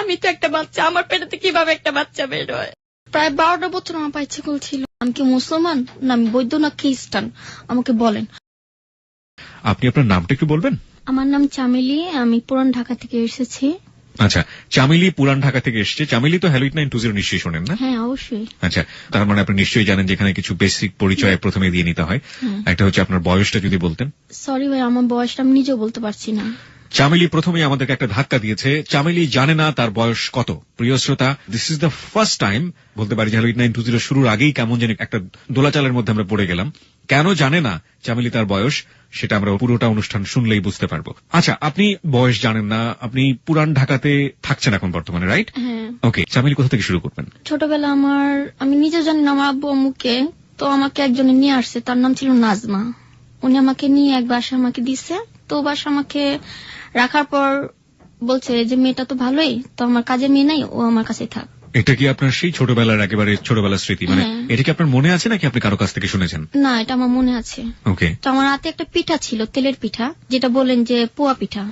আমি তো একটা বাচ্চা, আমার পেটেতে কিভাবে একটা বাচ্চা বের হয়। প্রায় 12টা বছর আমার পায়ে ছিকল ছিল। আমি কি মুসলমান না আমি বৌদ্ধ না খ্রিস্টান আমাকে বলেন। আপনি আপনার নামটা একটু বলবেন? আমার নাম চামেলি, আমি পুরান ঢাকা থেকে এসেছি। আচ্ছা, চামেলি পুরান ঢাকা থেকে এসছে। চামেলি তো হ্যালো 920 নিশ্চয়ই শোনেন না? হ্যাঁ অবশ্যই। আচ্ছা, তার মানে আপনি নিশ্চয়ই জানেন যেখানে কিছু বেসিক পরিচয় প্রথমে দিয়ে নিতে হয়। একটা হচ্ছে আপনার বয়সটা যদি বলতেন। সরি ভাই, আমার বয়সটা আমি নিজেও বলতে পারছি না। চামেলি প্রথমেই আমাদেরকে একটা ধাক্কা দিয়েছে। চামেলি জানে না তার বয়স কত। প্রিয় শ্রোতা, this is the first time বলতে পারি যে হ্যালো 920 শুরুর আগেই কেমন যেন একটা দোলাচালের মধ্যে আমরা পড়ে গেলাম। কেন জানে না চামেলি তার বয়স, সেটা আমরা পুরোটা অনুষ্ঠান শুনলেই বুঝতে পারবো। আচ্ছা, আপনি বয়স জানেন না, আপনি পুরান ঢাকাতে থাকছেন এখন বর্তমানে, রাইট? ওকে, চামেলি কোথা থেকে শুরু করবেন? ছোটবেলা আমি নিজে জানি না, আমার আব্বু আম্মুকে তো আমাকে একজনে নিয়ে আসছে, তার নাম ছিল নাজমা। উনি আমাকে নিয়ে এক বাসা আমাকে দিচ্ছে। তো বাসা আমাকে রাখার পর বলছে যে মেয়েটা তো ভালোই, তো আমার কাজে মেয়ে নাই, ও আমার কাছে থাক। এটা কি আপনার সেই ছোটবেলার একেবারে ছোটবেলার স্মৃতি? মানে এটা কি আপনার মনে আছে নাকি আপনি কারো কাছ থেকে শুনেছেন? না, এটা আমার মনে আছে। ওকে। তো আমার হাতে একটা পিঠা ছিল, তেলের পিঠা, যেটা বলেন যে পোয়া পিঠা।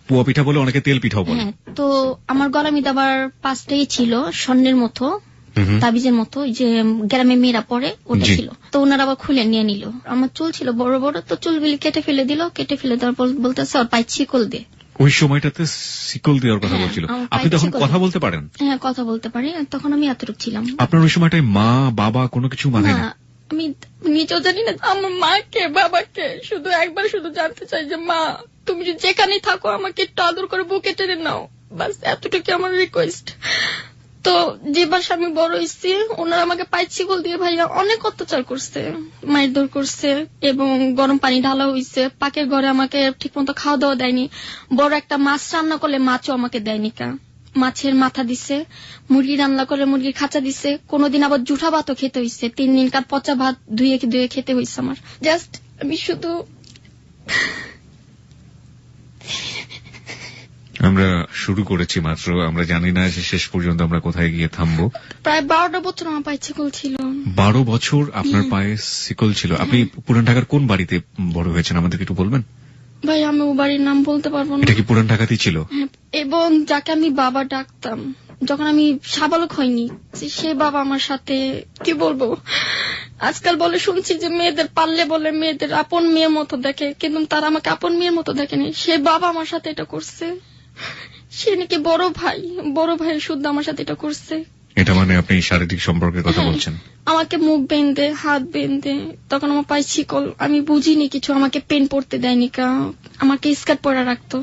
পোয়া পিঠা বলে, অনেকে তেল পিঠাও বলে। তো আমার গলার মধ্যে আবার 5টাই ছিল স্বর্ণের মতো, তাবিজের মতো, যে গ্রামে মেয়েরা পরে, ওটা ছিল। তো ওনারা আবার খুলে নিয়ে নিল। আমার চুল ছিল বড় বড়, তো চুলগুলি কেটে ফেলে দিল। কেটে ফেলে দেওয়ার পর বলতেছে ওর পায়ে শিকল দে। ওই সময়টাতে শিকল দেওয়ার কথা বলছিল। আপনি তখন কথা বলতে পারেন? হ্যাঁ, কথা বলতে পারি। তখন আমি এতটুকু ছিলাম। আপনার ওই সময়টায় মা বাবা কোনো কিছু মানে না? আমি নিজেও জানি না আমার মাকে বাবাকে, শুধু একবার শুধু জানতে চাই যে মা তুমি যেখানেই থাকো আমাকে একটু আদর করে বুকে টেনে নাও, বাস এতটুকু আমার রিকোয়েস্ট। তো যে বাসা আমি বড় হয়েছি, ওনারা আমাকে পায়ে শিকল দিয়ে ভাইয়া অনেক অত্যাচার করছে, মারধর করছে, এবং গরম পানি ঢালা হয়েছে। পাকের ঘরে আমাকে ঠিক মতো খাওয়া দাওয়া দেয়নি। বড় একটা মাছ রান্না করলে মাছও আমাকে দেয়নি। মাছের মাথা দিছে, মুরগি রান্না করে মুরগির খাঁচা দিছে। কোনদিন আবার জুঠা ভাতও খেতে হয়েছে, 3 দিন কার পচা ভাত ধুয়ে ধুয়ে খেতে হয়েছে আমার। জাস্ট আমি শুধু আমরা শুরু করেছি মাত্র, আমরা জানি না যে শেষ পর্যন্ত আমরা কোথায় গিয়ে থামবো। প্রায় 12টা বছর আমার পায়ে শিকল ছিল। 12 বছর আপনার পায়ে শিকল ছিল। আপনি পুরান ঢাকার কোন বাড়িতে বড় হয়েছেন আমাদেরকে একটু বলবেন? ভাই আমি ও বাড়ির নাম বলতে পারবো না। এটা কি পুরান ঢাকাতেই ছিল? এবং যাকে আমি বাবা ডাকতাম যখন আমি সাবালক হইনি, সে বাবা আমার সাথে কি বলবো, আজকাল বলে শুনছি যে মেয়েদের পারলে বলে মেয়েদের আপন মেয়ের মতো দেখে, কিন্তু তারা আমাকে আপন মেয়ের মতো দেখেনি। সে বাবা আমার সাথে এটা করছে। সে নাকি বড় ভাই শুদ্ধ আমার সাথে এটা করছে। এটা মানে আপনি শারীরিক সম্পর্কের কথা বলছেন? আমাকে মুখ বেঁধে, হাত বেঁধে, তখন আমার পায়ে শিকল, আমি বুঝিনি কিছু, আমাকে পেন পড়তে দেয়নি, আমাকে স্কার্ট পরা রাখতো।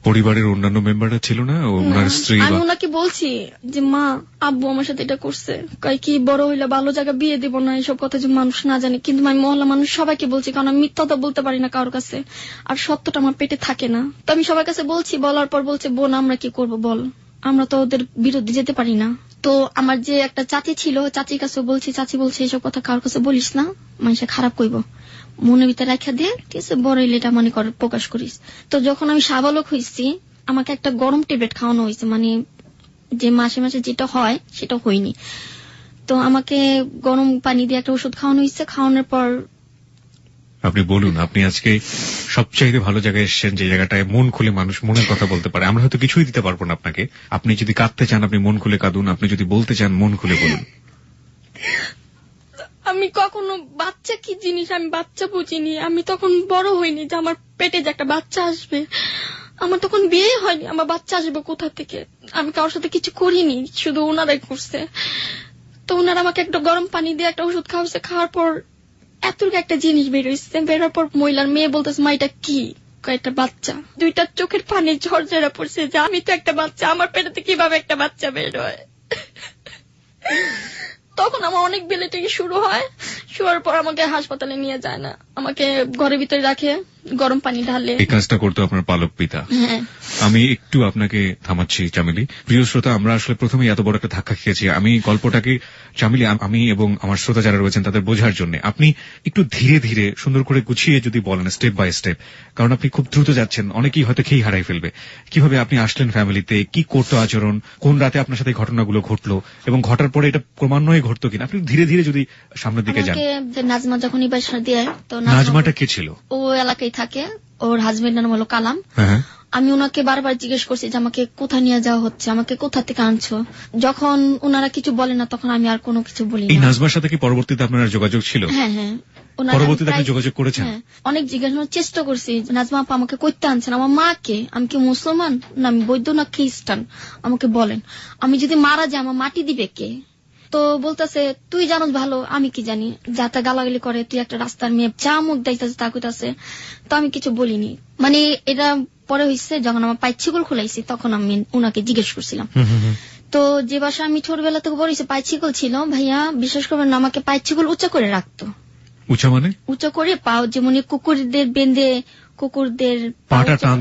পরিবারের অন্যান্য মেম্বাররা ছিল না? ওনার স্ত্রী? আমি ওনাকে বলছি যে মা আব্বু আমার সাথে এটা করছে, কয় কি বড় হইলে ভালো জায়গা বিয়ে দেবো না, এইসব কথা যে মানুষ না জানে। কিন্তু আমি মহল্লা মানুষ সবাইকে বলছি, কারণ আমি মিথ্যা তো বলতে পারি না কারোর কাছে, আর সত্যটা আমার পেটে থাকে না। তো আমি সবার কাছে বলছি, বলার পর বলছে বোন আমরা কি করব বল, আমরা তো ওদের বিরুদ্ধে যেতে পারি না। তো আমার যে একটা চাচি ছিল, চাচির কাছে বলছি, চাচি বলছে এইসব কথা কারোর কাছে বলিস না, মানুষে খারাপ কইব, মনের ভিতরে রাখা দিয়ে, ঠিক আছে, বড় হইলে এটা মনে কর প্রকাশ করিস। তো যখন আমি সাবালক হয়েছি, আমাকে একটা গরম ট্যাবলেট খাওয়ানো হয়েছে, মানে যে মাসে মাসে যেটা হয় সেটা হয়নি। তো আমাকে গরম পানি দিয়ে একটা ওষুধ খাওয়ানো হয়েছে। খাওয়ানোর পর আপনি বলুন, আপনি আজকে সবচাইতে ভালো জায়গায় এসেছেন, যে জায়গাটায় মন খুলে মানুষ মনের কথা বলতে পারে। আমরা হয়তো কিছুই দিতে পারবো না আপনাকে। আপনি যদি কাঁদতে চান আপনি মন খুলে কাঁদুন, আপনি যদি বলতে চান মন খুলে বলুন। আমি কখনো বাচ্চা কি জিনিস আমি বাচ্চা বুঝিনি। আমি তখন বড় হইনি যে আমার পেটে যে একটা বাচ্চা আসবে। আমার তখন বিয়ে হয়নি, আমার বাচ্চা আসবে কোথা থেকে। আমি কারোর সাথে কিছু করিনি, শুধু ওনারাই করছে। তো ওনারা আমাকে একটা গরম পানি দিয়ে একটা ওষুধ খাওয়াচ্ছে। খাওয়ার পর এতটুকু একটা জিনিস বেরোচ্ছে। বেরোর পর মহিলার মেয়ে বলতেছে মা এটা কি, একটা বাচ্চা। দুইটা চোখের পানি ঝরঝরা পড়ছে যে আমি তো একটা বাচ্চা, আমার পেটেতে কিভাবে একটা বাচ্চা বের হয়। তখন আমার অনেক বেলেটেকি শুরু হয়। শুয়ার পর আমাকে হাসপাতালে নিয়ে যায় না, আমাকে ঘরের ভিতরে রাখে, গরম পানি ঢালে। এই কাজটা করতো আপনার পালক পিতা? আমি একটু আপনাকে থামাচ্ছি চামেলি। প্রিয় শ্রোতা, আমরা আসলে প্রথমেই এত বড় একটা ধাক্কা খেয়েছি। আমি গল্পটাকে চামেলি, আমি এবং আমার শ্রোতা যারা রয়েছেন তাদের বোঝার জন্য আপনি একটু ধীরে ধীরে সুন্দর করে গুছিয়ে যদি বলেন, স্টেপ বাই স্টেপ, কারণ আপনি খুব দ্রুত যাচ্ছেন, অনেকেই হয়তো খেই হারাই ফেলবে। কিভাবে আপনি আসলেন ফ্যামিলিতে, কি করতো আচরণ, কোন রাতে আপনার সাথে ঘটনাগুলো ঘটলো, এবং ঘটার পরে এটা ক্রমান্বয়ে ঘটতো কিনা, আপনি ধীরে ধীরে যদি সামনের দিকে যান। নাজমা যখন বাসা দিয়ে, তো নাজমাটা কে ছিল? ও এলাকায় থাকে, ওর হাজবেন্ডের নাম হলো কালাম। আমি ওনাকে বারবার জিজ্ঞেস করছি যে আমাকে কোথায় নিয়ে যাওয়া হচ্ছে, আমাকে কোথা থেকে আনছো। যখন ওনারা কিছু বলে না তখন আমি আর কোনো কিছু বলি এই না। নাজমার সাথে কি পরবর্তীতে আপনার যোগাযোগ ছিল? হ্যাঁ হ্যাঁ, পরবর্তীতে আপনি যোগাযোগ করেছেন? অনেক জিজ্ঞাসার চেষ্টা করছি, নাজমা আপা আমাকে করতে আনছেন, আমার মা কে, আমি কি মুসলমান না আমি বৌদ্ধ না খ্রিস্টান, আমাকে বলেন, আমি যদি মারা যাই আমার মাটি দিবে কে। তো বলতেছে তুই জানোস ভালো, আমি কি জানি, যাতা গালাগালি করে, তুই একটা রাস্তার মেয়ে, যা মুখ দেখতেছে তা কইতাছে। তো আমি কিছু বলিনি। মানে এটা পরে হয়েছে যখন আমার পাইছিগুল খুলাইছি তখন আমি উনাকে জিজ্ঞেস করছিলাম। তো যে বাসা আমি ছোটবেলা থেকে বড় হয়েছে পাইছিগুল ছিল, ভাইয়া বিশ্বাস করবেন না, আমাকে পাইছিগুল উঁচা করে রাখতো। উঁচা মানে? উঁচা করে পাও, যেমন কুকুরদের বেঁধে, কুকুরদের পাটা টান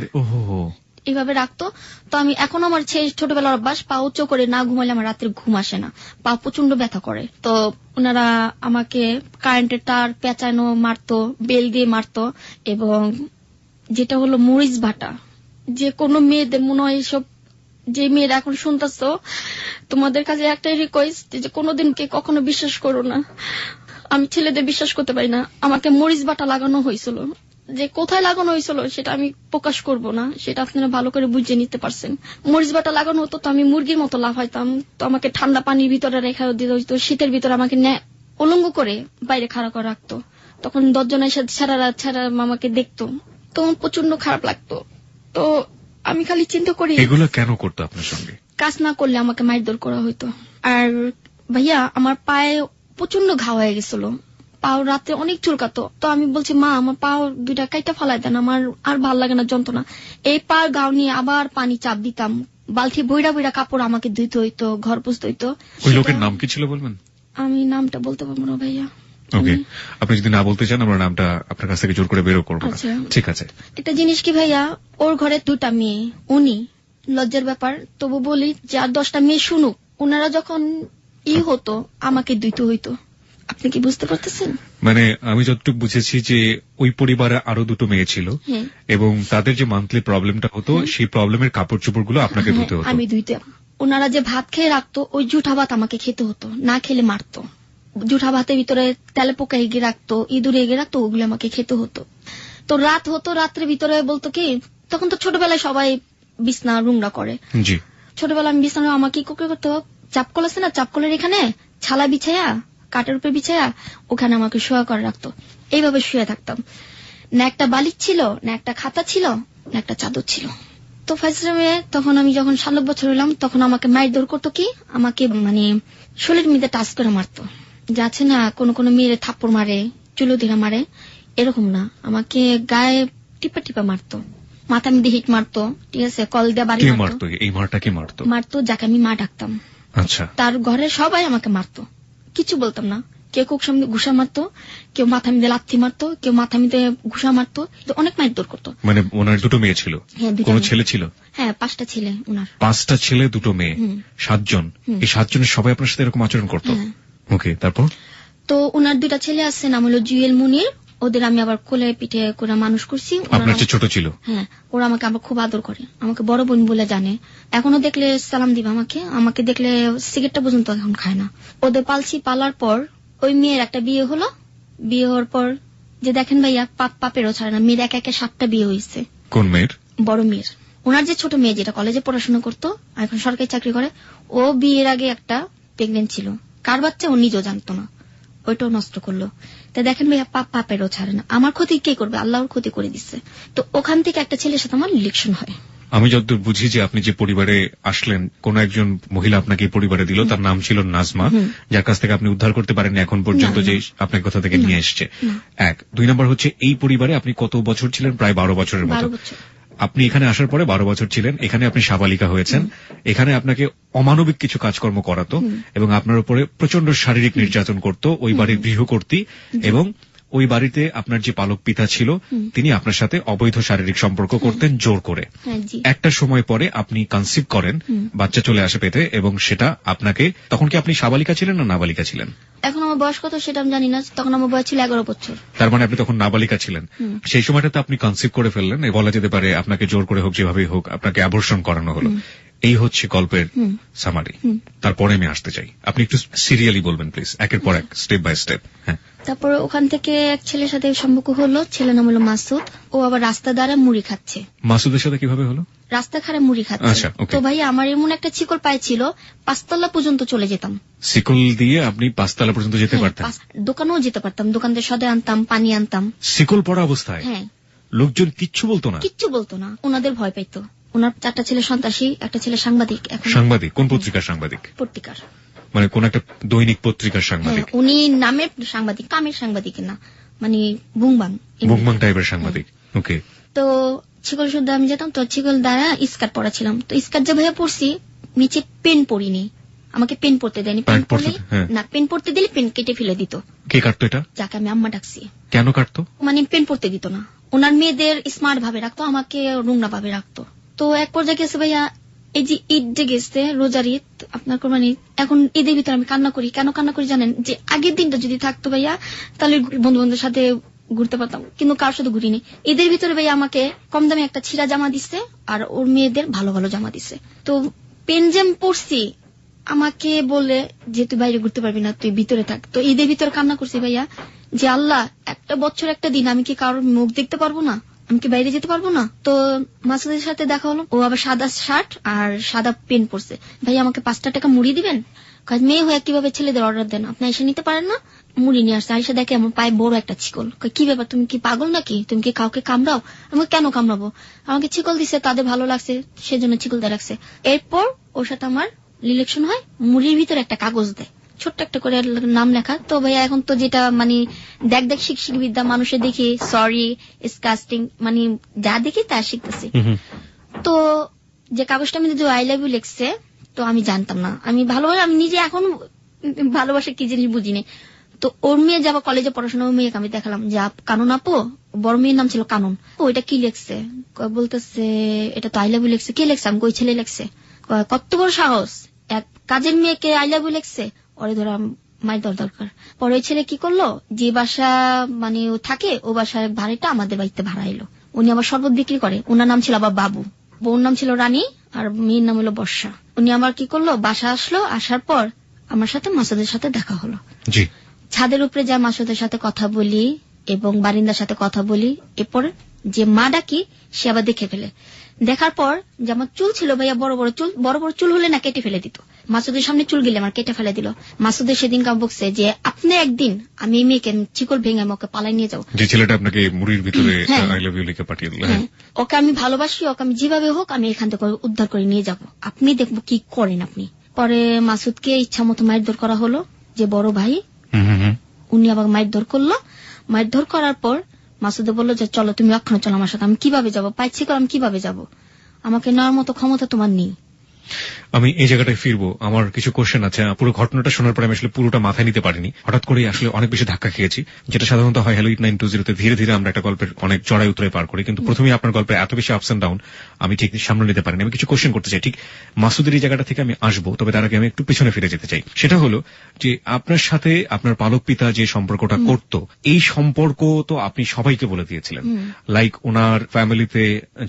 এইভাবে রাখতো। তো আমি এখন আমার ছোটবেলার অভ্যাস, পা উঁচু করে না ঘুমাইলে আমার রাত্রে ঘুম আসে না, পা প্রচন্ড ব্যথা করে। তো ওনারা আমাকে কারেন্টের তার পেঁচানো মারতো, বেল দিয়ে মারতো, এবং যেটা হলো মরিচ বাটা। যে কোনো মেয়েদের মনে হয় সব, যে মেয়েরা এখন শুনতেছ, তোমাদের কাছে একটাই রিকোয়েস্ট যে কোনোদিন কে কখনো বিশ্বাস করো না। আমি ছেলেদের বিশ্বাস করতে পারি না। আমাকে মরিচ বাটা লাগানো হয়েছিল, যে কোথায় লাগানো হয়েছিল সেটা আমি প্রকাশ করব না, সেটা আপনারা ভালো করে বুঝে নিতে পারছেন। মরিচ বাটা লাগানো হতো তো আমি মুরগির মতো লাফাইতাম। তো আমাকে ঠান্ডা পানির ভিতরে রেখা দিতে হইতো, শীতের ভিতরে আমাকে উলঙ্গ করে বাইরে খাড়া করে রাখতো। তখন 10 জনের সাথে ছাড়া আমাকে দেখতো, তখন প্রচন্ড খারাপ লাগতো। তো আমি খালি চিন্তা করি এগুলো কেন করতো আপনার সঙ্গে? কাজ না করলে আমাকে মারধর করা হইতো। আর ভাইয়া আমার পায়ে প্রচন্ড ঘা হয়ে গেছিল, পাও রাতে অনেক চুলকাতো। তো আমি বলছি মা আমার পাও 2টা কাইটা ফালাই দেন, আমার আর ভাল লাগে না যন্ত্রণা। এই পার গাও নিয়ে আবার পানি চাপ দিতাম, বালতি বইরা বইরা কাপড় আমাকে ধুইতে হইতো, ঘর পুছতে হইতো। ওই লোকের নাম কি ছিল বলবেন? আমি নামটা বলতে পারবো না ভাইয়া। ওকে, আপনি যদি না বলতে চান আমরা নামটা আপনার কাছ থেকে জোর করে বেরো করবো না। ঠিক আছে। একটা জিনিস কি ভাইয়া, ওর ঘরে 2টা মেয়ে, উনি লজ্জার ব্যাপার, তবু বলি যে আর 10টা মেয়ে শুনুক, ওনারা যখন হতো আমাকে দিতে হইতো। আপনি কি বুঝতে পারতেছেন? মানে আমি যতটুকু বুঝেছি যে ওই পরিবারে আরো 2টো মেয়ে ছিল, এবং তাদের যে মান্থলি প্রবলেমটা হতো সেই প্রবলেমের কাপড় চোপড় গুলো আপনাকে ধুতে হতো। আমি ধুইতাম। ওনারা যে ভাত খেয়ে রাখতো ওই জুঠা ভাত আমাকে খেতে হতো, না খেলে মারতো। জুঠা ভাতের ভিতরে তেলে পোকা এগিয়ে রাখতো, ইঁদুর এগিয়ে রাখতো, ওগুলো আমাকে খেতে হতো। তো রাত হতো, রাত্রের ভিতরে বলতো কি, তখন তো ছোটবেলায় সবাই বিছনা রুংরা করে, জি ছোটবেলায় আমি বিছনা আমাকে কি করতে হবে, চাপকল আছে না, চাপকলের এখানে ছালা বিছায়া, কাঠের উপরে বিছায়া ওখানে আমাকে শোয়া করে রাখতো। এইভাবে শুয়ে থাকতাম। না একটা বালিশ ছিল, না একটা খাতা ছিল, না একটা চাদর ছিল। তো ফাইসরামে তখন আমি যখন 7 বছর হলাম তখন আমাকে মারধর করতো কি, আমাকে মানে শরীরের মধ্যে টাচ করে মারতো। যাচ্ছে না কোন কোন মেয়েরে থাপ্পড় মারে, চুলো ধীরা মারে, এরকম না, আমাকে গায়ে টিপা টিপা মারতো, মাথা মধ্যে হিট মারতো, ঠিক আছে, কল দিয়ে বাড়ি মারতো। এই মারটা কি মারতো? মারতো যাকে আমি মা ডাকতাম। আচ্ছা। তার ঘরে সবাই আমাকে মারতো, কিছু বলতাম না। কেউ কুক সামনে ঘুষা মারতো, কেউ মাথা মিদে লাথি মারতো, কেউ মাথা মিদে ঘুষা মারতো, অনেক মারধর করতো। মানে ওনার 2টো মেয়ে ছিল? কোন ছেলে ছিল? হ্যাঁ 5টা ছেলে ওনার। 5টা ছেলে 2টো মেয়ে, 7 জন। এই 7 জনের সবাই আপনার সাথে এরকম আচরণ করতো? ওকে, তারপর? তো ওনার 2টা ছেলে আছে, নাম হলো জুয়েল মুনির, ওদের আমি আবার কোলে পিঠে করে মানুষ করছি। আপনার চেয়ে ছোট ছিল? হ্যাঁ, ওরা আমাকে আবার খুব আদর করে, আমাকে বড় বোন বলে জানে। এখনো দেখলে সালাম দিবা আমাকে দেখলে সিগারেটটা পর্যন্ত এখন খায় না। ওদের পালছি, পালার পর ওই মেয়ের একটা বিয়ে হলো। বিয়ে হওয়ার পর যে দেখেন ভাইয়া পাপেরও ছাড়ে না, মেয়ের একা 7টা বিয়ে হয়েছে। কোন মেয়ের? বড় মেয়ের। ওনার যে ছোট মেয়ে যেটা কলেজে পড়াশোনা করতো, এখন সরকারি চাকরি করে, ও বিয়ের আগে একটা প্রেগনেন্ট ছিল, কার বাচ্চা ও নিজেও জানতো না, ওইটাও নষ্ট করলো। তা দেখেন ভাইয়া পাপেরও ছাড়ে না। আমার ক্ষতি কে করবে, আল্লাহর ক্ষতি করে দিচ্ছে। তো ওখান থেকে একটা ছেলের সাথে আমার ইলেকশন হয়। আমি যতদূর বুঝি যে আপনি যে পরিবারে আসলেন, কোন একজন মহিলা আপনাকে এই পরিবারে দিল, তার নাম ছিল নাজমা, যার কাছ থেকে আপনি উদ্ধার করতে পারেননি এখন পর্যন্ত, যে আপনার কোথা থেকে নিয়ে এসছে। 1 2 নম্বর হচ্ছে এই পরিবারে আপনি কত বছর ছিলেন? প্রায় 12 বছরের মতো। আপনি এখানে আসার পরে 12 বছর ছিলেন, এখানে আপনি সাবালিকা হয়েছেন, এখানে আপনাকে অমানবিক কিছু কাজকর্ম করাতো এবং আপনার উপরে প্রচন্ড শারীরিক নির্যাতন করতো ওই বাড়ির গৃহকর্ত্রী, এবং ওই বাড়িতে আপনার যে পালক পিতা ছিল তিনি আপনার সাথে অবৈধ শারীরিক সম্পর্ক করতেন জোর করে। একটা সময় পরে আপনি কনসিভ করেন, বাচ্চা চলে আসে পেটে, এবং সেটা আপনাকে, তখন কি আপনি সাবালিকা ছিলেন না নাবালিকা ছিলেন? এখন আমার বয়স কত সেটা আমি জানি না, তখন আমার বয়স ছিল 11 বছর। তার মানে আপনি তখন নাবালিকা ছিলেন। সেই সময়টাতে আপনি কনসিভ করে ফেললেন, বলা যেতে পারে আপনাকে জোর করে হোক, যেভাবেই হোক আপনাকে আবর্ষণ করানো হলো। এই হচ্ছে গল্পের সামারি। তারপরে আমি আসতে চাই, আপনি একটু সিরিয়ালি বলবেন প্লিজ, একের পর এক, স্টেপ বাই স্টেপ। হ্যাঁ তারপরে ওখান থেকে এক ছেলের সাথে সম্পর্ক হলো, ছেলের নাম হলো মাসুদ। ও আবার রাস্তা দ্বারা মুড়ি খাচ্ছে। মাসুদের সাথে কিভাবে হলো? রাস্তা খারে মুড়ি খাচ্ছে। তো ভাই আমার এমন একটা শিকল পায়ে ছিল, 5 তলা পর্যন্ত চলে যেতাম। শিকল দিয়ে আপনি 5 তলা পর্যন্ত যেতে পারতেন? দোকানেও যেতে পারতাম, দোকান থেকে সদে আনতাম, পানি আনতাম। শিকল পড়া অবস্থায়? হ্যাঁ। লোকজন কিচ্ছু বলতো না? কিচ্ছু বলতো না, ওনাদের ভয় পাইতো। ওনার 4টা ছেলে সন্ত্রাসী, একটা ছেলে সাংবাদিক। সাংবাদিক? কোন পত্রিকার সাংবাদিক? পত্রিকার, মানে কোন একটা দৈনিক পত্রিকার সাংবাদিক? উনি নামের সাংবাদিক, কামের সাংবাদিক না, মানে বুংবাং টাইপের সাংবাদিক। ওকে। তো শিকল শুদ্ধ আমি যেতাম, তো শিকল দ্বারা স্কার্ট পরা ছিলাম। তো স্কার্ট যে ভাইয়া পরছি, নিচে পেন পরিনি, আমাকে পেন পরতে দেয়নি। পেন পরতে দিলে পেন কেটে ফেলে দিত। কে কাটতো এটা? যাকে আমি আম্মা ডাকছি। কেন কাটতো? মানে পেন পরতে দিত না। ওনার মেয়েদের স্মার্ট ভাবে রাখতো, আমাকে রুংনা ভাবে রাখতো। তো এক পর্যায়ে গেছে ভাইয়া, এই যে ঈদ যে গেছে, রোজার ঈদ, আপনার কোরবানি, এখন ঈদের ভিতরে আমি কান্না করি। কেন কান্না করি জানেন? যে আগের দিনটা যদি থাকতো ভাইয়া, তাহলে বন্ধু বান্ধবের সাথে ঘুরতে পারতাম, কিন্তু কার সাথে ঘুরিনি। ঈদের ভিতরে ভাইয়া আমাকে কম দামে একটা ছিঁড়া জামা দিচ্ছে, আর ওর মেয়েদের ভালো ভালো জামা দিচ্ছে। তো পেনজেম পরছি, আমাকে বলে যে তুই বাইরে ঘুরতে পারবি না, তুই ভিতরে থাক। তো ঈদের ভিতরে কান্না করছি ভাইয়া, যে আল্লাহ, একটা বছর একটা দিন আমি কি কারোর মুখ দেখতে পারবো না? আমি কি বাইরে যেতে পারবো না? তো মাসুদের সাথে দেখা হলো, ও আবার সাদা শার্ট আর সাদা পেন পরছে। ভাই আমাকে 5 টাকা মুড়ি দিবেন? মেয়ে হয়ে কিভাবে ছেলেদের অর্ডার দেন, আপনি এসে নিতে পারেন না? মুড়ি নিয়ে আসছে। আইসা দেখে আমার পায়ে বড় একটা শিকল। কি ব্যাপার, তুমি কি পাগল নাকি? তুমি কি কাউকে কামড়াও? আমাকে কেন কামড়াবো? আমাকে শিকল দিছে, তাদের ভালো লাগছে, সেজন্য শিকল দিয়ে রাখছে। এরপর ওর সাথে আমার রিলেশন হয়, মুড়ির ভিতরে একটা কাগজ দেয়, ছোট্ট একটা করে নাম লেখা। তো ভাইয়া এখন তো যেটা মানে দেখ শিক্ষিক বিদ্যা, মানুষের দেখি সরি, ডিসকাস্টিং, মানে যা দেখি তা শিখতেছি। তো যে কাগজটা আমি আই লাভ ইউ লিখছে, তো আমি জানতাম না, আমি ভালোভাবে, আমি নিজে এখন ভালোবাসা কি জিনিস বুঝিনি। তো ওর মেয়ে যাবো কলেজে পড়াশোনা, ওর মেয়েকে আমি দেখালাম যে কানন আপু, বড় মেয়ের নাম ছিল কানন, ওইটা কি লেখছে? বলতেছে এটা তো আই লাভ ইউ লিখছে। কে লেখছে? আমি কই ছেলে লেখছে। কত বড় সাহস, এক কাজের মেয়েকে আই লাভ ইউ লিখছে। ওরে ধরা মায়ের দরকার। পরে ওই ছেলে কি করলো, যে বাসা মানে ও থাকে, ও বাসায় ভাড়াটা আমাদের বাড়িতে ভাড়া এলো। উনি আবার শরবত বিক্রি করে। ওনার নাম ছিল আবার বাবু, বউর নাম ছিল রানী, আর মেয়ের নাম হলো বর্ষা। উনি আমার কি করলো, বাসা আসলো, আসার পর আমার সাথে মাসুদের সাথে দেখা হলো। ছাদের উপরে যা মাসুদের সাথে কথা বলি এবং বারিন্দার সাথে কথা বলি, এরপর যে মা ডাকি, সে আবার দেখে ফেলে। দেখার পর যে আমার চুল ছিল ভাইয়া, বড় বড় চুল হলে না কেটে ফেলে দিত। মাসুদের সামনে চুল গেলে আমার কেটে ফেলে দিল। মাসুদের সেদিন কাউ বকছে যে আপনি একদিন আমি এই মেয়েকে চিকল ভেঙে আমাকে পালাই নিয়ে যাবো। যে ছেলেটা আপনাকে মুড়ির ভিতরে আই লাভ ইউ লিখে পাঠিয়ে দিল। ওকে আমি ভালোবাসি, ওকে আমি যেভাবে হোক আমি এখান থেকে উদ্ধার করে নিয়ে যাব, আপনি দেখবো কি করেন আপনি। পরে মাসুদকে ইচ্ছা মতো মারধর করা হলো, যে বড় ভাই উনি আবার মারধর করলো। মারধর করার পর মাসুদে বললো যে চলো তুমি ওখানে চলো আমার সাথে। আমি কিভাবে যাবো? পাইছি আমি কিভাবে যাব? আমাকে নেওয়ার মতো ক্ষমতা তোমার নেই। আমি এই জায়গাটায় ফিরবো, আমার কিছু কোশ্চেন আছে। পুরো ঘটনাটা শোনার পরে আমি আসলে পুরোটা মাথায় নিতে পারিনি, হঠাৎ করে আসলে অনেক বেশি ধাক্কা খেয়েছি, যেটা সাধারণত হয় হ্যালো 8920 তে ধীরে ধীরে আমরা একটা গল্পের অনেক চড়াই উতরাই পার করি, কিন্তু প্রথমেই আপনার গল্পের এত বেশি আপস এন্ড ডাউন আমি ঠিক সামনে নিতে পারিনি। আমি কিছু কোশ্চেন করতে চাই, ঠিক মাসুদের এই জায়গাটা থেকে আমি আসবো, তবে তার আগে আমি একটু পেছনে ফিরে যেতে চাই। সেটা হলো যে আপনার সাথে আপনার পালক পিতা যে সম্পর্কটা করত, এই সম্পর্ক তো আপনি সবাইকে বলে দিয়েছিলেন, লাইক ওনার ফ্যামিলিতে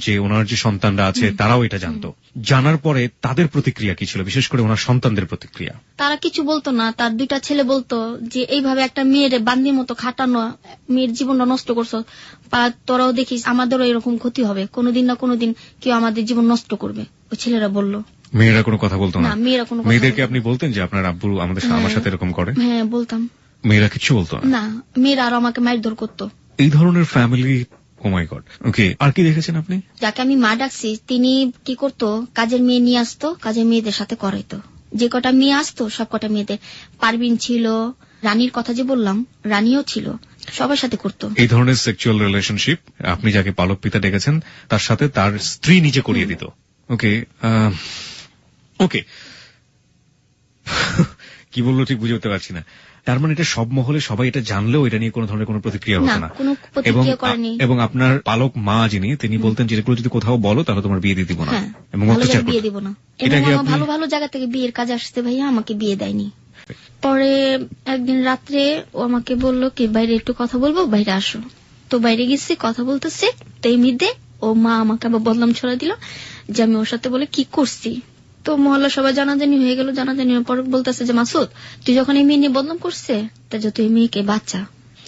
যে ওনার যে সন্তানরা আছে তারাও এটা জানতো। জানার পরে তাদের প্রতিক্রিয়া কি ছিল, বিশেষ করে ওনার সন্তানদের প্রতিক্রিয়া? তারা কিছু বলতো না। তার 2টা ছেলে বলতো যে এইভাবে একটা মেয়ের বান্দির মতো খাটানো, মেয়ের জীবনটা নষ্ট করছো, তোরাও দেখিস আমাদেরও এরকম ক্ষতি হবে, কোনোদিন না কোনোদিন কেউ আমাদের জীবন নষ্ট করবে। ওই ছেলেরা বললো। মেয়েরা কোনো কথা বলতো না? মেয়েরা কোনো। মেয়েদেরকে আপনি বলতেন যে আপনার আব্বু আমার সাথে এরকম করে? হ্যাঁ বলতাম। মেয়েরা কিছু বলতো না? মেয়েরা আরো আমাকে মারধর করতো। এই ধরনের ফ্যামিলি, ও মাই গড। ওকে, আর কি দেখেছেন আপনি? যাকে আমি মা ডাকছি তিনি কি করতো, কাজের মেয়ে নিয়ে আসতো, কাজের মেয়েদের সাথে করাইতো। যে কটা মেয়ে আসতো সব কটা মেয়েদের, পারবিন ছিল, রানীর কথা যে বললাম রানীও ছিল, সবার সাথে করতো। এই ধরনের সেক্সুয়াল রিলেশনশিপ আপনি যাকে পালক পিতা ডেকেছেন তার সাথে তার স্ত্রী নিজে করিয়ে দিত। ওকে ওকে, কি বললো ঠিক বুঝে উঠতে পারছি না। তার মানে এটা সব মহলে সবাই এটা জানলেও এটা নিয়ে কোনো ধরনের কোনো প্রতিক্রিয়া হতো না? এবং আপনার পালক মা যিনি, তিনি বলতেন যে এগুলো যদি কোথাও বলো তাহলে তোমার বিয়ে দিয়ে দিব না, এবং অত্যাচার বিয়ে দিব না। ভালো ভালো জায়গা থেকে বিয়ের কাজ আসছে ভাইয়া, আমাকে বিয়ে দেয়নি। পরে একদিন রাত্রে ও আমাকে বললো কি বাইরে একটু কথা বলবো, বাইরে আসো। তো বাইরে গেছি, কথা বলতেছে, তো এই মধ্যে ও মা আমাকে আবার বদনাম ছড়া দিল যে আমি ওর সাথে বলে কি করছি। তো মহল্লা সবাই জানাজানি হয়ে গেল। জানাজানি পর বলতেছে যে মাসুদ তুই যখন এই মেয়ে নিয়ে বদনাম করছে, তা যে তুই মেয়েকে বাচ্চা,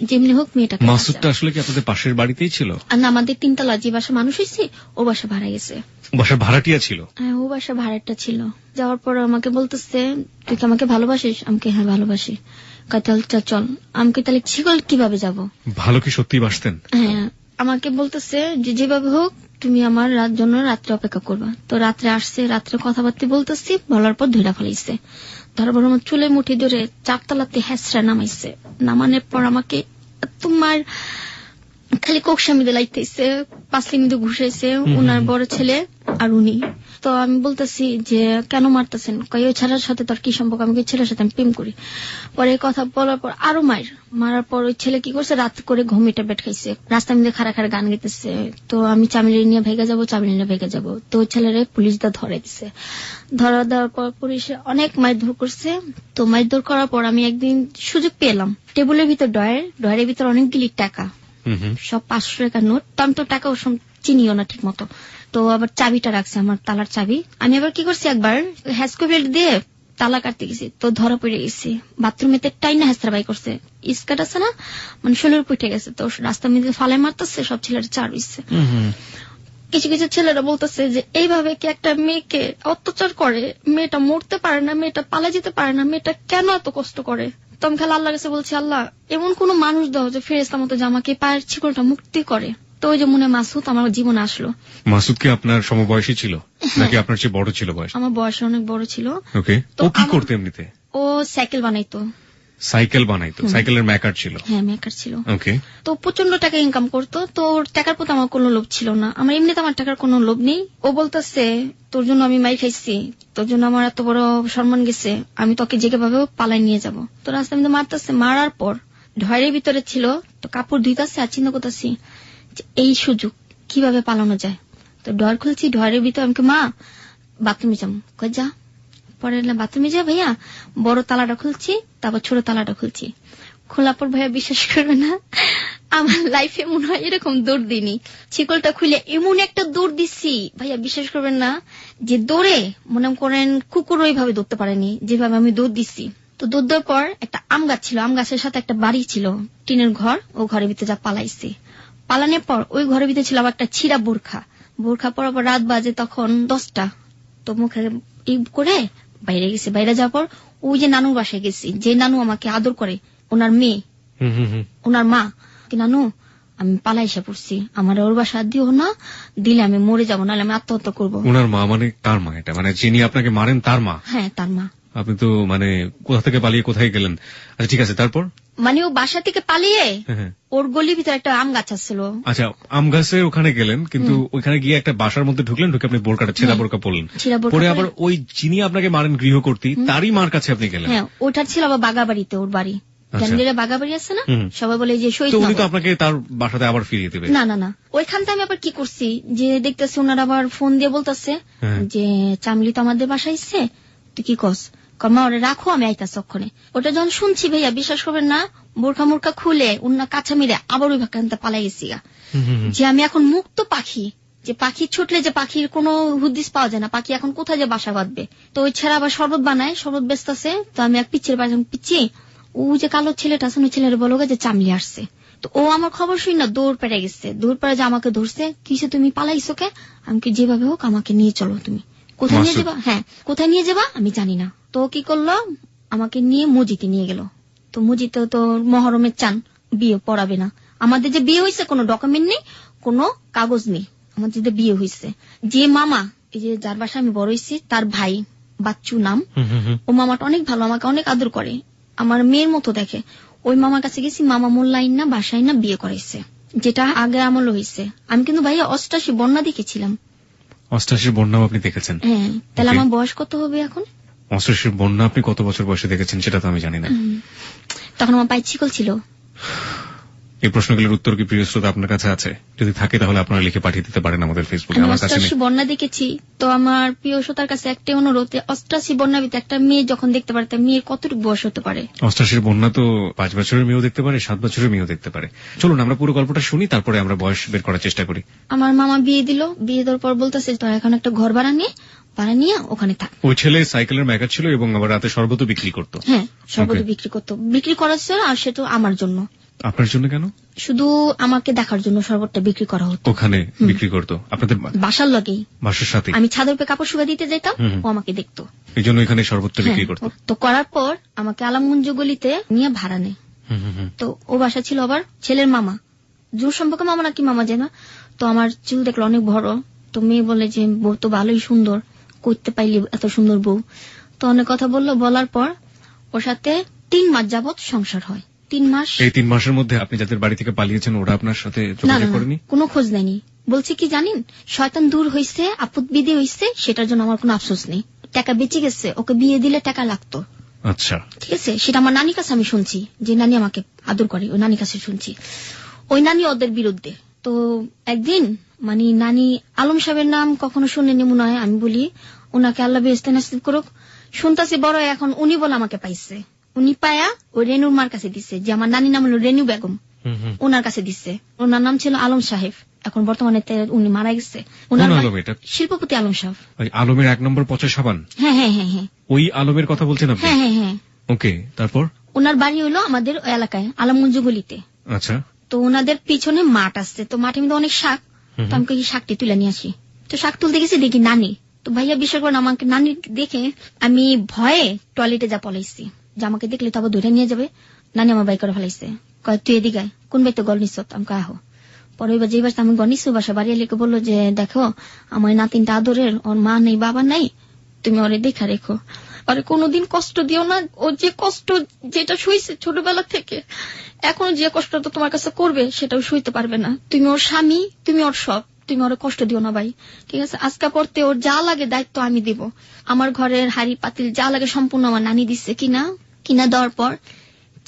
যেমনি হোক মেয়েটাকে মাসুদটা আসলে কি আপনাদের পাশের বাড়িতেই ছিল? আর না, আমাদের তিনতলা যে বাসা মানুষ হয়েছে ও বাসা ভাড়া গেছে। বাসার ভাড়াটিয়া ছিল? হ্যাঁ, ও বাসা ভাড়াটা ছিল। যাওয়ার পর আমাকে বলতেছে, তুই কি আমাকে ভালোবাসিস? আমাকে হ্যাঁ ভালোবাসি। চল। আমাকে তাহলে শিকল কিভাবে যাব? ভালো কি সত্যি বাসতেন? হ্যাঁ, আমাকে বলতেছে যে যেভাবে হোক তুমি আমার জন্য রাত্রে অপেক্ষা করবা। তো রাত্রে আসছে, রাত্রে কথাবার্তা বলতেছি, বলার পর ধরে ফেলাইছে। ধরার পর আমার চুলে মুঠি ধরে 4 তলাতে হেসরা নামাইছে। নামানোর পর আমাকে তোমার খালি কোকসামি দিলাইতেছে, পাঁচলি মিদে ঘুষাইছে উনার বড় ছেলে আর উনি। তো আমি বলতেছি যে কেন মারতেছেন? ওই ছেলের সাথে তোর কি সম্পর্ক? আমি ছেলের সাথে আমি প্রেম করি। পরে কথা বলার পর আরো মারার পর ওই ছেলে কি করছে, রাত করে ঘুমিটা বেট খাইছে, রাস্তা মিদে খাড়া খাড়া গান গেতেছে। তো আমি চামিলি নিয়ে ভেগে যাবো। তো ওই ছেলেরে পুলিশ দা ধরে দিছে। দেওয়ার পর পুলিশে অনেক মারধর করছে। তো মারধর করার পর আমি একদিন সুযোগ পেলাম, টেবিলের ভিতর ডয়ের ভিতর অনেকগুলি টাকা, সব 500 টাকার নোট। তো আমি তো টাকা চিনিও না ঠিক মতো। তো আবার চাবিটা রাখছে, আমার তালার চাবি। আমি আবার কি করছি, একবার হ্যাসকোভেল দিয়ে তালা কাটতে গেছি, তো ধরা পড়ে গেছি। বাথরুমেতে টাইনা হ্যাসরা বাই করছে, স্কার্ট আছে না, মানে শরীর পুঠে গেছে। তো রাস্তার মধ্যে ফালাই মারতেছে, সব ছেলেরা চার হইছে। কিছু কিছু ছেলেরা বলতেছে যে এইভাবে কি একটা মেয়েকে অত্যাচার করে, মেয়েটা মরতে পারে না, মেয়েটা পালা যেতে পারে না, মেয়েটা কেন এত কষ্ট করে? তো আমি খালি আল্লাহর কাছে বলছি, আল্লাহ এমন কোন মানুষ দাও যে ফেরেশতা মতো যে আমাকে পায়ের ছিকলটা মুক্তি করে। তো ওই যে মনে মাসুদ আমার জীবনে আসলো। মাসুদ কি আপনার সমবয়সী ছিল নাকি আপনার চেয়ে বড় ছিল বয়স? আমার বয়স অনেক বড় ছিল। ওকে। ও কি করতে এমনিতে? ও সাইকেল বানাইতো। সাইকেলের মেকার ছিল? হ্যাঁ, মেকার ছিল। ওকে। তো প্রচন্ড টাকা ইনকাম করতো। তো ওর টাকার প্রতি আমার কোনো লোভ ছিল না। আমার এমনিতে আমার টাকার কোনো লোভ নেই। ও বলতেছে তোর জন্য আমি মাই খাইছি, তোর জন্য আমার এত বড় সম্মান গেছে, আমি তোকে যে ভাবে পালাই নিয়ে যাব। তো রাস্তার মধ্যে মারতেছে। মারার পর ঢয়ের ভিতরে ছিল, তো কাপড় ধুইতেছে আর চিন্তা করতেছি এই সুযোগ কিভাবে পালানো যায়। তো ডর খুলছি, ডরের ভিতরে আমাকে মা বাথরুমে যাম, কই যা। পরে বাথরুমে যা ভাইয়া, বড় তালাটা খুলছি, তারপর ছোট তালাটা খুলছি। খোলার পর ভাইয়া বিশ্বাস করবে না, আমার লাইফে মনে হয় এরকম দৌড় দিইনি। শিকলটা খুলে এমন একটা দৌড় দিচ্ছি ভাইয়া, বিশ্বাস করবেন না, যে দৌড়ে মনে করেন কুকুর ওইভাবে দৌড়তে পারেনি যেভাবে আমি দৌড় দিচ্ছি। তো দৌড় দেওয়ার পর একটা আম গাছ ছিল, আম গাছের সাথে একটা বাড়ি ছিল, টিনের ঘর। ও ঘরের ভিতরে যা পালাইছে। পালানোর পর ওই ঘরের ভিতরে ছিল আবার একটা ছিঁড়া বোরখা পরার পর রাত বাজে তখন 10টা। তো মুখে ই করে বাইরে গেছে। বাইরে যাওয়ার পর ওই যে নানুর বাসায় গেছি, যে নানু আমাকে আদর করে, ওনার মেয়ে, ওনার মা, নানু আমি পালাইসা পড়ছি, আমার ওর বাসা দিও না, দিলে আমি মরে যাবো, নাহলে আমি আত্মহত্যা করবো। ওনার মা মানে কার মা? এটা মানে যিনি আপনাকে মারেন তার মা? হ্যাঁ, তার মা। আপনি তো মানে কোথা থেকে পালিয়ে কোথায় গেলেন? আচ্ছা ঠিক আছে, তারপর? মানে ও বাসা থেকে পালিয়ে ওর গলির ভিতরে একটা আম গাছ ছিল। আচ্ছা, আম গাছের ওখানে গেলেন, কিন্তু ওইখানে গিয়ে একটা বাসার মধ্যে ঢুকলেন, ঢুকে আপনি ছেঁড়া বোরকা পরলেন। পরে আবার ওই যিনি আপনাকে মারেন গৃহকর্ত্রী, তারই মার কাছে আপনি গেলেন? হ্যাঁ, ওটার ছিল আবার বাগাবাড়িতে, ওর বাড়ি বাগাবাড়ি আছে না, সবাই বলে যে শহীদ। উনি তো আপনাকে তার বাসাতে আবার ফিরিয়ে দেবে? না, ওইখান থেকে আমি আবার কি করছি, যে দেখতেছি ওনার আবার ফোন দিয়ে বলতেছে যে চামলি তো আমাদের বাসায় এসছে, তুই কি কস? মা ওরে রাখো, আমি আইতাছি ওখানে। ওটা যখন শুনছি ভাইয়া, বিশ্বাস করবেন না, বোরখা মোরখা খুলে উন্না কাছা মিলে আবার ওই ভাকান্তে পালাই গেছি, যে আমি এখন মুক্ত পাখি, যে পাখি ছুটলে যে পাখির কোনো হুদিস পাওয়া যায় না, পাখি এখন কোথায় যে বাসা বাঁধবে। তো ওই ছেড়া আবার শরবত বানায়, শরবত বেচতেছে। তো আমি এক পিচ্ছির বাড়ি পিচ্ছি, ও যে কালো ছেলেটা আছে, ওই ছেলের বলো যে চামলি আসছে। তো ও আমার খবর শুই না দৌড় পেড়ে গেছে, দৌড় পেড়ে যে আমাকে ধরছে, কিসে তুমি পালাইছো কে? আমাকে যেভাবে হোক আমাকে নিয়ে চলো, তুমি কোথায় নিয়ে যাবা? হ্যাঁ, কোথায় নিয়ে যাবা আমি জানি না। তো কি করলো, আমাকে নিয়ে মসজিদে নিয়ে গেল। তো মসজিদে তো মহরমের চান, বিয়ে পড়াবে না। আমাদের যে বিয়ে হয়েছে কোনো ডকুমেন্ট নেই, কোনো কাগজ নেই, আমাদের যে বিয়ে হয়েছে। যে মামা, এই যে যার বাসায় আমি বড় হয়েছি, তার ভাই বাচ্চু নাম, ও মামাটা অনেক ভালো, আমাকে অনেক আদর করে, আমার মেয়ের মতো দেখে। ওই মামার কাছে গেছি, মামা মোল্লাইন না বাসায় না বিয়ে করাইছে, যেটা আগে আমল হয়েছে। আমি কিন্তু ভাইয়া 88 বন্যা দেখেছিলাম। 88 বন্যাও আপনি দেখেছেন? হ্যাঁ। তাহলে আমার বয়স কত হবে এখন? 88 বন্যা আপনি কত বছর বয়সে দেখেছেন সেটা তো আমি জানি না। তখন আমার পায়ে ছিকল ছিল। এই প্রশ্নগুলোর উত্তর কি প্রিয় শ্রোতা আপনার কাছে আছে? যদি থাকে তাহলে আপনারা লিখে পাঠিয়ে দিতে পারেন আমাদের ফেসবুকে। আমার কাছে 88 বন্যা দেখেছি। তো আমার প্রিয় শ্রোতার কাছে একটা অনুরোধ, 88 বন্যা ভিতরে একটা মেয়ে যখন দেখতে পারে, তার মেয়ের কতটুকু বয়স হতে পারে? 88 বন্যা তো 5 বছরের মেয়েও দেখতে পারে, 7 বছরের মেয়েও দেখতে পারে। চলুন আমরা পুরো গল্পটা শুনি, তারপরে আমরা বয়স বের করার চেষ্টা করি। আমার মামা বিয়ে দিল, বিয়ে দেওয়ার পর বলতেছে তোর এখন একটা ঘর ভাড়া নিয়ে ওখানে থাক। ওই ছেলে সাইকেলের মেকার ছিল এবং আবার রাতে শরবত বিক্রি করতো। হ্যাঁ, শরবত বিক্রি করতো, বিক্রি করার ছিল, আর সেটা আমার জন্য। আপনার জন্য কেন? শুধু আমাকে দেখার জন্য শরবতটা বিক্রি করা হতো। ওখানে বিক্রি করতো আপনাদের বাসার লগেই, বাসার সাথে? আমি ছাদের উপরে কাপড় শুকা দিতে যেতাম, ও আমাকে দেখতো, এই জন্য এখানে শরবতটা বিক্রি করতো। তো করার পর আমাকে আলমগঞ্জ গলিতে নিয়ে ভাড়া নেয়। তো ও বাসা ছিল আবার ছেলের মামা, দূর সম্পর্কে মামা নাকি মামা জানা। তো আমার চুল দেখলো অনেক বড়, তো মেয়ে বলে যে বউ তো ভালোই সুন্দর, করতে পাইলি এত সুন্দর বউ। তো অনেক কথা বললো, বলার পর ওর সাথে 3 মাস যাবত সংসার হয়। 3 মাস। এই 3 মাসের মধ্যে আপনি যাদের বাড়ি থেকে পালিয়েছেন ওরা আপনার সাথে যোগাযোগ করেনি? কোনো খোঁজ নেয়নি। বলছে কি জানেন, শয়তান দূর হইছে, আপদ বিধি হইছে, সেটার জন্য আমার কোনো আফসোস নেই। টাকা বেঁচে গেছে, ওকে বিয়ে দিলে টাকা লাগতো। আচ্ছা, ঠিক আছে, সেটা আমার নানির কাছে আমি শুনছি, যে নানি আমাকে আদর করে, ওই নানির কাছে শুনছি। ওই নানি ওদের বিরুদ্ধে। তো একদিন মানে নানি আলম সাহেবের নাম কখনো শুনেনি মনে হয়, আমি বলি ওনাকে আল্লাহ বেহেশতে নসিব করুক। শুনতাছি বড় এখন উনি বলে আমাকে পাইছে, উনি পায়া ওই রেনুর মার কাছে দিচ্ছে, যে আমার নানির নাম হলো রেনু বেগম, ওনার কাছে দিচ্ছে। ওনার নাম ছিল আলম সাহেব, এখন বর্তমানে উনি মারা গেছে। ওনার শিল্পপতি আলম সাহেব, আলমের 1 নম্বর পচা সাবান। হ্যাঁ হ্যাঁ হ্যাঁ হ্যাঁ, ওই আলমের কথা বলছেন আপনি? হ্যাঁ হ্যাঁ হ্যাঁ। ওকে, তারপর? ওনার বাড়ি হলো আমাদের এলাকায় আলমগঞ্জ গলিতে। আচ্ছা। তো ওনাদের পিছনে মাঠ আছে, তো মাঠের মধ্যে অনেক শাক, তো আমাকে শাকটি তুলে নিয়ে আসি। তো শাক তুলতে গেছি, দেখি নানি। তো ভাইয়া বিশ্বাস করেন, আমাকে নানি দেখে আমি ভয়ে টয়লেটে যা পলাইছি, যে আমাকে দেখলে তো আবার ধরে নিয়ে যাবে। নানি আমার বাই করে ফেলাইছে, কয় তুই এদিকে কোন বাড়িতে গল নিস, আমাকে আহো। পরে এবার যে বাসা আমি গনিস বাসা বাড়ি এলে বললো যে দেখো আমার নাতিনটা আদরের, ওর মা নেই বাবা নাই, তুমি ওরে দেখা রেখো, আরে কোনোদিন কষ্ট দিও না। ও যে কষ্ট যেটা শুইছে ছোটবেলা থেকে, এখনো যে কষ্টটা তোমার কাছে করবে সেটাও শুইতে পারবে না। তুমি ওর স্বামী, তুমি ওর সব, তুমি ওর কষ্ট দিও না ভাই, ঠিক আছে? আজকা পড়তে ওর যা লাগে দায়িত্ব আমি দিব। আমার ঘরের হাড়ি পাতিল যা লাগে সম্পূর্ণ আমার নানি দিচ্ছে, কিনা দেওয়ার পর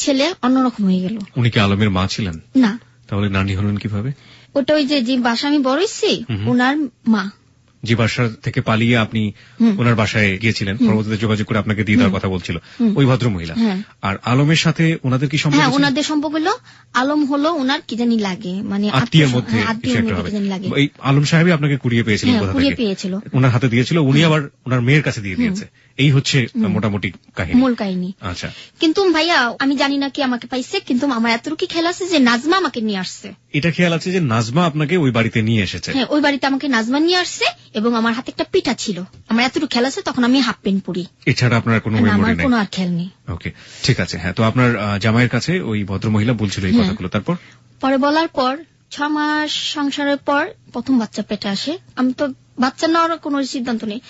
ছেলে অন্যরকম হয়ে গেল। উনি কি আলমের মা ছিলেন? না। তাহলে নানি হলেন কিভাবে? ওটা ওই যে বাসা আমি বড় হইছি, ওনার মা। যে বাসা থেকে পালিয়ে আপনি ওনার বাসায় গিয়েছিলেন, পরবর্তীতে যোগাযোগ করে আপনাকে দিয়ে দেওয়ার কথা বলছিল ওই ভদ্র মহিলা। আর আলমের সাথে ওনাদের কি সম্পর্ক? হ্যাঁ, ওনাদের সম্পর্ক হলো, আলম হলো ওনার কি জানি লাগে, মানে আত্মীয়ের মধ্যে কিছু একটা হবে। এই আলম সাহেবই আপনাকে কুড়িয়ে পেয়েছিলেন কোথা থেকে? কুড়িয়ে পেয়েছিল, ওনার হাতে দিয়েছিল, উনি আবার ওনার মেয়ের কাছে দিয়ে দিয়েছে। এই হচ্ছে মোটামুটি কাহিনী, মূল কাহিনী। আচ্ছা, কিন্তু ভাইয়া আমি জানি না কি আমাকে পাইছে, কিন্তু আমার এতটুকু খেয়াল আছে যে নাজমা আমাকে নিয়ে আসছে। এটা খেয়াল আছে যে নাজমা আপনাকে ওই বাড়িতে নিয়ে এসেছে? হ্যাঁ, ওই বাড়িতে আমাকে নাজমা নিয়ে আসছে, এবং আমার হাতে একটা পিঠা ছিল। আমার এতটুকু খেয়াল আছে, তখন আমি হাফ প্যান্ট পরি। এছাড়া আপনার কোনো মেমোরি নেই? কোনো আর খেয়াল নেই। ওকে, ঠিক আছে। হ্যাঁ, তো আপনার জামাইয়ের কাছে ওই ভদ্রমহিলা বলছিল এই কথাগুলো, তারপর? পরে বলার পর 6 মাস সংসারের পর প্রথম বাচ্চা পেটে আসে। আমি তো বাচ্চা নেওয়ার কোনো সিদ্ধান্ত নেই,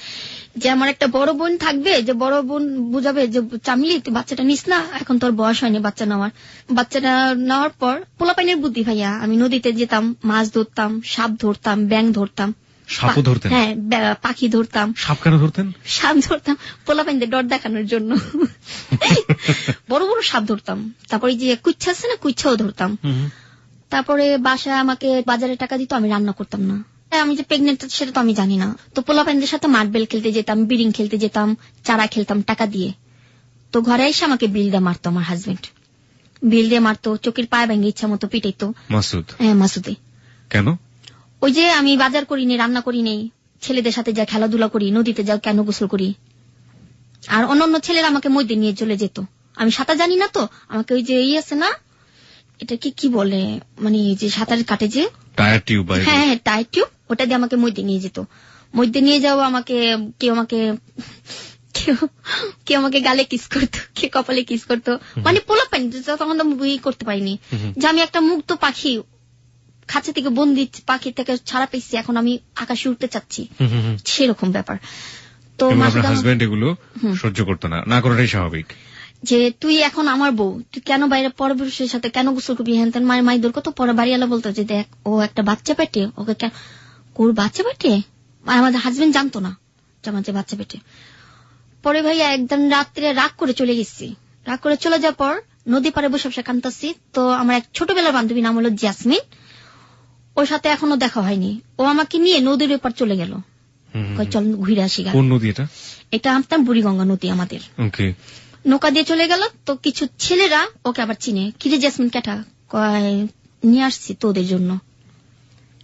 যে আমার একটা বড় বোন থাকবে, যে বড় বোন বুঝাবে যে চামলি তুই বাচ্চাটা নিস না, এখন তোর বয়স হয়নি বাচ্চা নেওয়ার। বাচ্চাটা নেওয়ার পর পোলাপাইনের বুদ্ধি ভাইয়া, আমি নদীতে যেতাম, মাছ ধরতাম, সাপ ধরতাম, ব্যাঙ ধরতাম। সাপও ধরতেন? হ্যাঁ, পাখি ধরতাম। সাপ কেন ধরতেন? সাপ ধরতাম পোলাপাইনদের ডর দেখানোর জন্য। বড় বড় সাপ ধরতাম। তারপরে যে কুচ্ছা আছে না, কুচ্ছাও ধরতাম। তারপরে বাসায় আমাকে বাজারে টাকা দিত, আমি রান্না করতাম না। আমি যে প্রেগনেন্ট সেটা তো আমি জানি না। তো পোলাপাইনদের সাথে মার্বেল খেলতে যেতাম, বিরিং খেলতে যেতাম, চারা খেলতাম টাকা দিয়ে। তো ঘরে এসে আমাকে বিল দিয়ে মারতো আমার হাজবেন্ড, বিল দিয়ে মারতো, চোখের পায়ে ভেঙে ইচ্ছা মতো পিটাইতো। মাসুদ? হ্যাঁ, মাসুদে। কেন? ওই যে আমি বাজার করিনি, রান্না করি নেই, ছেলেদের সাথে যা খেলাধুলা করি, নদীতে যাও কেন গোসল করি। আর অন্যান্য ছেলেরা আমাকে মধ্যে নিয়ে চলে যেত, আমি সাঁতার জানি না, তো আমাকে ওই যে আছে না, এটা কি বলে, মানে যে সাঁতার কাটে যে টায়ার টিউব। হ্যাঁ, টায়ার টিউব, ওটা দিয়ে আমাকে মধ্যে নিয়ে যেত। মধ্যে নিয়ে যাও আমাকে, কেউ আমাকে গালে কিস করতো, কেউ কপালে কিস করতো, মানে পোলাপাইন। তখন তো বই করতে পারিনি যে আমি একটা মুক্ত পাখি, খাঁচা থেকে বন্দি পাখি থেকে ছাড়া পেয়েছি, এখন আমি আকাশে উঠতে চাচ্ছি, সেরকম ব্যাপার। তো আপনার হাজবেন্ড এগুলো সহ্য করতো না? না করাটাই স্বাভাবিক। যে তুই এখন আমার বউ, তুই কেন বাইরে পরপুরুষের সাথে কেন গোসল করবি, হ্যান তেন মায়ের মাইদুর কত। পরে বাড়িওয়ালা বলতো যে দেখ ও একটা বাচ্চা পেটে, ওকে ওর বাচ্চা পেটে, আমাদের হাজবেন্ড জানতো না যে আমার যে বাচ্চা পেটে। পরে ভাইয়া একদিন রাত্রে রাগ করে চলে গেছি, রাগ করে চলে যাওয়ার পর নদী পাড়ে বসে বসে কাঁদতাছি। তো আমার এক ছোটবেলার বান্ধবী নাম হলো জাসমিন, ওর সাথে এখনো দেখা হয়নি। ও আমাকে নিয়ে নদীর ওপার চলে গেল, চল ঘুরে আসি। কোন নদী এটা? এটা আপনার বুড়িগঙ্গা নদী আমাদের। নৌকা দিয়ে চলে গেল। তো কিছু ছেলেরা ওকে আবার চিনে, কিরে জাসমিন কেটা, নিয়ে আসছি তোদের জন্য।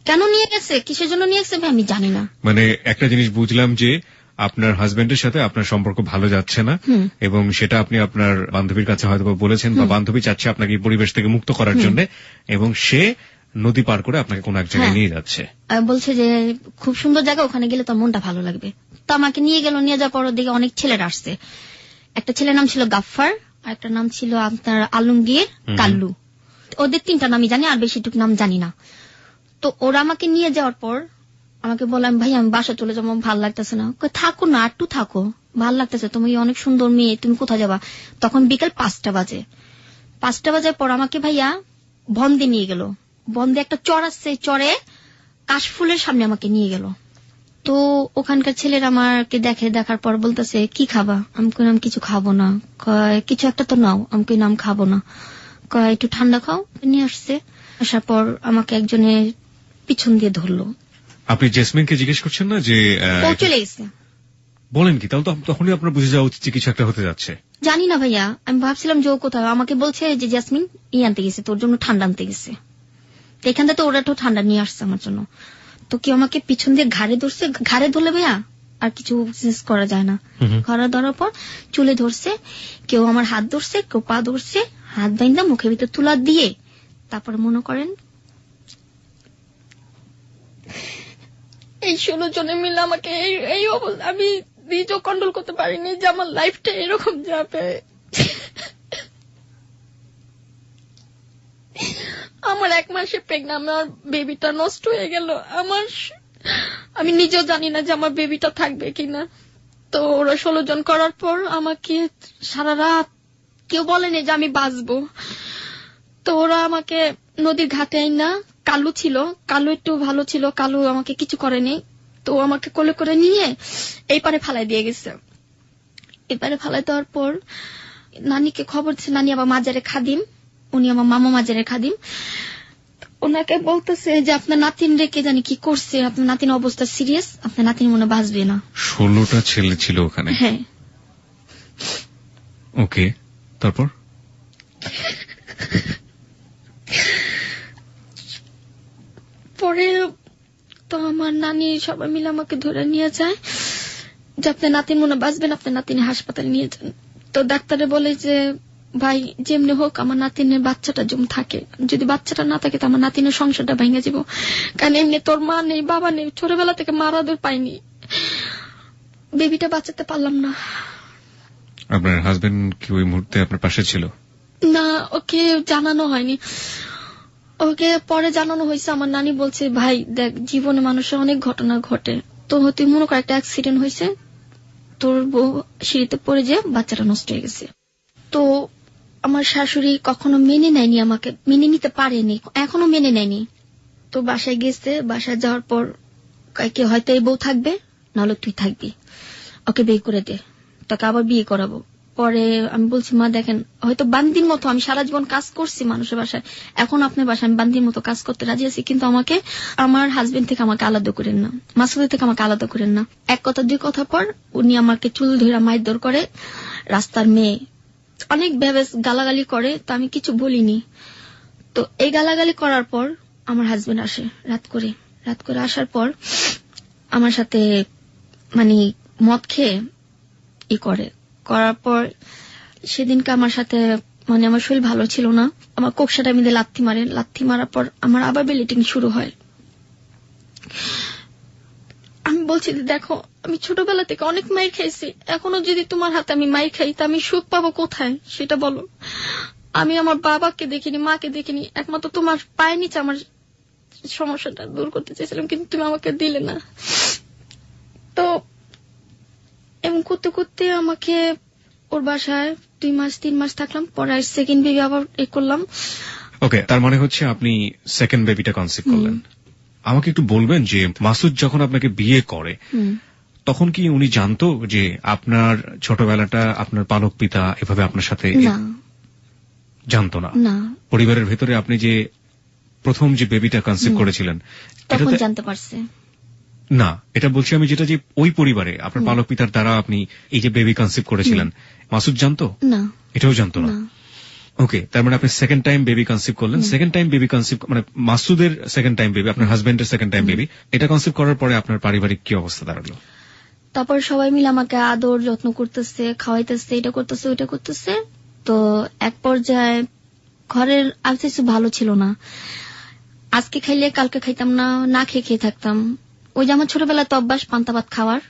কেন নিয়ে গেছে, কিসের জন্য নিয়ে গেছে আমি জানি না। মানে একটা জিনিস বুঝলাম যে আপনার হাজবেন্ডের সাথে আপনার সম্পর্ক ভালো যাচ্ছে না এবং সেটা আপনি আপনার বান্ধবীর কাছে হয়তো বলেছেন বা বান্ধবী চাচ্ছে আপনাকে এই পরিবেশ থেকে মুক্ত করার জন্য এবং সে নদী পার করে আপনাকে কোন এক জায়গায় নিয়ে যাচ্ছে, বলছে যে খুব সুন্দর জায়গা, ওখানে গেলে তোর মনটা ভালো লাগবে। তো আমাকে নিয়ে গেল, নিয়ে যাওয়ার পর দিকে অনেক ছেলেরা আসছে। একটা ছেলের নাম ছিল গাফফার, আর একটা নাম ছিল আপনার আলমগীর, কাল্লু। ওদের 3টা নামই জানি, আর বেশিটুকু নাম জানি না। তো ওরা আমাকে নিয়ে যাওয়ার পর আমাকে বললাম, ভাই আমি বাসা চলে যাবো, ভালো লাগতেছে না। থাকো না, একটু থাকো, ভালো লাগতেছে, তুমি অনেক সুন্দর মেয়ে, তুমি কোথায় যাবা? তখন বিকেল 5টা বাজে। 5টা বাজার পর আমাকে ভাইয়া বন্দে নিয়ে গেল। বন্দে একটা চর আছে, চরে কাশফুলের সামনে আমাকে নিয়ে গেল। তো ওখানকার ছেলেরা আমাকে দেখার পর বলতেছে, কি খাবা? আমি কইলাম কিছু খাবো না। কয় কিছু একটা তো নাও। আমি কইলাম খাবো না। কয় একটু ঠান্ডা খাও। নিয়ে আসছে। আসার পর আমাকে একজনে পিছন দিয়ে ধরলো। আপনি জেসমিনকে জিজ্ঞেস করছেন না যে ও চলে গেছে? বলেন কি? তাহলে তো তখনই আপনার বুঝে যাওয়া উচিত যে কিছু একটা হতে যাচ্ছে। জানি না ভাইয়া, আমি ভাবছিলাম যে ও কোথাও। আমাকে বলছে যে জেসমিন আনতে গেছে, তোর জন্য ঠান্ডা আনতে গেছে। এখান থেকে ওরা তো ঠান্ডা নিয়ে আসছে আমার জন্য। তো কেউ আমাকে পিছন দিয়ে ঘাড়ে ধরছে। ঘাড়ে ধরলে ভাইয়া আর কিছু করা যায় না। ঘাড়ে ধরার পর চুলে ধরছে, কেউ আমার হাত ধরছে, কেউ পা ধরছে, হাত বাইন্দা মুখের ভিতর তুলা দিয়ে তারপরে মনে করেন এই 16 জনে মিলে আমাকে এই অবস্থা, আমি নিজেও কন্ট্রোল করতে পারিনি যে আমার লাইফটা এরকম যাবে। আমার 1 মাসে প্রেগন্যান্ট, আমার বেবিটা নষ্ট হয়ে গেল। আমি নিজেও জানি না যে আমার বেবিটা থাকবে কিনা। তো ওরা 16 জন করার পর আমাকে সারা রাত কেউ বলেনি যে আমি বাঁচবো। তো ওরা আমাকে নদীর ঘাটে আইনা, কালু ছিল, কালু একটু ভালো ছিল, কালু আমাকে কিছু করেনি। তো আমাকে কোলে করে নিয়ে এই পারে ফালাই দিয়ে গেছে। এই পারে ফালাই দেওয়ার পর নানিকে খবর দিচ্ছে। নানি আবার মাজারে খাদিম, উনি আমার মামা মাজারের খাদিম। ওনাকে বলতেছে যে আপনার নাতিন রেখে জানি কি করছে, আপনার নাতিন অবস্থা সিরিয়াস, আপনার নাতিন মনে বাঁচবে না। 16টা ছেলে ছিল ওখানে? হ্যাঁ। ওকে, তারপর? পরে তো আমার নানি সবাই মিলে আমাকে ধরে নিয়ে যায় যে আপনার নাতিন মনে বাঁচবেন, আপনার নাতিন হাসপাতালে নিয়ে যান। তো ডাক্তারে বলে যে ভাই যেমনি হোক আমার নাতিনের বাচ্চাটা জম থাকে, যদি বাচ্চাটা না থাকে তো আমার নাতিনের সংসারটা ভেঙে যাব। কারণ এমনি তোর মা নেই, বাবা নেই, ছোটবেলা থেকে মারা দূর পাইনি, বেবিটা বাঁচাতে পারলাম না। আপনার হাজবেন্ড কি ওই মুহূর্তে আপনার পাশে ছিল? না, ওকে জানানো হয়নি। ওকে পরে জানানো হয়েছে। আমার নানি বলছে, ভাই দেখ জীবনে মানুষের অনেক ঘটনা ঘটে, তো তুই মনে কর একটা অ্যাক্সিডেন্ট হয়েছে, তোর বউ সিঁড়িতে পড়ে যে বাচ্চাটা নষ্ট হয়ে গেছে। তো আমার শাশুড়ি কখনো মেনে নেয়নি, আমাকে মেনে নিতে পারেনি, এখনো মেনে নেয়নি। তো বাসায় গেছে, বাসায় যাওয়ার পর কাইকে হয়তো এই বউ থাকবে, নাহলে তুই থাকবি, ওকে বিয়ে করে দে, তোকে আবার বিয়ে করাবো। পরে আমি বলছি, মা দেখেন হয়তো বান্দির মতো আমি সারা জীবন কাজ করছি মানুষের বাসায়, এখন আপনার বাসায় আমি বান্দির মতো কাজ করতে রাজি আছি, কিন্তু আমাকে আমার হাজবেন্ড থেকে আমাকে আলাদা করেন না, মাসুদের থেকে আমাকে আলাদা করেন না। 1 কথা 2 কথা পর উনি আমাকে চুল ধরে মারধর করে, রাস্তার মেয়ে অনেক ভেবে গালাগালি করে। তো আমি কিছু বলিনি। তো এই গালাগালি করার পর আমার হাজবেন্ড আসে রাত করে আসার পর আমার সাথে মানে মদ খেয়ে করার পর সেদিনকে আমার সাথে মানে আমার শরীর ভালো ছিল না, আমার কোকসাটা মিলে লাথি মারার পর আমার আবার ব্লিডিং শুরু হয়। আমি বলছি, দেখো আমি ছোটবেলা থেকে অনেক মাইর খাইছি, এখনো যদি তোমার হাতে আমি মাইর খাই তা আমি সুখ পাবো কোথায় সেটা বলো। আমি আমার বাবাকে দেখিনি, মাকে দেখিনি, একমাত্র তোমার পায়ের নিচে আমার সমস্যাটা দূর করতে চেয়েছিলাম, কিন্তু তুমি আমাকে দিলে না। তো এমন করতে করতে আমাকে ওর বাসায় 2 মাস 3 মাস থাকলাম, পরে সেকেন্ড বেবি আবার করলাম। ওকে, তার মানে হচ্ছে আপনি সেকেন্ড বেবিটা কনসিভ করলেন। আমাকে একটু বলবেন যে মাসুদ যখন আপনাকে বিয়ে করে তখন কি উনি জানতো যে আপনার ছোটবেলাটা আপনার পালক পিতা এভাবে আপনার সাথে? জানতো না। পরিবারের ভেতরে আপনি যে প্রথম যে বেবিটা কনসিভ করেছিলেন তখন জানতে পারছে না, এটা বলছি আমি যেটা যে ওই পরিবারে আপনার পালক পিতার দ্বারা আপনি এই যে বেবি কনসিভ করেছিলেন, মাসুদ জানতো না? এটাও জানতো না। ওকে, তার মানে আপনি সেকেন্ড টাইম বেবি কনসিভ করলেন। সেকেন্ড টাইম বেবি কনসিভ মানে মাসুদের সেকেন্ড টাইম বেবি, আপনার হাজবেন্ডের সেকেন্ড টাইম বেবি, এটা কনসিভ করার পরে আপনার পারিবারিক কি অবস্থা দাঁড়ালো? তারপর সবাই মিলে আমাকে আদর যত্ন করতেছে, খাওয়াইতেছে, এটা করতেছে ওইটা করতেছে। তো এক পর্যায়ে ঘরের আর কিছু ভালো ছিল না, আজকে খাইলে কালকে খাইতাম না, না খেয়ে খেয়ে থাকতাম। ওই যে আমার ছোটবেলায় তো অভ্যাস পান্তা ভাত খাওয়ার,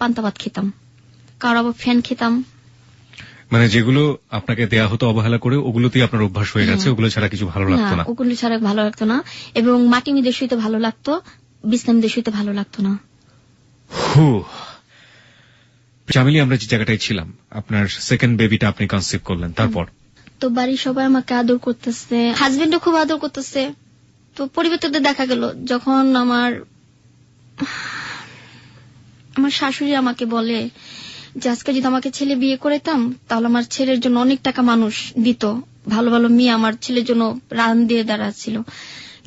পান্তা ভাত খেতাম, কারো আবার ফ্যান খেতাম। মানে যেগুলো আপনাকে দেয়া হতো অবহেলা করে, ওগুলোতেই আপনার অভ্যাস হয়ে গেছে, ওগুলো ছাড়া কিছু ভালো লাগতো না। ওগুলো ছাড়া ভালো লাগতো না, এবং মাটি মিদে শুইতে ভালো লাগতো, বিছনা মিদে শুইতে ভালো লাগতো না। চামেলি, আমরা যে জায়গাটায় ছিলাম, আপনার সেকেন্ড বেবিটা আপনি কনসিভ করলেন, তারপর? তো বাড়ির সবাই আমাকে আদর করতেছে, হাজবেন্ডও খুব আদর করতেছে। তো পরিবর্তনটা দেখা গেল যখন আমার শাশুড়ি আমাকে বলে যে আজকে যদি আমাকে ছেলে বিয়ে করেতাম তাহলে আমার ছেলের জন্য অনেক টাকা মানুষ দিত, ভালো ভালো মেয়ে আমার ছেলের জন্য রান দিয়ে দাঁড়াচ্ছিল,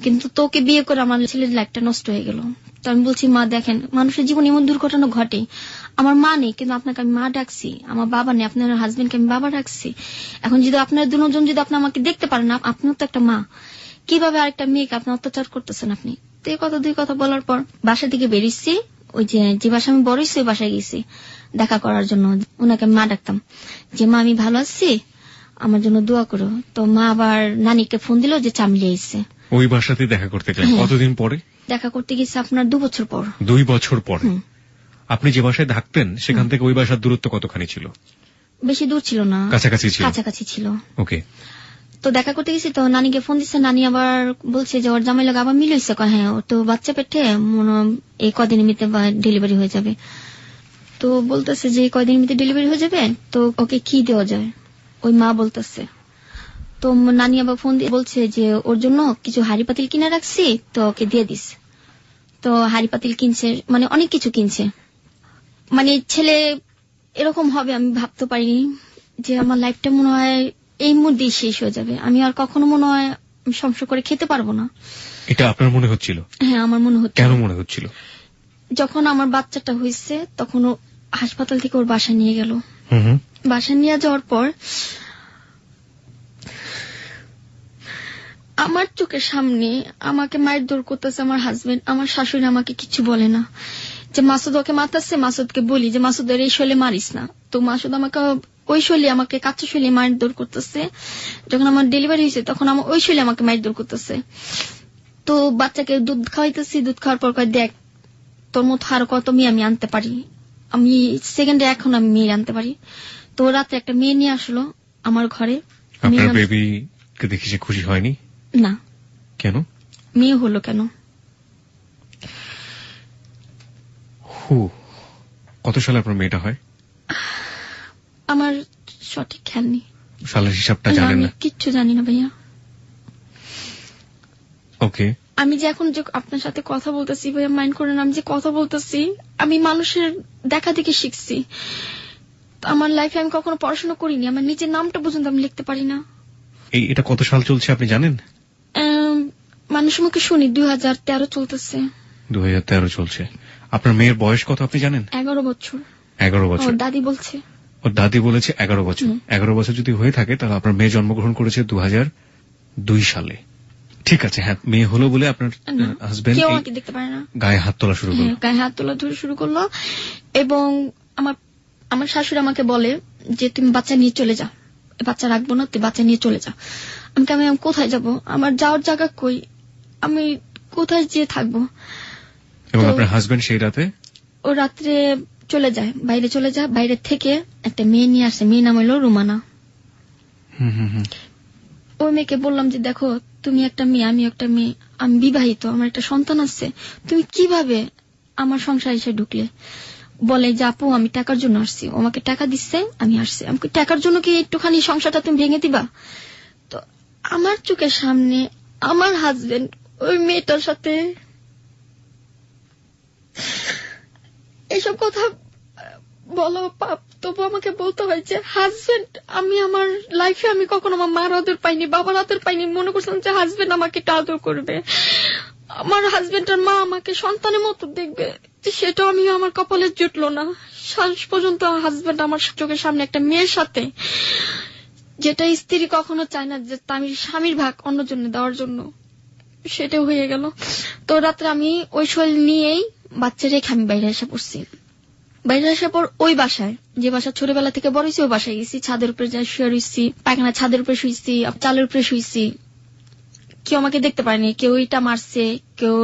কিন্তু তোকে বিয়ে করে আমার ছেলের লাইফটা নষ্ট হয়ে গেল। তো আমি বলছি, মা দেখেন, মানুষের জীবনে এমন দুর্ঘটনা ঘটে, আমার মা নেই কিন্তু আপনাকে আমি মা ডাকছি, আমার বাবা নেই, আপনার হাজবেন্ডকে আমি বাবা ডাকছি। এখন যদি আপনার দুজন যদি আপনি আমাকে দেখতে পারেন, আপনার তো একটা মা, কিভাবে আরেকটা মেয়েকে আপনি অত্যাচার করতেছেন আপনি? তো এই কথা দুই কথা বলার পর বাসা থেকে বেরিয়েছি, ওই যে বাসা আমি বড় হয়েছি ওই বাসায় গেছি দেখা করার জন্য। ওনাকে আমি মা ডাকতাম যে মা আমি ভালো আছি, আমার জন্য দোয়া করো। তো মা আবার নানিকে ফোন দিল যে চামলি আইছে। ওই বাসাতে দেখা করতে গেলেন কতদিন পরে? দেখা করতে গেছে আপনার 2 বছর পর। 2 বছর পরে? আপনি যে বাসায় থাকতেন সেখান থেকে ওই বাসার দূরত্ব কতখানি ছিল? বেশি দূর ছিল না, কাছাকাছি ছিল। কাছাকাছি ছিল। ওকে। তো দেখা করতে গেছি, তো নানিকে ফোন দিচ্ছে, নানি আবার বলছে যে ওর জামাই লাগা আবার মিল হয়েছে। হ্যাঁ, ওর তো বাচ্চা পেটে এই কদিনের মধ্যে ডেলিভারি হয়ে যাবে। তো বলতেছে যে কয়দিনের মধ্যে ডেলিভারি হয়ে যাবে, তো ওকে কি দেওয়া যায়, ওই মা বলতেছে। তো নানি আবার ফোন দিয়ে বলছে যে ওর জন্য কিছু হাড়ি পাতিল কিনে রাখছি, তো ওকে দিয়ে দিস। তো হাড়ি পাতিল কিনছে, মানে অনেক কিছু কিনছে। মানে ছেলে এরকম হবে আমি ভাবতে পারিনি, যে আমার লাইফটা মনে হয় এই মধ্যেই শেষ হয়ে যাবে, আমি আর কখনো মনে হয় সংসার করে খেতে পারবো না। এটা আপনার মনে হচ্ছিল? হ্যাঁ, আমার মনে হচ্ছিল। কেন মনে হচ্ছিল? যখন আমার বাচ্চাটা হয়েছে তখন ও হাসপাতাল থেকে ওর বাসায় নিয়ে গেল। বাসায় নিয়ে যাওয়ার পর আমার চোখের সামনে আমাকে মায়ের দৌড় করতেছে আমার হাজবেন্ড, আমার শাশুড়ি আমাকে কিছু বলে না, যে মাসুদ ওকে মারতেছে, মাসুদকে বলি যে মাসুদের এই শৈলে মারিস না। তো মাসুদ আমাকে ওই শৈলে, আমাকে কাঁচা শৈলে মায়ের দৌড় করতেছে। যখন আমার ডেলিভারি হয়েছে তখন আমার ওই শৈলে আমাকে মায়ের দৌড় করতেছে। তো বাচ্চাকে দুধ খাওয়াইতেছি, দুধ খাওয়ার পর কয় দেখ তোর মতো আরো কত মেয়ে আমি আনতে পারি, আমি সেকেন্ডে এখন আমি মেয়ে আনতে পারি। তো রাতে একটা মেয়ে নিয়ে আসলো আমার ঘরে। আপনার বেবিকে দেখে সে খুশি হয়নি? না। কেন? মেয়ে হলো কেন? কত সালে আপনার মেয়েটা হয়? আমার সঠিক খেয়াল নেই, সালের হিসাবটা জানেন না? কিচ্ছু জানি না ভাইয়া। ওকে। আমি যে এখন যে আপনার সাথে কথা বলতেছি ভাইয়া, মাইন্ড করেন, আমি যে কথা বলতেছি আমি মানুষের দেখা দেখে শিখছি। আমার লাইফে আমি কখনো পড়াশোনা করিনি, আমার নিজের নামটা পর্যন্ত আমি লিখতে পারি না। এটা কত সাল চলছে আপনি জানেন? মানুষের মুখে শুনি 2013 চলতেছে। 2013 চলছে। আপনার মেয়ের বয়স কত আপনি জানেন? 11 বছর। 11 বছর? ওর দাদি বলছে। ওর দাদি বলেছে 11 বছর। 11 বছর যদি হয়ে থাকে তাহলে আপনার মেয়ে জন্মগ্রহণ করেছে 2002 সালে। ঠিক আছে, হ্যাঁ, মেয়ে হলো বলে আপনার হাজবেন্ড কেউ আমাকে দেখতে পারে না, গায়ে হাত তোলা শুরু করলো। গায়ে হাত তোলা শুরু করলো, এবং আমার শাশুড়ি আমাকে বলে যে তুমি বাচ্চা নিয়ে চলে যা, বাচ্চা রাখবো না, তুই বাচ্চা নিয়ে চলে যা। আমি কোথায় যাব, আমার যাওয়ার জায়গা কই, আমি কোথায় যেয়ে থাকবো? এবং আপনার হাজবেন্ড সেই রাতে? ও রাত্রে চলে যায়, বাইরে চলে যায়, বাইরে থেকে একটা মেয়ে নিয়ে আসে, মেয়ে নাম হলো রুমানা। ওই মেয়েকে বললাম যে দেখো তুমি একটা মেয়ে, আমি একটা মেয়ে, আমি বিবাহিত, আমার একটা সন্তান আছে, তুমি কিভাবে আমার সংসার এসে ঢুকলে? বলে যে আপু আমি টাকার জন্য আসছি, ও আমাকে টাকা দিচ্ছে আমি আসছি। আমি টাকার জন্য কি একটুখানি সংসারটা তুমি ভেঙে দিবা? তো আমার চোখের সামনে আমার হাজবেন্ড ওই মেয়েটার সাথে এসব কথা বলো পাপ, তবু আমাকে বলতে হয় যে হাজবেন্ড, আমি আমার লাইফে আমি কখনো আমার মার আদর পাইনি, বাবার আদর পাইনি, মনে করছিলাম যে হাজবেন্ড আমাকে একটু আদর করবে, আমার হাজবেন্ড আর মা আমাকে সন্তানের মতো দেখবে, সেটাও আমি আমার কপালে জুটলো না। শেষ পর্যন্ত হাজবেন্ড আমার চোখের সামনে একটা মেয়ের সাথে, যেটা স্ত্রী কখনো চায় না যে আমি স্বামীর ভাগ অন্যজনে দেওয়ার জন্য, সেটাও হয়ে গেল। তো রাত্রে আমি ওই শৈল নিয়েই বাচ্চা রেখে আমি বাইরে এসে পড়ছি। বাইরে আসার পর ওই বাসায়, যে বাসা ছোটবেলা থেকে বড় হয়েছি, ওই বাসায় গেছি। ছাদের উপরে যা শুয়ে রয়েছি, পায়খানা ছাদের উপরে শুয়েছি, চালের উপরে শুয়েছি। কেউ আমাকে দেখতে পারেনি। কেউ ইটা মারছে, কেউ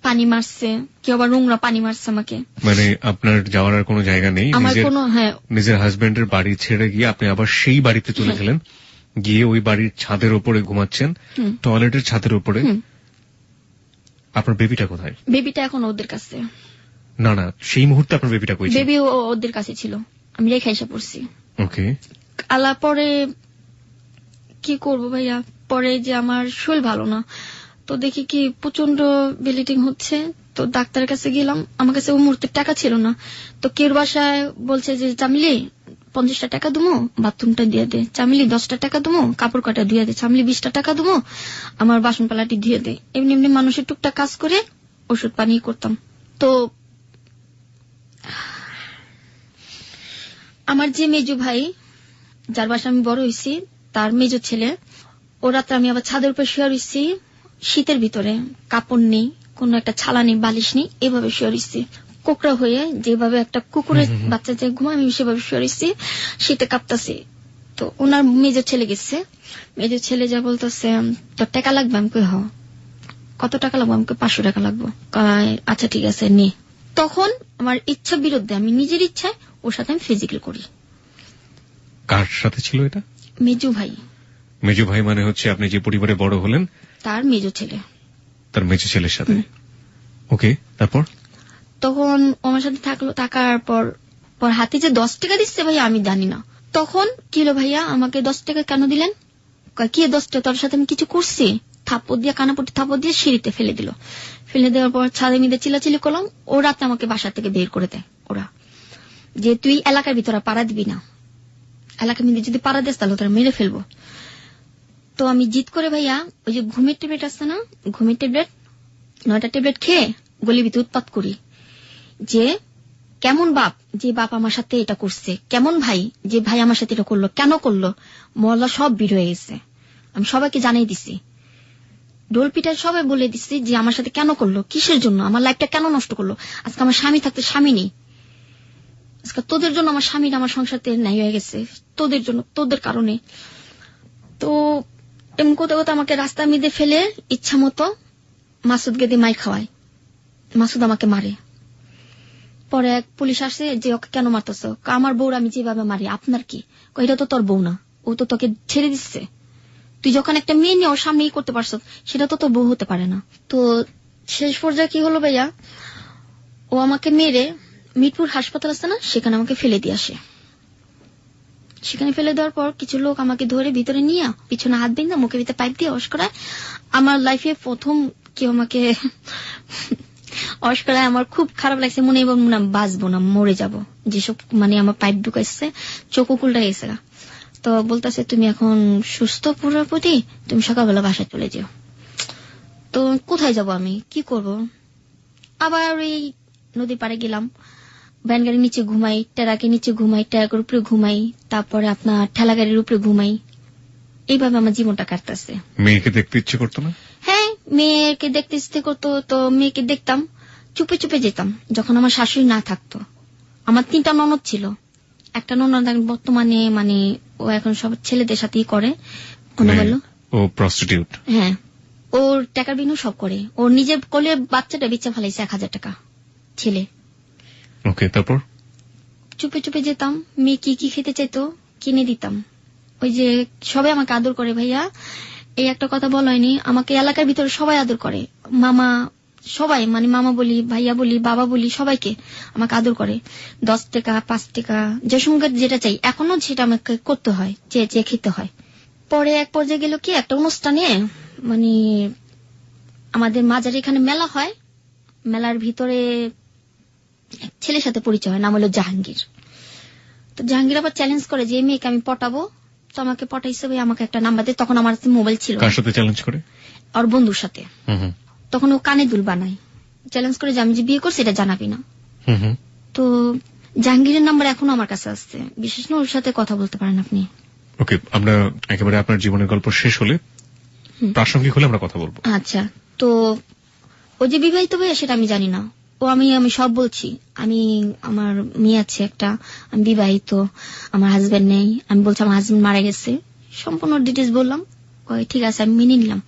পানি মারছে, কেউ আবার নোংরা পানি মারছে আমাকে। মানে আপনার যাওয়ার আর কোনো জায়গা নেই, আমার কোনো, হ্যাঁ, নিজের হাজবেন্ডের বাড়ি ছেড়ে গিয়ে আপনি আবার সেই বাড়িতে চলে গেলেন, গিয়ে ওই বাড়ির ছাদের উপরে ঘুমাচ্ছেন, টয়লেটের ছাদের উপরে। আপনার বেবিটা কোথায়? বেবিটা এখন ওদের কাছে। না না, সেই মুহূর্তে আপনার বেবিটা কই? বেবি ওদের কাছে ছিল, আমি রেখে এসে পড়ছি। ওকে। আলা পরে কি করব ভাইয়া, পরে যে আমার শরীর ভালো না, তো দেখি কি প্রচন্ড ব্লিডিং হচ্ছে। তো ডাক্তারের কাছে গেলাম, আমার কাছে ওই মুহূর্তে টাকা ছিল না। তো কেউ বাসায় বলছে যে চামিলি 50টা টাকা দেবো, বাথরুমটা দিয়ে দে। চামিলি 10টা টাকা দেবো, কাপড় কাটা দিয়ে দে। চামিলি 20টা টাকা দেবো, আমার বাসন পালাটি ধুয়ে দে। এমনি এমনি মানুষের টুকটাক কাজ করে ওষুধ পানি করতাম। তো আমার যে মেজো ভাই, যার বাসা আমি বড় হয়েছি, তার মেজো ছেলে, ও রাত্রে আমি আবার ছাদের উপর শুয়ে রয়েছি, শীতের ভিতরে, কাপড় নেই, কোন একটা ছালা নেই, বালিশ নেই, এভাবে শুয়ে রয়েছি কোকড়া হয়ে, যেভাবে একটা কুকুরের বাচ্চা যে ঘুমায়, আমি সেভাবে শুয়ে রয়েছি, শীতে কাঁপতাছি। তো ওনার মেজো ছেলে গেছে, মেজো ছেলে যা বলতেছে, তোর টাকা লাগবে? আমি কই, হ। কত টাকা লাগবে? আমাকে 500 টাকা লাগবে। আচ্ছা ঠিক আছে নে। তখন আমার ইচ্ছা বিরুদ্ধে, আমি নিজের ইচ্ছায় ওর সাথে আমি ফিজিক্যাল করি। কার সাথে ছিল এটা? মেজো ভাই। মেজো ভাই মানে হচ্ছে আপনি যে পরিবারে বড় হলেন তার মেজো ছেলে, তার মেজো ছেলের সাথে। ওকে, তারপর? তখন আমার সাথে থাকলো, থাকার পর হাতে যে 10 টাকা দিচ্ছে ভাইয়া, আমি জানি না। তখন কি হলো ভাইয়া, আমাকে 10 টাকা কেন দিলেন? কি 10 টাকা? তোর সাথে আমি কিছু করছি? থাপ্পড় দিয়ে, কানাপটি থাপ্পড় দিয়ে সিঁড়িতে ফেলে দিল। ফেলে দেওয়ার পর ছাদে মিদে চিল্লাচিল্লি করলাম। ও রাতে আমাকে বাসা থেকে বের করে দেয় ওরা, যে তুই এলাকার ভিতরে পাড়া দিবি না, এলাকার মধ্যে যদি পাড়া দিস তাহলে তোরা মেরে ফেলবো। তো আমি জিদ করে ভাইয়া, ওই যে ঘুমের ট্যাবলেট আছে না, ঘুমের ট্যাবলেট 9টা ট্যাবলেট খেয়ে গলি ভিতরে উৎপাত করি, যে কেমন বাপ, যে বাপ আমার সাথে এটা করছে, কেমন ভাই, যে ভাই আমার সাথে এটা করলো, কেন করলো, মহল্লা সব বের হয়ে গেছে। আমি সবাইকে জানিয়ে দিছি, ডোল পিটায় সবাই বলে দিচ্ছি যে আমার সাথে কেন করলো, কিসের জন্য, আমার লাইফটা কেন নষ্ট করলো। আজকে আমার স্বামী থাকতে স্বামী নেই, আজকে তোদের জন্য আমার স্বামীর আমার সংসার নাই হয়ে গেছে, তোদের জন্য, তোদের কারণে। তো এমন কোথাও কোথাও আমাকে রাস্তার মধ্যে ফেলে ইচ্ছা মতো মাসুদকে দিয়ে মাই খাওয়ায়, মাসুদ আমাকে মারে। পরে এক পুলিশ আসে, যে ওকে কেন মারতেছ? আমার বউর আমি যেভাবে মারি, আপনার কি? এটা তো তোর বউ না, ও তো তোকে ছেড়ে দিচ্ছে। তুই যখন একটা মেয়ে নিয়ে ওর সামনেই করতে পারছ, সেটা তো তোর বউ হতে পারে না। তো শেষ পর্যায়ে কি হলো ভাইয়া, ও আমাকে মেরে মিরপুর হাসপাতাল আছে না, সেখানে আমাকে ফেলে দিয়ে আসে। সেখানে ফেলে দেওয়ার পর কিছু লোক আমাকে ধরে ভিতরে নিয়ে পিছনে হাত ভেঙে মুখের ভিতরে পাইপ দিয়ে অস করায়। আমার লাইফে প্রথম কেউ আমাকে অস করায়, আমার খুব খারাপ লাগছে, মনে এবং মনে বাঁচবো না, মরে যাব, যেসব মানে আমার পাইপ ঢুকাইছে, চোখ উল্টা গেছে। তো বলতেছে, তুমি এখন সুস্থ পুরোপুরি, তুমি সকালবেলা বাসায় চলে যাও। তো কোথায় যাব আমি, কি করব? আবার ওই নদী পাড়ে গেলাম, ভ্যান গাড়ির নিচে ঘুমাই, টেরাকের নিচে ঘুমাই, টেরাকের উপরে ঘুমাই, তারপরে আপনার ঠেলা গাড়ির উপরে ঘুমাই। এইভাবে আমার জীবনটা কাটতেছে। মেয়েকে দেখতে ইচ্ছে করতো না? হ্যাঁ, মেয়েকে দেখতে ইচ্ছে করতো। তো মেয়েকে দেখতাম, চুপে চুপে যেতাম যখন আমার শাশুড়ি না থাকতো। আমার 3টা ননদ ছিল, একটা ননদ বর্তমানে মানে ও এখন সব ছেলেদের সাথেই করে। ও প্রস্টিটিউট? হ্যাঁ, ওর টাকার বিনিয়োগ সব করে। ওর নিজের কোলে বাচ্চাটা বেচা ফেলাইছে 1000 টাকা ছেলে। ওকে, তারপর? চুপে চুপে যেতাম, মেয়ে কি কি খেতে চাইতো কিনে দিতাম। ওই যে সবাই আমাকে আদর করে ভাইয়া, এই একটা কথা বলা হয়নি, আমাকে এলাকার ভিতরে সবাই আদর করে, মামা সবাই, মানে মামা বলি, ভাইয়া বলি, বাবা বলি, সবাইকে আমাকে আদর করে। 10 টাকা 5 টাকা যে সঙ্গে যেটা চাই, এখনো সেটা আমাকে করতে হয়, চেয়ে খেতে হয়। পরে এক পর্যায়ে গেল কি, একটা অনুষ্ঠানে মানে আমাদের মাজারে এখানে মেলা হয়, মেলার ভিতরে ছেলের সাথে পরিচয় হয়, নাম হলো জাহাঙ্গীর। তো জাহাঙ্গীর আবার চ্যালেঞ্জ করে যে মেয়েকে আমি পটাবো। তো আমাকে পটাইছে, আমাকে একটা নাম্বার দেয়। তখন আমার মোবাইল ছিল। কার সাথে চ্যালেঞ্জ করে? ওর বন্ধুর সাথে। তখন ও কানে দুল বানায়, চ্যালেঞ্জ করে যে আমি যে বিয়ে করছি এটা জানাবি না। তো জাহাঙ্গীরের নাম্বার এখনো আমার কাছে আসছে, বিশেষ না, ওর সাথে কথা বলতে পারেন আপনি। ওকে, আমরা একেবারে আপনার জীবনের গল্প শেষ হলে, প্রাসঙ্গিক হলে আমরা কথা বলবো। আচ্ছা, তো ও যে বিবাহিত ভাইয়া সেটা আমি জানি না, আমি সব বলছি, আমি আমার মেয়ে আছে একটা, আমি বিবাহিত, আমার হাজবেন্ড নেই, আমি বলছি আমার হাজবেন্ড মারা গেছে, সম্পূর্ণ ডিটেলস বললাম। ঠিক আছে, আমি মেনে নিলাম।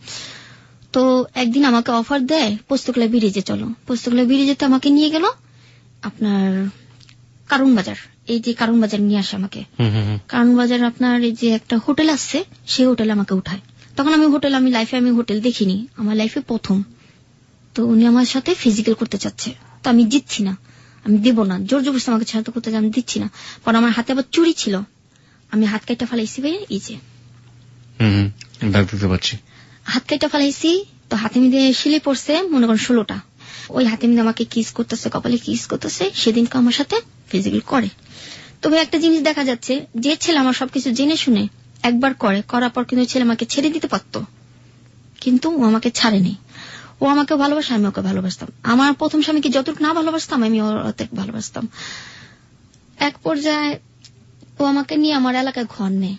তো একদিন আমাকে অফার দেয় পোস্তকলা ব্রিজে, চলো পোস্তকলা ব্রিজেতে আমাকে নিয়ে গেল আপনার কারণ বাজার, এই যে কারণ বাজার নিয়ে আসে আমাকে। কারণ বাজার আপনার এই যে একটা হোটেল আছে, সেই হোটেলে আমাকে উঠায়। তখন আমি লাইফে আমি হোটেল দেখিনি, আমার লাইফে প্রথম। তো উনি আমার সাথে ফিজিক্যাল করতে চাচ্ছে, তো আমি জিতছি না, আমি দেব না, জোর জবরদস্তি আমাকে ছাড়তে করতে, আমি দিচ্ছি না। পরে আমার হাতে আবার চুরি ছিল, আমি হাত কাইটা ফেলাইছি ভাই, এই যে দেখতে পাচ্ছি হাত কাইটা ফেলাইছি। তো হাতে মিদে শিলে পড়ছে মনে করেন 16টা। ওই হাতে মিদে আমাকে কিস করতেছে, কপালে কিস করতেছে, সেদিনকে আমার সাথে ফিজিক্যাল করে। তবে একটা জিনিস দেখা যাচ্ছে, যে ছেলে আমার সবকিছু জেনে শুনে একবার করার পর কিন্তু ছেলে আমাকে ছেড়ে দিতে পারতো, কিন্তু ও আমাকে ছাড়েনি। ও আমাকে ভালোবাসে, আমি ওকে ভালোবাসতাম। আমার প্রথম স্বামীকে যতটুকু না ভালোবাসতাম, আমি ওর ভালোবাসতাম। এক পর্যায়ে ও আমাকে নিয়ে আমার এলাকায় ঘর নেয়,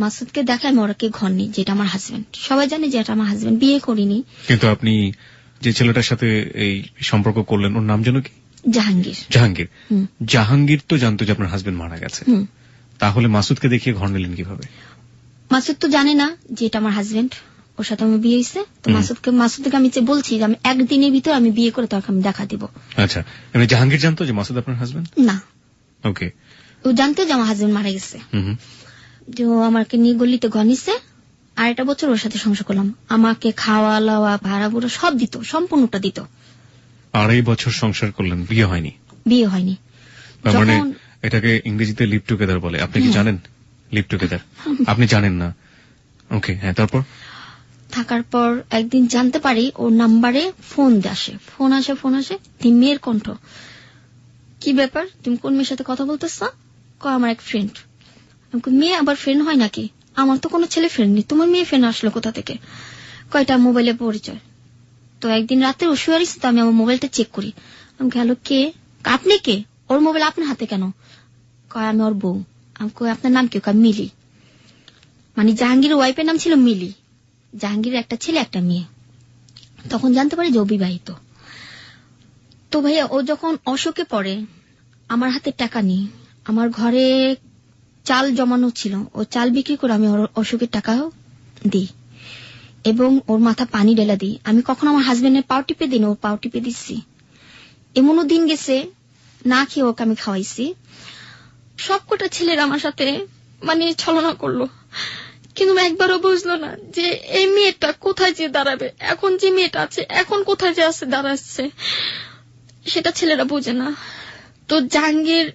মাসুদকে দেখায় আমি ওরাকে ঘর নেই, যেটা আমার হাজবেন্ড। সবাই জানে যে এটা আমার হাজবেন্ড, বিয়ে করিনি। কিন্তু আপনি যে ছেলেটার সাথে এই সম্পর্ক করলেন, ওর নাম যেন কি? জাহাঙ্গীর। জাহাঙ্গীর তো জানতো যে আপনার হাজবেন্ড মারা গেছে, তাহলে মাসুদকে দেখিয়ে ঘর নিলেন কিভাবে? মাসুদ তো জানে না যে এটা আমার হাজবেন্ড, ওর সাথে আমার বিয়ে হয়েছে। তো মাসুদকে আমি বলছি যে আমি একদিনের ভিতরে আমি বিয়ে করে তাকে আমি দেখা দিব। আচ্ছা, এমনি জাহাঙ্গীর জানতো যে মাসুদ আপনার হাজবেন্ড? না। ওকে। ও জানতো যে আমার হাজবেন্ড মারা গেছে। যে আমাকে নিয়ে গলিতে ঘর নিচ্ছে, আর একটা বছর ওর সাথে সংসার করলাম। আমাকে খাওয়া লাওয়া ভাড়া বুড়ো সব দিত, সম্পূর্ণটা দিত। 2.5 বছর সংসার করলেন, বিয়ে হয়নি? বিয়ে হয়নি। মানে এটাকে ইংরেজিতে লিভ টুগেদার বলে, আপনি কি জানেন লিভ টুগেদার? আপনি জানেন না? ওকে, হ্যাঁ, তারপর? থাকার পর একদিন জানতে পারি ওর নাম্বারে ফোন আসে, মেয়ের কণ্ঠ। কি ব্যাপার, তুমি কোন মেয়ের সাথে কথা বলতেছ? আমার এক ফ্রেন্ড। মেয়ে আবার ফ্রেন্ড হয় নাকি? আমার তো কোনো ছেলে ফ্রেন্ড নেই, তোমার মেয়ে ফ্রেন্ড আসলো কোথা থেকে? কয়টা মোবাইলে পরিচয়। তো একদিন রাতে ও শুয়ে আসছে, তো আমি আমার মোবাইলটা চেক করি। আমি গেল, কে? আপনি কে? ওর মোবাইল আপনার হাতে কেন? কয় আমি ওর বউ। আমি কই আপনার নাম কি? কয় মিলি। মানে জাহাঙ্গীরের ওয়াইফের নাম ছিল মিলি। জাহাঙ্গীরের একটা ছেলে একটা মেয়ে। তখন জানতে পারি যে ও বিবাহিত। তো ভাইয়া ও যখন অসুখে পড়ে, আমার হাতে টাকা নেই, আমার ঘরে চাল জমানো ছিল, ও চাল বিক্রি করে আমি ওর অসুখের টাকাও দিই এবং ওর মাথা পানি ঢেলা দিই। আমি কখন আমার হাজবেন্ডের পাও টিপে দিই না, ওর পাও টিপে দিচ্ছি। এমনও দিন গেছে না খেয়ে ওকে আমি খাওয়াইছি। সবকটা ছেলেরা আমার সাথে মানে ছলনা করলো, কিন্তু একবারও বুঝলো না যে এই মেয়েটা কোথায় যে দাঁড়াবে। এখন যে মেয়েটা আছে, এখন কোথায় যে আছে দাঁড়াচ্ছে, সেটা ছেলেরা বোঝে না। তো জাহাঙ্গীর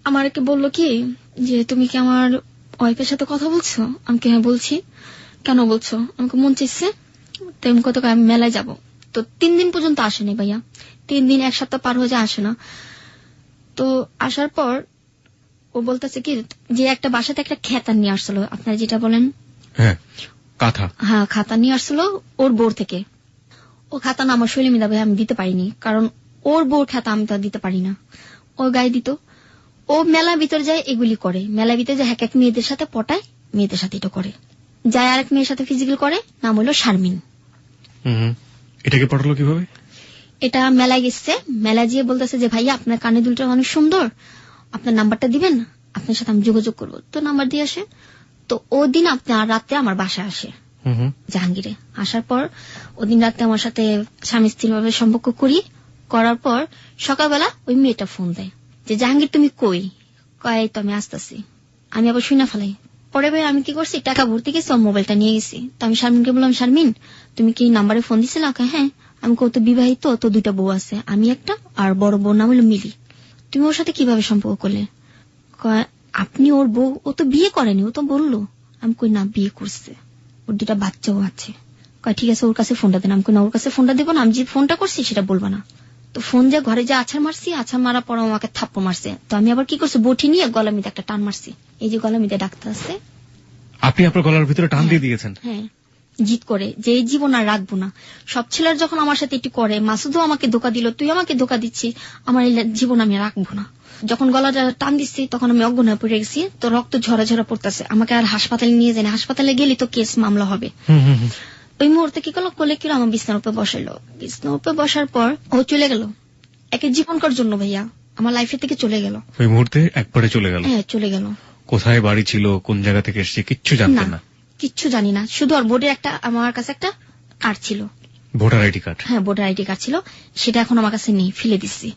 আমাকে বললো কি যে তুমি কি আমার ওয়াইফের সাথে কথা বলছো? আমি হ্যাঁ বলছি। কেন বলছো? আমাকে মন চাইছে, তেমন কত আমি মেলায় যাব। তো 3 দিন পর্যন্ত আসেনি ভাইয়া, 3 দিন 1 সপ্তাহ পার হয়ে যায়, আসে না। তো আসার পর ও বলতেছে কি যে একটা বাসাতে একটা খেতা নিয়ে আসছিল, আপনারা যেটা বলেন খাতা নিয়ে আসছিল ওর বোর থেকে। ও খাতা না আমার শৈলী মিদা ভাই আমি দিতে পারিনি, কারণ ওর বোর খাতা আমি তো দিতে পারি না, ও গায়ে দিত। ও মেলা ভিতর যায়, এগুলি করে, মেলা ভিতরে যায় এক মেয়েদের সাথে পটায়, মেয়েদের সাথে এটা করে, যায় আরেক মেয়ের সাথে ফিজিক্যাল করে, নাম হলো শারমিন। এটাকে পটালো কিভাবে? এটা মেলায় গেছে, মেলায় গিয়ে বলতেছে যে ভাইয়া আপনার কানে দুলটা অনেক সুন্দর, আপনার নাম্বারটা দিবেন, আপনার সাথে আমি যোগাযোগ করবো। তো নাম্বার দিয়ে আসে। তো ওদিন আপনার রাতে আমার বাসায় আসে জাহাঙ্গীরে। আসার পর ওদিন রাতে আমার সাথে স্বামী স্ত্রী ভাবে সম্পর্ক করার পর সকালবেলা ওই মেয়েটা ফোন দেয় যে জাহাঙ্গীর তুমি কই? কয় তো আমি আসতেছি। আমি আবার শুনে ফেলাই। পরে ভাই আমি কি করছি, টাকা ভর্তি গেছি, মোবাইলটা নিয়ে গেছি। তো আমি শারমিনকে বললাম, শারমিন তুমি কি নাম্বারে ফোন দিছিল? হ্যাঁ। আমি কত বিবাহিত, তো 2টা বউ আছে, আমি একটা, আর বড় বউ নাম হলো মিলি। তুমি ওর সাথে কিভাবে সম্পর্ক করলে? আপনি ওর বউ? ও তো বিয়ে করেনি, ও তো বললো। আমি কই না, বিয়ে করছে, ওর 2টা বাচ্চাও আছে। ঠিক আছে ওর কাছে ফোনটা দেন। আমি কই না, ওর কাছে ফোনটা দেবো না, আমি যে ফোনটা করছি সেটা বলবো না। তো ফোন যা ঘরে যা আছাড় মারছি, আছাড় মারা পর আমাকে থাপ্পড় মারছে। তো আমি আবার কি করছি, বটি নিয়ে গলা মিদে একটা টান মারছি। এই যে গলা মিদে ডাক্তার আছে। আপনি আপনার গলার ভিতরে টান দিয়ে দিয়েছেন? হ্যাঁ, জিদ করে যে এই জীবন আর রাখবো না। সব ছেলেরা যখন আমার সাথে একটু করে, মাসুদও আমাকে ধোকা দিল, তুই আমাকে ধোকা দিচ্ছি, আমার এই জীবন আমি রাখবো না। যখন গলাটা টান দিচ্ছি তখন আমি অজ্ঞান হয়ে পড়ে গেছি। তো রক্ত ঝরা ঝরা পড়তেছে, আমাকে আর হাসপাতালে নিয়ে যায় না, হাসপাতালে গেলে তো কেস মামলা হবে। ওই মুহূর্তে কি করলো, কোলে কিলো আমার বিছনার উপরে বসাইলো। বিছনার উপরে বসার পর ও চলে গেল। একে জীবনকার জন্য ভাইয়া আমার লাইফের থেকে চলে গেল। ওই মুহূর্তে একবারে চলে গেল? হ্যাঁ চলে গেল। কোথায় বাড়ি ছিল, কোন জায়গা থেকে এসেছে কিচ্ছু জানতেন না? কিচ্ছু জানি না, শুধু আর বোর্ডে একটা আমার কাছে একটা কার্ড ছিল, ভোটার আইডি কার্ড। হ্যাঁ ভোটার আইডি কার্ড ছিল, সেটা এখন আমার কাছে নেই, ফেলে দিচ্ছি।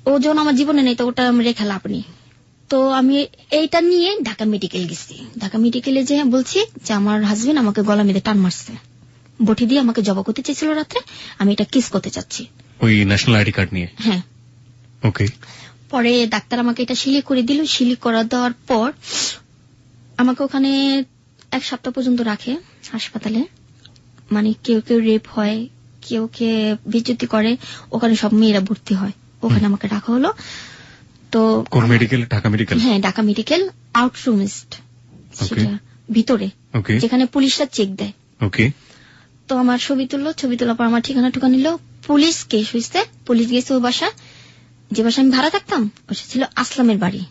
ও যখন আমার জীবনে নেই তো ওটা আমি রেখে লাভ নেই। তো আমি এইটা নিয়ে ঢাকা মেডিকেল গেছি। ঢাকা মেডিকেলে যে বলছি যে আমার হাজবেন্ড আমাকে গলা মেরে টান মারছে, বটি দিয়ে আমাকে জবা করতে চেয়েছিল রাত্রে, আমি এটা কিস করতে চাচ্ছি। ওই ন্যাশনাল আইডি কার্ড নিয়ে? হ্যাঁ। ওকে। পরে ডাক্তার আমাকে এটা সিলি করে দিল। সিলি করা দেওয়ার পর আমাকে ওখানে 1 সপ্তাহ পর্যন্ত রাখে হাসপাতালে। মানে কেউ কেউ রেপ হয়, কেউ কে বিচ্যুতি করে, ওখানে সব মেয়েরা ভর্তি হয়, ওখানে আমাকে রাখা হলো। তো কোন মেডিকেল? ঢাকা মেডিকেল? হ্যাঁ ঢাকা মেডিকেল, আউটরুমিস্ট, সেটা ভিতরে যেখানে পুলিশরা চেক দেয়। ওকে। তো আমার ছবি তুললো, ছবি তোলার পর আমার ঠিকানা টুকা নিল। পুলিশ কেস হয়েছে, পুলিশ গেছে ও বাসা, যে বাসা আমি ভাড়া থাকতাম ওটা ছিল আসলামের বাড়ি।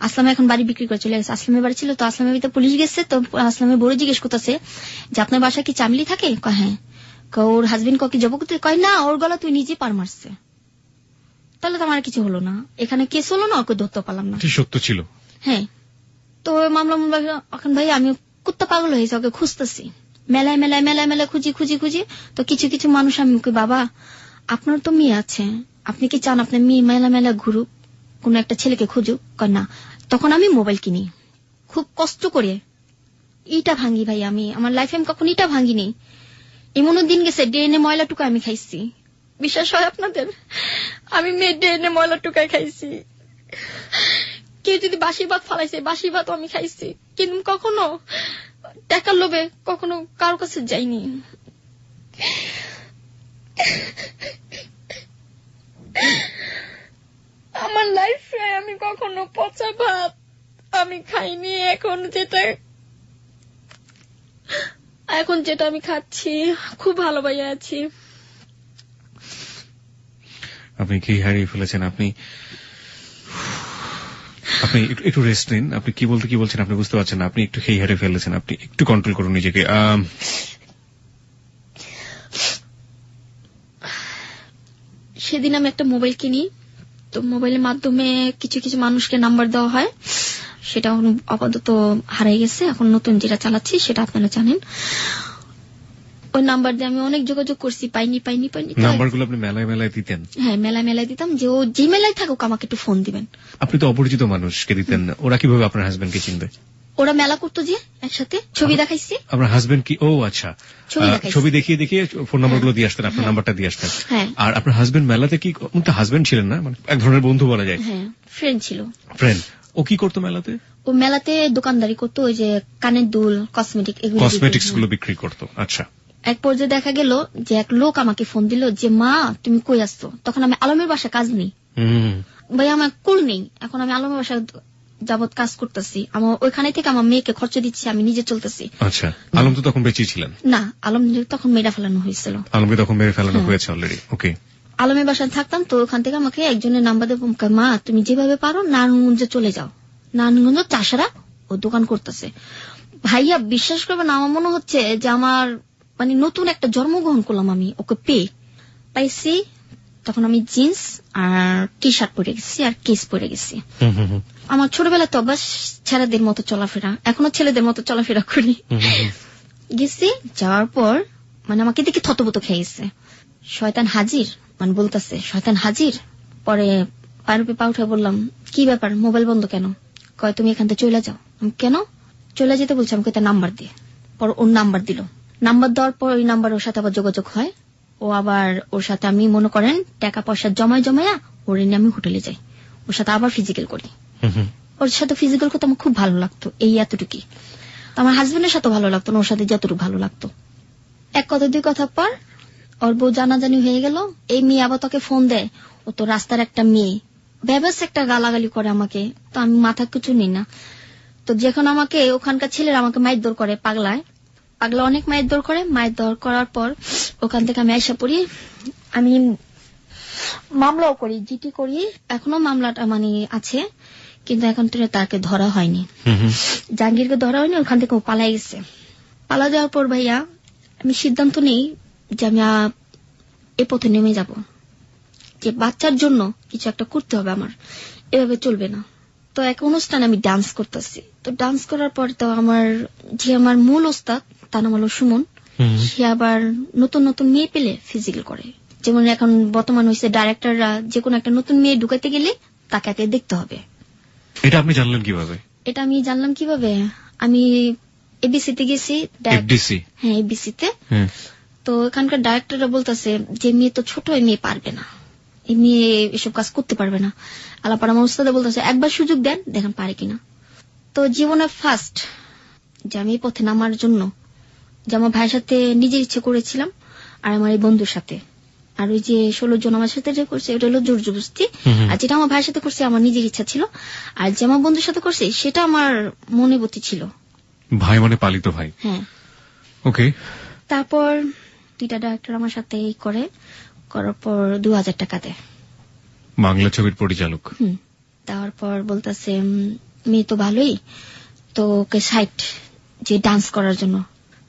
আসলামে এখন বাড়ি বিক্রি করে চলে গেছে। আসলামের বাড়ি ছিল, তো আসলামের বাড়িতে পুলিশ গেছে। তো আসলামের বড় জিজ্ঞেস করতেছে যে আপনার বাসা কি চামলি থাকে? হ্যাঁ। ওর হাজবেন্ড কি জব করতে? কয় না, ওর গলা তুই নিজে পার মারছে। তাহলে তো আমার কিছু হলো না, এখানে কেস হলো না, ওকে ধরতে পারলাম না। সত্য ছিল? হ্যাঁ। তো মামলা এখন ভাই আমি কুত্তা পাগল হয়েছে, ওকে খুঁজতেছি, মেলায় মেলায় মেলায় মেলায় খুঁজি খুঁজি খুঁজি। তো কিছু কিছু মানুষ আমি বাবা আপনার তো মেয়ে আছে, আপনি কি চান আপনার মেয়ে মেলা মেলা ঘুরুক, কোন একটা ছেলেকে খুঁজুক? না। তখন আমি মোবাইল কিনি খুব কষ্ট করে, ইটা ভাঙ্গি ভাই। আমি আমার লাইফে আমি কখন ইটা ভাঙ্গিনি। এমনও দিন গেছে ড্রেনে ময়লা টুকা আমি খাইছি, বিশ্বাস হয় আপনাদের? আমি মেয়ে ড্রেনে ময়লা টুকাই খাইছি। কেউ যদি বাসি ভাত ফালাইছে, বাসি ভাতও আমি খাইছি, কিন্তু কখনো টাকার লোভে কখনো কারো কাছে যাইনি। আমার লাইফে আমি কখনো পচা ভাত আমি খাইনি। এখন যেটা আমি খাচ্ছি খুব ভালো ভাইয়া আছি। আপনি কি হারিয়ে ফেলেছেন? আপনি একটু রেস্ট নিন। আপনি কি বলছেন আপনি বুঝতে পারছেন না। আপনি একটু খেয়ে হারিয়ে ফেলেছেন, আপনি একটু কন্ট্রোল করুন নিজেকে। সেদিন আমি একটা মোবাইল কিনি, তো মোবাইলের মাধ্যমে কিছু কিছু মানুষকে নাম্বার দেওয়া হয়, সেটা আপাতত হারাই গেছে। এখন নতুন যেটা চালাচ্ছি সেটা আপনারা জানেন। ওই নাম্বার দিয়ে আমি অনেক যোগাযোগ করছি, পাইনি। নাম্বারগুলো আপনি মেলায় মেলায় দিতেন? হ্যাঁ মেলায় মেলায় দিতাম, যে ও যে মেলায় থাকুক আমাকে একটু ফোন দিবেন। আপনি তো অপরিচিত মানুষকে দিতেন, ওরা কিভাবে আপনার হাজবেন্ডকে চিনবে? ওরা মেলা করতো যে একসাথে, ছবি দেখাইছি। আপনার হাজবেন্ড কি? ও আচ্ছা, ছবি দেখিয়ে দেখিয়ে ফোন নাম্বারগুলো দিয়ে আসতেন, আপনার নাম্বারটা দিয়ে আসতেন। আর আপনার হাজবেন্ড মেলাতে কি, তো হাজবেন্ড ছিলেন না, মানে এক ধরনের বন্ধু বলা যায়? হ্যাঁ ফ্রেন্ড ছিল। ফ্রেন্ড। ও কি করতো মেলাতে? ও মেলাতে দোকানদারি করতো, ওই যে কানের দুল, কসমেটিক্স গুলো বিক্রি করতো। আচ্ছা। এক পর্যায়ে দেখা গেল যে এক লোক আমাকে ফোন দিল যে মা তুমি কই আসছো? তখন আমি আলমের বাসা কাজ নেই ভাই, আমার কুল নেই, এখন আমি আলমের বাসা যাবত কাজ করতেছি, আমার ওইখানে থেকে আমার মেয়েকে খরচ দিচ্ছি, আমি নিজে চলতেছি। আচ্ছা। আলম তো তখন বেঁচে ছিলেন? না, আলম তখন মেয়েরা ফেলানো হয়েছিল। আলমকে তখন মেরে ফেলানো হয়েছে অলরেডি। ওকে। আলমের বাসায় থাকতাম, তো ওখান থেকে আমাকে একজনের নাম্বার দেবো, মা তুমি যেভাবে পারো নারায়ণগঞ্জে চলে যাও, নারায়ণগঞ্জ চাষারা ও দোকান করতেছে। ভাইয়া বিশ্বাস করবে না, আমার মনে হচ্ছে যে আমার মানে নতুন একটা জন্মগ্রহণ করলাম আমি ওকে পাইছি। তখন আমি জিন্স আর টি শার্ট পরে গেছি আর কেস পরে গেছি। আমার ছোটবেলা তো অভ্যাস ছেলেদের মতো চলাফেরা, এখনো ছেলেদের মতো চলাফেরা করি। গেছি, যাওয়ার পর মানে আমাকে দেখে থতবত খেয়ে গেছে, শয়তান হাজির, মানে বলতেছে শয়তান হাজির। পরে পায়ের উপরে পা উঠে বললাম কি ব্যাপার, মোবাইল বন্ধ কেন? কয় তুমি এখান থেকে চলে যাও। কেন চলে যেতে বলছে? আমাকে তার নাম্বার দিয়ে। পর ওর নাম্বার দিল, নাম্বার দেওয়ার পর ওই নাম্বার ওর সাথে আবার যোগাযোগ হয়। ও আবার ওর সাথে আমি মনে করেন টাকা পয়সা জমায়া ওর নিয়ে আমি হোটেলে যাই, ওর সাথে আবার ফিজিক্যাল করি। ওর সাথে ফিজিক্যাল করতে আমার খুব ভালো লাগতো, এই এতটুকুই। আমার হাজবেন্ডের সাথে ভালো লাগতো না, ওর সাথে যতটুকু ভালো লাগতো। এক কথা দুই কথা পর ওর বউ জানাজানি হয়ে গেল। এই মেয়ে আবার তোকে ফোন দেয়, ও তো রাস্তার একটা মেয়ে, ব্যবস একটা গালাগালি করে আমাকে। তো আমি মাথা কিছু নিই না। তো যখন আমাকে ওখানকার ছেলেরা আমাকে মাইর দৌড় করে, পাগলা অনেক মায়ের দৌড় করে। মায়ের দৌড় করার পর ওখান থেকে আমি আইসা পড়ি, আমি মামলাও করি, জিটি করি, এখনো মামলাটা মানে আছে, কিন্তু এখন তো তাকে ধরা হয়নি, জাহাঙ্গীরকে ধরা হয়নি, ওখান থেকে ও পালাই গেছে। পালা যাওয়ার পর ভাইয়া আমি সিদ্ধান্ত নেই যে আমি এ পথে নেমে যাব। যে বাচ্চার জন্য কিছু একটা করতে হবে আমার, এভাবে চলবে না। তো এক অনুষ্ঠানে আমি ডান্স করতেছি, তো ডান্স করার পর তো আমার মূল ওস্তাদ তার নাম হলো সুমন, সে আবার নতুন নতুন মেয়ে পেলে ফিজিক্যাল করে। যেমন এখন বর্তমান হয়েছে ডাইরেক্টররা যে কোনো একটা নতুন মেয়ে ঢুকাইতে গেলে তাকে আগে দেখতে হবে। এটা আপনি জানলেন কিভাবে? এটা আমি জানলাম কিভাবে, আমি এবিসিতে গেছি। এফডিসি? হ্যাঁ, এবিসিতে। তো এখানকার ডাইরেক্টররা বলতেছে যে মেয়ে তো ছোট, এই মেয়ে পারবে না, এই মেয়ে এসব কাজ করতে পারবে না। আলাপার আমার উস্তাদে বলতেছে একবার সুযোগ দেন, দেখেন পারে কিনা। তো জীবনে ফার্স্ট যে আমি এই পথে নামার জন্য, যে আমার ভাইয়ের সাথে নিজের ইচ্ছে করেছিলাম, আর আমার এই বন্ধুর সাথে, আর ওই যে 16 জন আমার সাথে যে করছে ওটা হলো জোর জবরদস্তি। আর যেটা আমার ভাইয়ের সাথে করছে আমার নিজের ইচ্ছা ছিল, আর যে আমার বন্ধুর সাথে করছে সেটা আমার মনে বতি ছিল। ভাই মানে পালিত ভাই? হ্যাঁ। ওকে। তারপর 2টা ডাইরেক্টর আমার সাথে করার পর 2000 টাকা দেয়, বাংলা ছবির পরিচালক। তারপর বলতেছে মেয়ে তো ভালোই, তো ওকে সাইট যে ডান্স করার জন্য।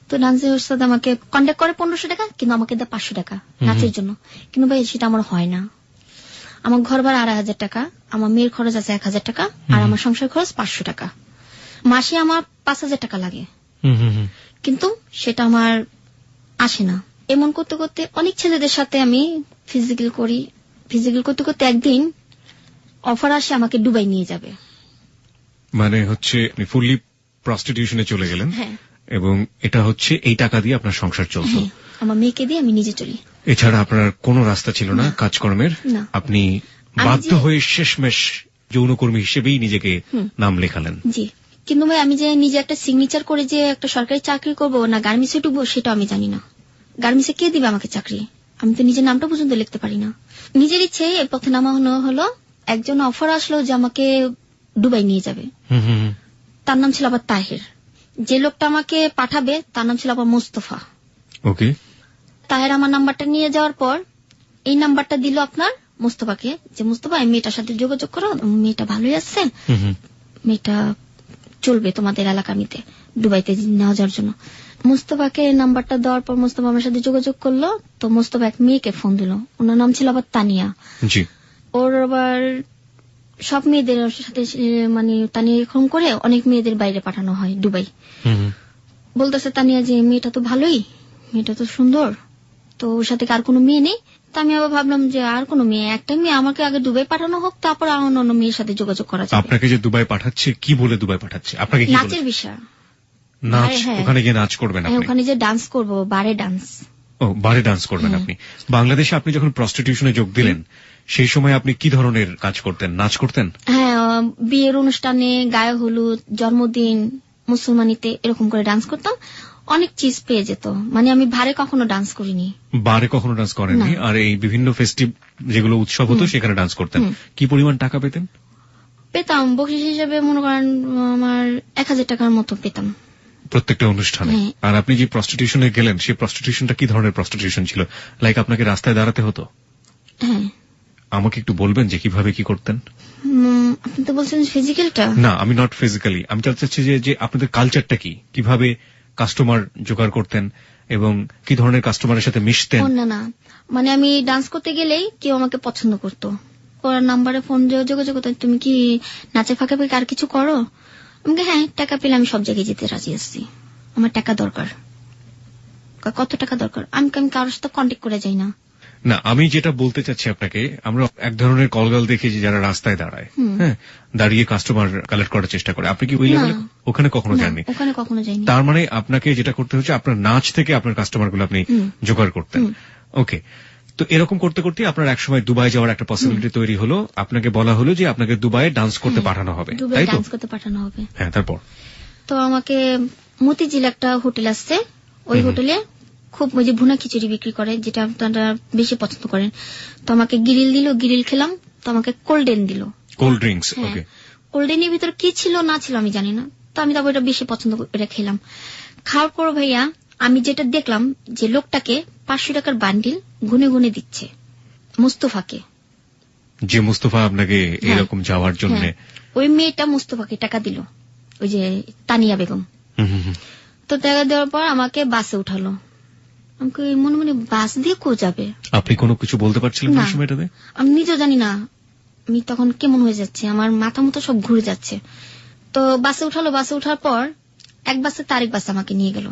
তো ডান্সের উস্তাদ আমাকে কন্ট্যাক্ট করে 1500 টাকা, কিন্তু আমাকে দেয় 500 টাকা নাচের জন্য। কিন্তু ভাই সেটা আমার হয় না, আমার ঘর ভাড়া 2500 টাকা, আমার মেয়ের খরচ আছে 1000 টাকা, আর আমার সংসার খরচ 500 টাকা, মাসে আমার 5000 টাকা লাগে। কিন্তু সেটা আমার আসে না। এমন করতে করতে অনেক ছেলেদের সাথে আমি ফিজিক্যাল করি, ফিজিক্যাল করতে করতে একদিন অফার আসে আমাকে দুবাই নিয়ে যাবে। মানে হচ্ছে ফুললি প্রস্টিটিউশনে চলে গেলেন? হ্যাঁ। এবং এটা হচ্ছে এই টাকা দিয়ে আপনার সংসার চলত? আমার মেয়েকে দিয়ে আমি নিজে চলি। এছাড়া আপনার কোনো রাস্তা ছিল না কাজকর্মের? আপনি বাধ্য হয়ে শেষমেশ যৌনকর্মী হিসেবেই নিজেকে নাম লেখালেন? জি। কিন্তু ভাই আমি যে নিজে একটা সিগনেচার করে যে একটা সরকারি চাকরি করব না গার্মেন্টসে ঢুকবো সেটা আমি জানি না। গার্মেন্টসে কে দিবে আমাকে চাকরি? আমি তো নিজের নামটা পর্যন্ত লিখতে পারি না। নিজের ইচ্ছে এই পথে নামা হলো। একজন অফার আসলো যে আমাকে দুবাই নিয়ে যাবে। তার নাম ছিল আবার তাহের। যে লোকটা আমাকে পাঠাবে তার নাম ছিল আবার মোস্তফা। ওকে। তাহের আমার নাম্বারটা নিয়ে যাওয়ার পর এই নাম্বারটা দিল আপনার মোস্তফাকে, যে মোস্তফা এই মেয়েটার সাথে যোগাযোগ করো, মেয়েটা ভালোই আছে, মেয়েটা চলবে তোমাদের এলাকা নিতে দুবাইতে নেওয়া যাওয়ার জন্য। মোস্তফাকে নাম্বারটা দেওয়ার পর মোস্তফা আমার সাথে যোগাযোগ করলো। তো মোস্তফা এক মেয়েকে ফোন দিল, ওনার নাম ছিল আবার তানিয়া। জি। ওর আবার সব মেয়েদের সাথে মানে তানিয়া এরকম করে অনেক মেয়েদের বাইরে পাঠানো হয় দুবাই। বলতেছে তানিয়া যে মেয়েটা তো ভালোই, মেয়েটা তো সুন্দর, তো ওর সাথে আর কোনো মেয়ে নেই। তা আমি আবার ভাবলাম যে আর কোনো মেয়ে, একটা মেয়ে আমাকে আগে দুবাই পাঠানো হোক, তারপর অন্য মেয়ের সাথে যোগাযোগ করা যাবে। আপনাকে যে দুবাই পাঠাচ্ছে কি বলে দুবাই পাঠাচ্ছে? আপনাকে কি নাচের বিষয়। নাচ? ওখানে গিয়ে নাচ করবেন আপনি? ওখানে যে ডান্স করবো, বারে ডান্স। ও, বারে ডান্স করবেন আপনি। বাংলাদেশে আপনি যখন প্রস্টিটিউশনে যোগ দিলেন সেই সময় আপনি কি ধরনের কাজ করতেন? নাচ করতেন? হ্যাঁ, বিয়ের অনুষ্ঠানে, গায়ে হলুদ, জন্মদিন, মুসলমানিতে এরকম করে ডান্স করতাম। অনেক চিজ পেয়ে যেত, মানে আমি বারে কখনো ডান্স করিনি। বারে কখনো ডান্স করেননি? আর এই বিভিন্ন ফেস্টিভ যেগুলো উৎসব হতো সেখানে ডান্স করতেন। কি পরিমাণ টাকা পেতেন? পেতাম বকশিস হিসেবে মনে করেন আমার 1000 টাকার মতো পেতাম প্রত্যেকটা অনুষ্ঠানে। আর আপনি যে প্রস্টিটিউশনে গেলেন সেই প্রস্টিটিউশনটা কি ধরনের প্রস্টিটিউশন ছিল? লাইক আপনাকে রাস্তায় দাঁড়াতে হতো? হ্যাঁ। আমাকে একটু বলবেন যে কিভাবে কি করতেন? আপনি তো বলছেন ফিজিক্যালটা। না, আমি নট ফিজিক্যালি, আমি জানতে চাচ্ছি যে আপনাদের কালচারটা কি, কিভাবে কাস্টমার জোগাড় করতেন এবং কি ধরনের কাস্টমারের সাথে মিশতেন? না, মানে আমি ডান্স করতে গেলেই কেউ আমাকে পছন্দ করতো, ওর নাম্বারে ফোন দিয়ে যোগাযোগ করতো, তুমি কি নাচে ফাঁকে ফাঁকে আর কিছু করো? আমাকে হ্যাঁ, টাকা পেলে আমি সব জায়গায় যেতে রাজি আছি, আমার টাকা দরকার। কত টাকা দরকার? আমি কারোর সাথে কন্ট্যাক্ট করে যাই না। না, আমি যেটা বলতে চাচ্ছি আপনাকে, আমরা এক ধরনের কলগাল দেখেছি যারা রাস্তায় দাঁড়ায়, হ্যাঁ, দাঁড়িয়ে কাস্টমার কালেক্ট করার চেষ্টা করে। আপনি কি ওই লেভেলে ওখানে কখনো যাননি? ওখানে কখনো যাইনি। তার মানে আপনাকে যেটা করতে হচ্ছে আপনার নাচ থেকে আপনার কাস্টমার গুলো আপনি জোগাড় করতেন। ওকে। তো এরকম করতে করতে আপনার একসময় দুবাই যাওয়ার একটা পসিবিলিটি তৈরি হলো। আপনাকে বলা হলো যে আপনাকে দুবাইয়ে ডান্স করতে পাঠানো হবে, তাই তো? ডান্স করতে পাঠানো হবে। হ্যাঁ, তারপর? তো আমাকে মতিঝিল একটা হোটেল আছে, ওই হোটেলে খুব ওই যে ভুনা খিচুড়ি বিক্রি করে, যেটা আপনারা বেশি পছন্দ করেন। তো আমাকে গিরিল দিল, গিরিল খেলাম। তো আমাকে কোল্ড ড্রিঙ্ক দিল, কোল্ড ড্রিঙ্কস। ওকে। কোল্ড ড্রিঙ্কের ভিতরে কি ছিল না ছিল আমি জানি না, তো আমি তারপর এটা বেশি পছন্দ করে খেলাম। খাওয়ার পর ভাইয়া আমি যেটা দেখলাম যে লোকটাকে 500 টাকার বান্ডিল গুনে গুনে দিচ্ছে মুস্তফাকে। যে মুস্তফা আপনাকে এরকম যাওয়ার জন্য? ওই মেয়েটা মুস্তফাকে টাকা দিল, ওই যে তানিয়া বেগম। তো টাকা দেওয়ার পর আমাকে বাসে উঠালো। আমাকে মনে মনে বাস দিয়ে কো যাবে। আপনি কোনো কিছু বলতে পারছিলেন না সময়টাতে? আমি নিজেও জানি না আমি তখন কেমন হয়ে যাচ্ছে, আমার মাথা মতো সব ঘুরে যাচ্ছে। তো বাসে উঠালো, বাসে উঠার পর এক বাসে তারেক বাস আমাকে নিয়ে গেল।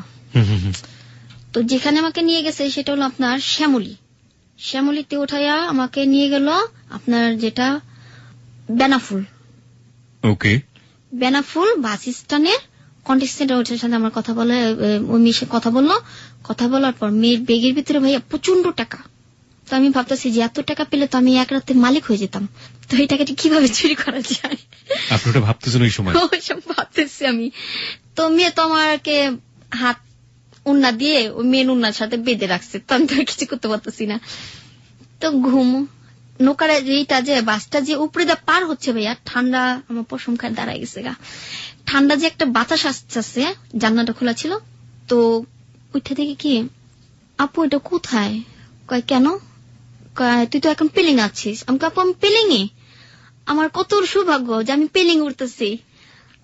তো যেখানে আমাকে নিয়ে গেছে সেটা হলো আপনার শ্যামলীতে উঠাইয়া আমাকে নিয়ে গেল আপনার যেটা বেনাফুল। ওকে, বেনাফুল বাস স্ট্যান্ডের কন্টেস্টেন্টের সাথে আমার কথা বলে, ওই মেয়ে কথা বললো। কথা বলার পর মেয়ের ব্যাগের ভিতরে ভাইয়া প্রচন্ড টাকা। তো আমি ভাবতেছি যে এত টাকা পেলে তো আমি এক রাতে মালিক হয়ে যেতাম, তো এই টাকাটি কিভাবে চুরি করা যায়। আপনি ওটা ভাবতেছেন ওই সময়? ওইসব ভাবতেছি আমি। তো মেয়ে তো আমাকে হাত উন্না দিয়ে ওই মেন উন্নার সাথে বেঁধে রাখছে, তো আমি তো আর কিছু করতে পারতেছি না। তো ঘুম নৌকার এইটা যে বাসটা যে উপরে দা পার হচ্ছে ভাইয়া, ঠান্ডা আমার পশম খায় দাঁড়ায় গেছে গা। ঠান্ডা যে একটা বাতাস আসছে, জানলাটা খোলা ছিল। তো উঠে দেখি কি, আপু এটা কোথায়? কয় কেন? তুই তো এখন পেলিং আছিস। আমি আপু আমি পেলিং এ? আমার কত সৌভাগ্য যে আমি পেলিং উঠতেছি।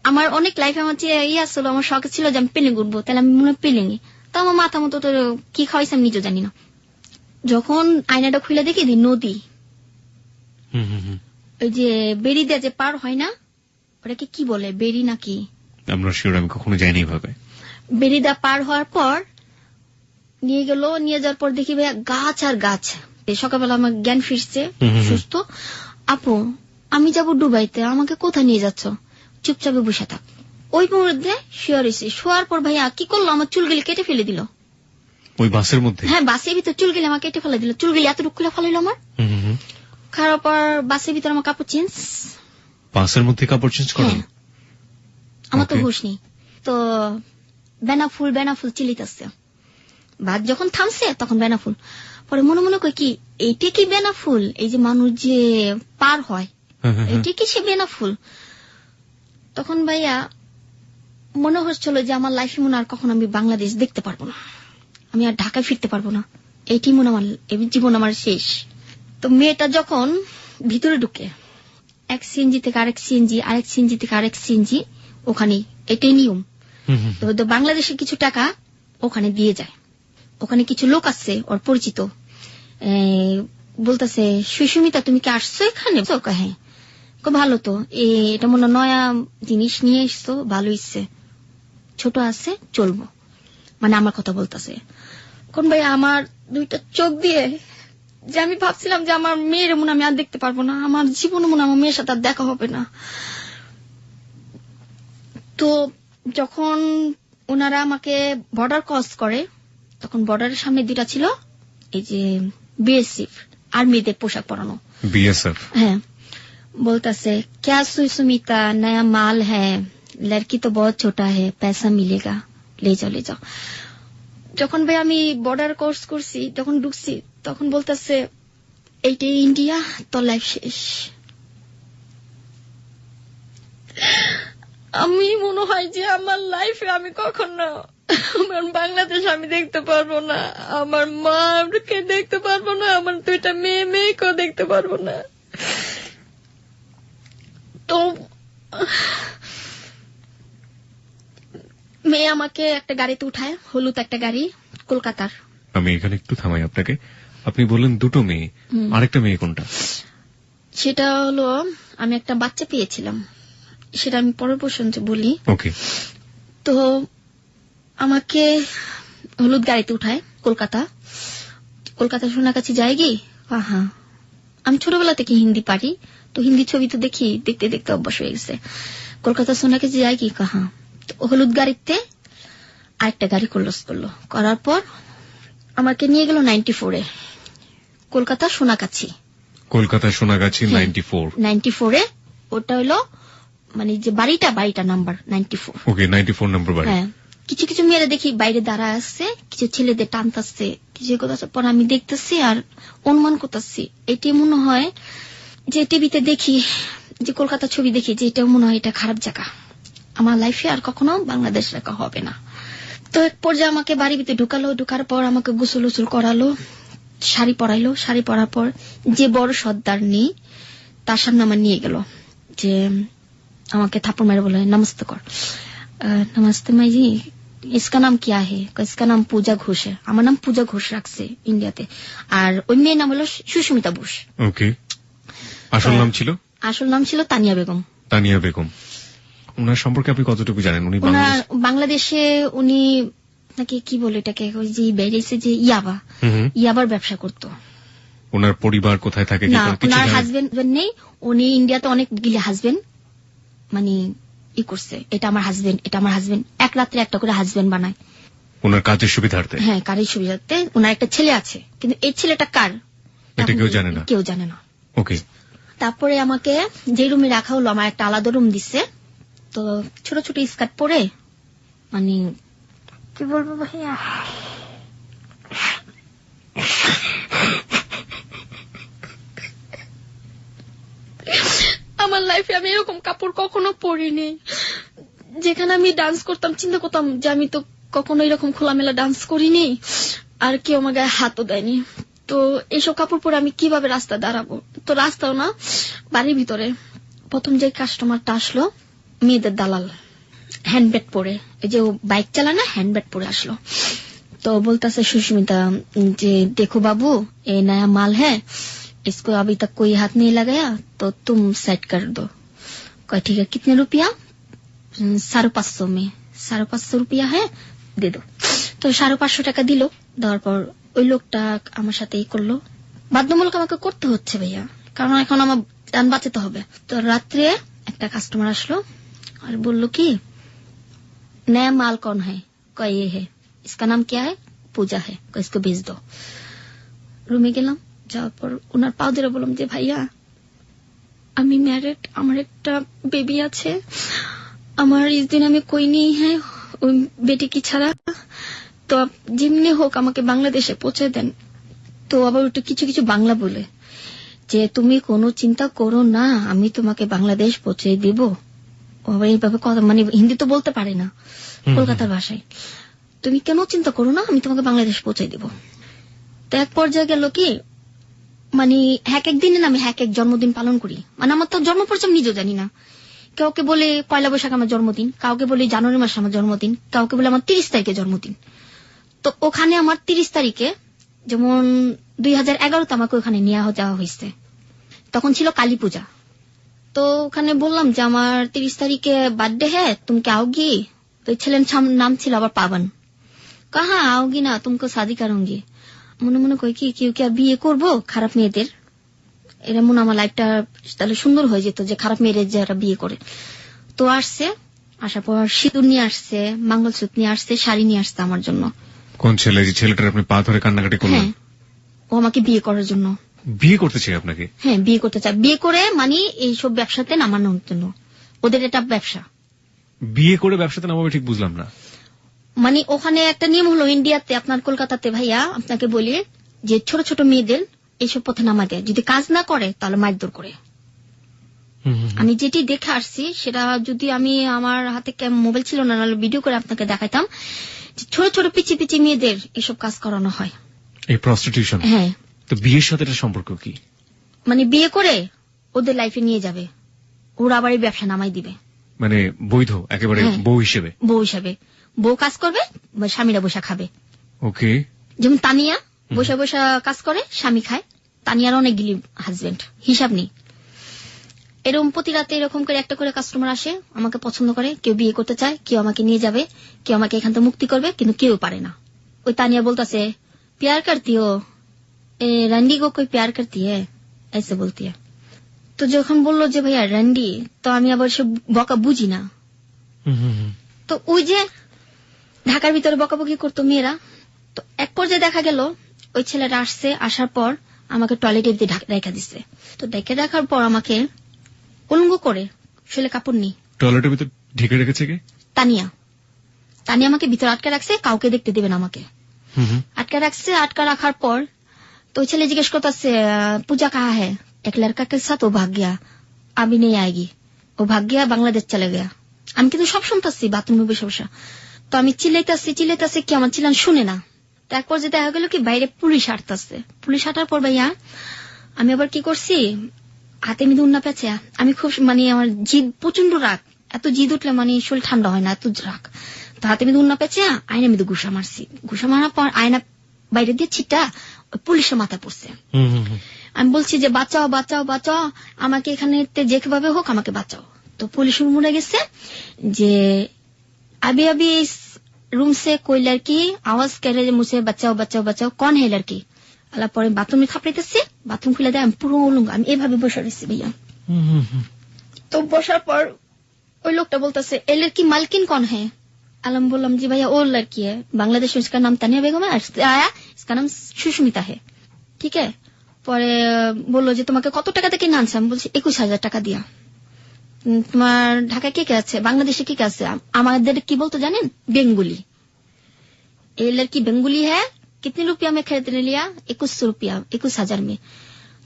আমার অনেক লাইফে আমার আসলো, আমার শখ ছিল যে আমি পেলিং উঠবো, তাহলে আমি মনে হয় পেলিং এ। তো আমার মাথা মতো তো কি খাওয়াইছে আমি নিজেও জানি না। যখন আয়নাটা খুলে দেখি নদী, ওই যে বেরি দিয়ে যে পার হয় না, ওটাকে কি বলে, বেরি নাকি? আমরা শিওর, আমি কখনো যাইনি ভাবে। বেরিদা পার হওয়ার পর নিয়ে গেল, নিয়ে যাওয়ার পর দেখি ভাইয়া গাছ আর গাছ। সকালবেলা আমার জ্ঞান ফিরছে, সুস্থ। আপু আমি যাব দুবাইতে, আমাকে কোথায় নিয়ে যাচ্ছ? চুপচাপে বসে থাক। ওই মুহূর্তে শুয়ারেছি। শোয়ার পর ভাইয়া কি করলো, আমার চুলগুলি কেটে ফেলে দিল। ওই বাসের মধ্যে? হ্যাঁ, বাসের ভিতর চুলগুলি আমার কেটে ফেলে দিল। চুলগুলি এতটুকু খুলে ফেলাইলো আমার। খারাপ পর বাসের ভিতর আমার কাপড় চেঞ্জ। বাসের মধ্যে কাপড় চেঞ্জ করেন? আমার তো হুঁশ নেই। তো বেনাফুল চিলিতেছে। বাস যখন থামছে তখন বেনাফুল। পরে মনে মনে কই কি এইটা কি বেনাফুল? এই যে মানুষ যে পার হয়, এইটা কি সে বেনাফুল? তখন ভাইয়া মনে হচ্ছিল যে আমার লাইফে মনে আর কখন আমি বাংলাদেশ দেখতে পারবো না, আমি আর ঢাকায় ফিরতে পারবো না, এইটি মনে আমার জীবন আমার শেষ। তো মেয়েটা যখন ভিতরে ঢুকে, এক সিএনজি থেকে আরেক সিএনজি, আরেক সিএনজি থেকে আরেক সিএনজি, ওখানে এটাই নিয়ম। তো বাংলাদেশে কিছু টাকা ওখানে দিয়ে যায়। ওখানে কিছু লোক আছে ওর পরিচিত, বলতেছে সুস্মিতা তুমি কি আসছো এখানে? হ্যাঁ। ভালো তো, এটা মনে নয়া জিনিস নিয়ে এসছো, ভালো ইচ্ছে, ছোট আছে চলবো, মানে আমার কথা বলতেছে। কোন ভাই আমার দুইটা চোখ দিয়ে যে আমি ভাবছিলাম যে আমার মেয়ের মনে আমি আর দেখতে পারবো না, আমার জীবনে মনে আমার মেয়ের সাথে আর দেখা হবে না। তো যখন ওনারা আমাকে বর্ডার ক্রস করে, তখন বর্ডারের সামনে দুটা ছিল এই যে বিএসএফ, আর্মিদের পোশাক পরানো। বিএসএফ? হ্যাঁ। বলতেছে क्या सुमिता नया माल है, लड़की तो बहुत छोटा है, पैसा मिलेगा, ले जाओ। যখন ভাই আমি বর্ডার ক্রস করছি, তখন ঢুকছি, তখন বলতেছে এইটা ইন্ডিয়া, তোর লাইফ শেষ। আমি মনে হয় যে আমার লাইফে আমি কখনো আমার বাংলাদেশ আমি দেখতে পারবো না, আমার মাকে দেখতে পারবো না, আমার দুইটা মেয়েকেও দেখতে পারবো না। তো মেয়ে আমাকে একটা গাড়িতে উঠায়, হলুদ একটা গাড়ি, কলকাতার। আমি এখানে একটু থামাই আপনাকে। আপনি বললেন দুটো মেয়ে, আরেকটা মেয়ে কোনটা? সেটা হলো আমি একটা বাচ্চা পেয়েছিলাম, সেটা আমি পরের প্রসঙ্গে বলি। ওকে। তো আমাকে হলুদ গাড়িতে উঠায় কলকাতা সোনার কাছে যাই গি। হ্যাঁ, আমি ছোটবেলা থেকে হিন্দি পারি, তো হিন্দি ছবি তো দেখি, দেখতে দেখতে অভ্যাস হয়ে গেছে। কলকাতা সোনার কাছে যাই কি কাহা, হলুদ গাড়িতে আরেকটা গাড়ি ক্লোজ করলো, করার পর আমাকে নিয়ে গেল 94-এ, কলকাতা সোনাগাছি। কলকাতা সোনাগাছি 94-এ। ওটা হলো মানে যে বাড়িটা নাম্বার 94। ওকে, 94 নম্বর বাড়ি। হ্যাঁ। কিছু কিছু মেয়েরা দেখি বাইরে দাঁড়া আসছে, কিছু ছেলেদের টানতাছে, কিছু কথা পর আমি দেখতেছি আর অনুমান করতেছি, এটি মনে হয় যে টিভিতে দেখি, যে কলকাতা ছবি দেখি, যে এটা মনে হয় এটা খারাপ জায়গা, আমার লাইফে আর কখনো বাংলাদেশ রাখা হবে না। তো এক পর্যায়ে আমাকে বাড়ির ভিতরে ঢুকালো, ঢুকার পর আমাকে গোসল করালো, শাড়ি পরাইলো, শাড়ি পরার পর যে বড় সর্দার নেই তার সামনে আমার নিয়ে গেল, যে আমাকে থাপ্পড় মেরে বলে নমস্তে কর। নমস্তে মাইজি, इसका नाम क्या है? इसका नाम पूजा घोष है। আমার নাম পূজা ঘোষ রাখছে ইন্ডিয়াতে। আর ওই মেয়ের নাম হলো সুস্মিতা বোস। ওকে, আসল নাম ছিল? আসল নাম ছিল তানিয়া বেগম। তানিয়া বেগম। ওনার সম্পর্কে আপনি কতটুকু জানেন? উনি বাংলাদেশে উনি নাকি কি বলে এটাকে, ওই যে বেরিয়েছে যে ইয়াবার ব্যবসা করতো। ওনার পরিবার কোথায় থাকে? না, ওনার হাজবেন্ড নেই। উনি ইন্ডিয়াতে অনেক গিলে হাজবেন্ড মানে ই করছে, এটা আমার হাজবেন্ড, এটা আমার হাজবেন্ড, এক রাত্রে একটা করে হাজবেন্ড বানায় ওনার কাজের সুবিধার্থে। হ্যাঁ, কাজের সুবিধার্থে। ওনার একটা ছেলে আছে, কিন্তু এই ছেলেটা কার এটা কেউ জানে না। কেউ জানে না। ওকে। তারপরে আমাকে যে রুমে রাখা হলো, আমার একটা আলাদা রুম দিচ্ছে। তো ছোট ছোট স্কার্ট পরে, মানে কি বলবো ভাইয়া, আমার লাইফে আমি এরকম কাপড় কখনো পরিনি। যেখানে আমি ডান্স করতাম, চিন্তা করতাম যে আমি তো কখনো এরকম খোলামেলা ডান্স করিনি, আর কেউ আমার গায়ে হাতও দেয়নি। তো এইসব কাপড় পরে আমি কিভাবে রাস্তা দাঁড়াবো? তো রাস্তাও না, বাড়ির ভিতরে প্রথম যে কাস্টমারটা আসলো, মেয়েদের দালাল, হ্যান্ডব্যাগ পরে, এই যে বাইক চালায় না, হ্যান্ডব্যাগ পরে আসলো। তো বলতেছে সুস্মিতা যে দেখো বাবু, ये नया माल है, इसको अभी तक कोई हाथ नहीं लगाया, तो तुम सेट कर दो। कहा ठीक है, कितने रुपया? 550 में। 550 रुपया है, दे दो। তো 550 টাকা দিল। দেওয়ার পর ওই লোকটা আমার সাথে এই করলো, বাধ্যমূলক আমাকে করতে হচ্ছে ভাইয়া, কারণ এখন আমার যান বাঁচাতে হবে। তো রাত্রে একটা কাস্টমার আসলো আর বললো কি, नया माल कौन है? कहा ये है, इसका नाम क्या है? पूजा है, कहा इसको भेज दो। রুমে গেলাম, যাওয়ার পর ওনার পাও ধরে বললাম যে ভাইয়া, আমি ম্যারিড, আমার একটা বেবি আছে, আমার इस दिन আমি कोई नहीं है ওই বেটি কি ছাড়া, তো যেমনি হোক আমাকে বাংলাদেশে পৌঁছে দেন। তো আবার একটু কিছু কিছু বাংলা বলে যে তুমি কোনো চিন্তা করো না, আমি তোমাকে বাংলাদেশ পৌঁছে দিব। আবার এইভাবে কথা, মানে হিন্দি তো বলতে পারে না, কলকাতার ভাষায়, তুমি কেন চিন্তা করো না, আমি তোমাকে বাংলাদেশ পৌঁছে দিব। তো এক পর্যায়ে গেল কি, মানে এক এক দিনে আমি এক এক জন্মদিন পালন করি, মানে আমার তো জন্ম পরিচয় নিজেও জানি না। কাউকে বলে 1 বৈশাখ আমার জন্মদিন, কাউকে বলে জানুয়ারি মাসে আমার জন্মদিন, কাউকে বলে আমার 30 তারিখে জন্মদিন। তো ওখানে আমার 30 তারিখে, যেমন 2011তে আমাকে ওখানে নিয়ে যাওয়া হয়েছে, তখন ছিল কালী পূজা। তো ওখানে বললাম যে আমার 30 তারিখে বার্থডে হ্যাঁ, তুমি কি आओगी? তো ছেলের নাম ছিল আবার পাবন। কাহা आओगी না, তুমকো শাদি করুঙ্গি। মনে মনে কই কি কেউ কি বিয়ে করবো খারাপ মেয়েদের, এরা মনে আমার লাইফটা তাহলে সুন্দর হয়ে যেত যে খারাপ মেয়েদের যারা বিয়ে করে। তো আসছে, আসার পর সিঁদুর নিয়ে আসছে, মঙ্গলসূত্র নিয়ে আসছে, শাড়ি নিয়ে আসছে আমার জন্য। কোন ছেলে? যে ছেলেটার আপনি পা ধরে কান্নাকাটি করলেন? ও আমাকে বিয়ে করার জন্য। বিয়ে করতে চাই আপনাকে? হ্যাঁ, বিয়ে করতে চায়, বিয়ে করে মানে এইসব ব্যবসাতে নামানোর জন্য। ওদের এটা ব্যবসা। বিয়ে করে ব্যবসাতে নামাবে ঠিক বুঝলাম না। মানে ওখানে একটা নিয়ম হলো ইন্ডিয়াতে, আপনার কলকাতাতে ভাইয়া আপনাকে বলি যে ছোট ছোট মেয়েদের এইসব পথে নামা দেয়, যদি কাজ না করে তাহলে মারধর করে। আমি যেটি দেখে আসছি সেটা, যদি আমি আমার হাতে মোবাইল ছিল না, নাহলে ভিডিও করে আপনাকে দেখাইতাম, ছোট ছোট পিচি পিচি মেয়েদের এসব কাজ করানো হয়, এই প্রস্টিটিউশন। হ্যাঁ। তো বিয়ের সাথে এটা সম্পর্ক কি? মানে বিয়ে করে ওদের লাইফে নিয়ে যাবে, ওরা আবার এই ব্যবসা নামাই দিবে, মানে বৈধ একেবারে বউ হিসেবে। বউ হিসেবে বউ কাজ করবে, স্বামীরা বসা খাবে। ওকে। যেমন তানিয়া বসা বসা কাজ করে, স্বামী খায়। তানিয়ার অনেকগুলি হাজবেন্ড, হিসাব নেই। এরকম প্রতি রাতে এরকম করে একটা করে কাস্টমার আসে, আমাকে পছন্দ করে, কেউ বিয়ে করতে চায়, কেউ আমাকে নিয়ে যাবে, কেউ আমাকে এখান থেকে মুক্তি করবে, কিন্তু কেউ পারে না। ওই তানিয়া বলতেছে প্যার করতি হো, রন্ডি গো কই প্যার করতি হ্যাঁ, এসে বলতি। তো যখন বললো যে ভাইয়া রন্ডি, তো আমি আবার সে বকা বুঝি না। তো ওই যে ঢাকার ভিতরে বকাবকি করতো মেয়েরা। তো এক পর্যায়ে দেখা গেল ওই ছেলেটা আসছে, আসার পর আমাকে টয়লেটে রেখা দিচ্ছে। তো ডেকে রাখার পর আমাকে উলঙ্গ করে, শরীরে কাপড় নেই, টয়লেটের ভিতর ঢেকে রেখেছে কে? তানিয়া। তানিয়া আমাকে ভিতরে আটকে রাখছে, কাউকে দেখতে দেবে না আমাকে, আটকে রাখছে। আটকা রাখার পর তো ওই ছেলে জিজ্ঞেস করতেছে পূজা কাহা হ্যাঁ, এক লড়কা কে সাথ ও ভাগ গিয়া, আবি নেই আয়েগি, ও ভাগ গিয়া বাংলাদেশ চলে গিয়া। আমি কিন্তু সব শুনতেছি বাথরুমে বসে বসে। তো আমি চিল্লাইতেছি, কি আমার চিল্লান শুনে না। তারপর যে দেখা গেল কি বাইরে পুলিশ হাঁটতেছে। পুলিশ হাঁটার পর ভাইয়া আমি আবার কি করছি, হাতে মিদে উন্না পেঁচে, আমি খুব মানে আমার জিদ প্রচন্ড রাগ, এত জিদ উঠলে মানে শরীর ঠান্ডা হয় না, এত রাগ। তো তো হাতে মধ্যে উন্না পেঁচে আয়না মধ্যে ঘুষা মারছি। ঘুষা মারার পর আয়না বাইরে দিয়ে ছিটা পুলিশের মাথায় পড়ছে। আমি বলছি যে বাঁচাও বাঁচাও বাঁচাও, আমাকে এখানে যেভাবে হোক আমাকে বাঁচাও। তো পুলিশ মরে গেছে যে अभी अभी इस रूम से कोई लड़की आवाज कर रही है मुझे बचाओ बचाओ बचाओ, कौन है लड़की? আল্লাহ পরে বাথরুমে থাপড়াইতেছে, বাথরুম খুলে দেয়, আমি পুরো উলঙ্গ, আমি এভাবে বসে রয়েছি ভাইয়া। তো বসার পর ওই লোকটা বলতেছে এ লড়কি মালকিন कौन है? আলম বললাম জি ভাইয়া ও লড়কি है, बांग्लादेश में इसका नाम तानिया बेगम है, आया इसका नाम सुष्मिता है, ठीक है। পরে বললো যে তোমাকে কত টাকা থেকে কিনে আনছে? আমি বলছি 21,000 টাকা দিয়া। তোমার ঢাকায় কে কে আছে, বাংলাদেশে কে কে আছে? আমাদের কি বলতো জানেন? বেঙ্গুলি। ये लड़की बेंगुली है, कितने रुपया में खरीदने लिया? 21,000 में।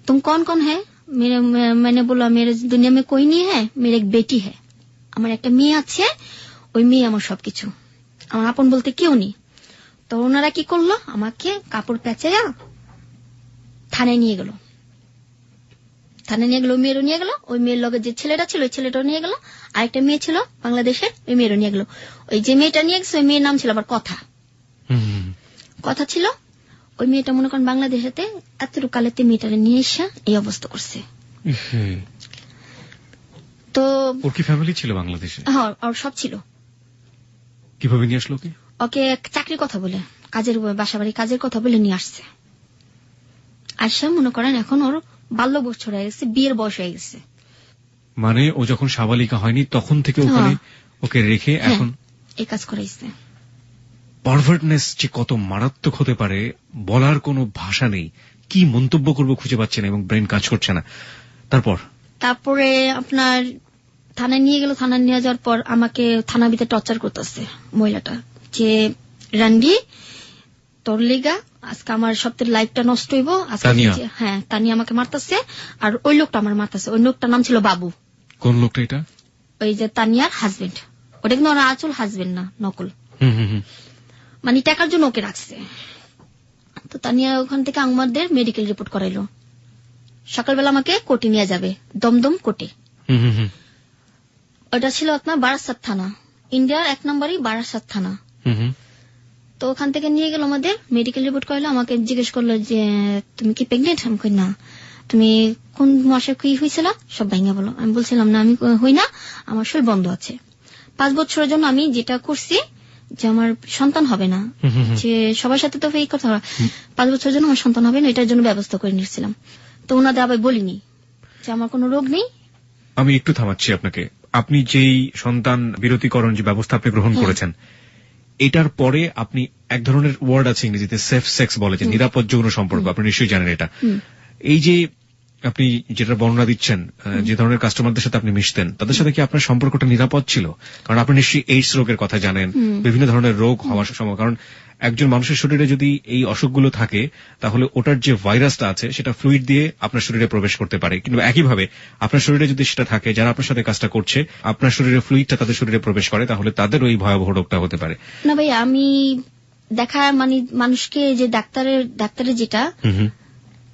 तुम कौन कौन है? मैंने बोला मेरे दुनिया में कोई नहीं है, मेरी एक बेटी है, আমার একটা মেয়ে আছে, ওই মেয়ে আমার সবকিছু, আমার আপন বলতে কেউ নেই। তো ওনারা কি করলো, আমাকে কাপড় পেঁচাইয়া থানায় নিয়ে গেল। থানায় নিয়ে গেল, ওই মেয়েরও নিয়ে গেল, ওই মেয়ের লগে যে ছেলেটা ছিল ওই ছেলেটাও নিয়ে গেল, আরেকটা মেয়ে ছিল বাংলাদেশের, ওই মেয়েরও নিয়ে গেল। ওই যে মেয়েটা নিয়ে গেছে ওই মেয়ের নাম ছিল আবার কথা। কথা ছিল ওই মেয়েটা মনে করেন বাংলাদেশেতে এতটুকু কালেতে মেয়েটা নিয়ে এসে এই অবস্থা করছে। তো ওর কি ফ্যামিলি ছিল বাংলাদেশে? হ্যাঁ, আর সব ছিল। কিভাবে নিয়ে আসলো ওকে? ওকে চাকরির কথা বলে, কাজের বাসা বাড়ি কাজের কথা বলে নিয়ে আসছে। আসা মনে করেন এখন ওর 12 বছর হয়ে গেছে, বিয়ের বয়স হয়ে গেছে। মানে ও যখন সাবালিকা হয়নি তখন থেকে ওখানে ওকে রেখে এখন এই কাজ করাইছে। পারভার্টনেস যে কত মারাত্মক হতে পারে বলার কোনো ভাষা নেই, কি মন্তব্য করবো খুঁজে পাচ্ছে না এবং ব্রেন কাজ করছে না। তারপরে আপনার থানায় নিয়ে গেল। থানায় নিয়ে যাওয়ার পর আমাকে থানার ভিতরে টর্চার করতেছে মহিলাটা, যে রান্ডি তোর লিগা আজকে আমার সপ্তাহের লাইফটা নষ্ট হইব। হ্যাঁ, তানিয়া আমাকে মারতেছে, আর ওই লোকটা আমার মারতেছে। ওই লোকটার নাম ছিল বাবু। কোন লোকটা এটা? ওই যে তানিয়ার হাজবেন্ড। ওটা কিন্তু ওর আসল হাজবেন্ড না, নকল। মানে টাকার জন্য ওকে রাখছে। তো তানিয়া ওখান থেকে আমাদের মেডিকেল রিপোর্ট করাইলো। সকালবেলা আমাকে কোর্টে নিয়ে যাবে, দমদম কোর্টে। ওটা ছিল আপনার বারাসাত থানা, ইন্ডিয়ার 1 নম্বরই বারাসাত থানা। তো ওখান থেকে নিয়ে গেল, আমাদের মেডিকেল রিপোর্ট করাইলো। আমাকে জিজ্ঞেস করলো যে তুমি কি প্রেগনেন্ট? আমি কই না। তুমি কোন মাসে কি হয়েছিল সব ভাঙা বলো। আমি বলছিলাম না আমি হই না, আমার শরীর বন্ধ আছে। 5 বছরের জন্য আমি যেটা করছি যে আমার সন্তান হবে না, যে সবার সাথে তো এই কথা, 5 বছরের জন্য আমার সন্তান হবে না, এটার জন্য ব্যবস্থা করে নিয়েছিলাম। তো ওনাদের আবার বলিনি যে আমার কোনো রোগ নেই। আমি একটু থামাচ্ছি আপনাকে। আপনি যেই সন্তান বিরতিকরণ যে ব্যবস্থা আপনি গ্রহণ করেছেন, এটার পরে আপনি এক ধরনের ওয়ার্ড আছে ইংরেজিতে সেফ সেক্স বলে, যে নিরাপদ যৌন সম্পর্ক, আপনি নিশ্চয়ই জানেন এটা। এই যে আপনি যেটা বর্ণনা দিচ্ছেন, যে ধরনের কাস্টমারদের সাথে আপনি মিশতেন, তাদের সাথে কি আপনার সম্পর্কটা নিরাপদ ছিল? কারণ আপনি নিশ্চয়ই এইডস রোগের কথা জানেন, বিভিন্ন ধরনের রোগ হওয়ার সময়, কারণ একজন মানুষের শরীরে যদি এই অসুখগুলো থাকে তাহলে ওটার যে ভাইরাসটা আছে সেটা ফ্লুইড দিয়ে আপনার শরীরে প্রবেশ করতে পারে। কিন্তু একইভাবে আপনার শরীরে যদি সেটা থাকে, যারা আপনার সাথে কাজটা করছে, আপনার শরীরে ফ্লুইডটা তাদের শরীরে প্রবেশ করে, তাহলে তাদের ওই ভয়াবহ রোগটা হতে পারে। না ভাই, আমি দেখা মানে মানুষকে যে ডাক্তারের যেটা,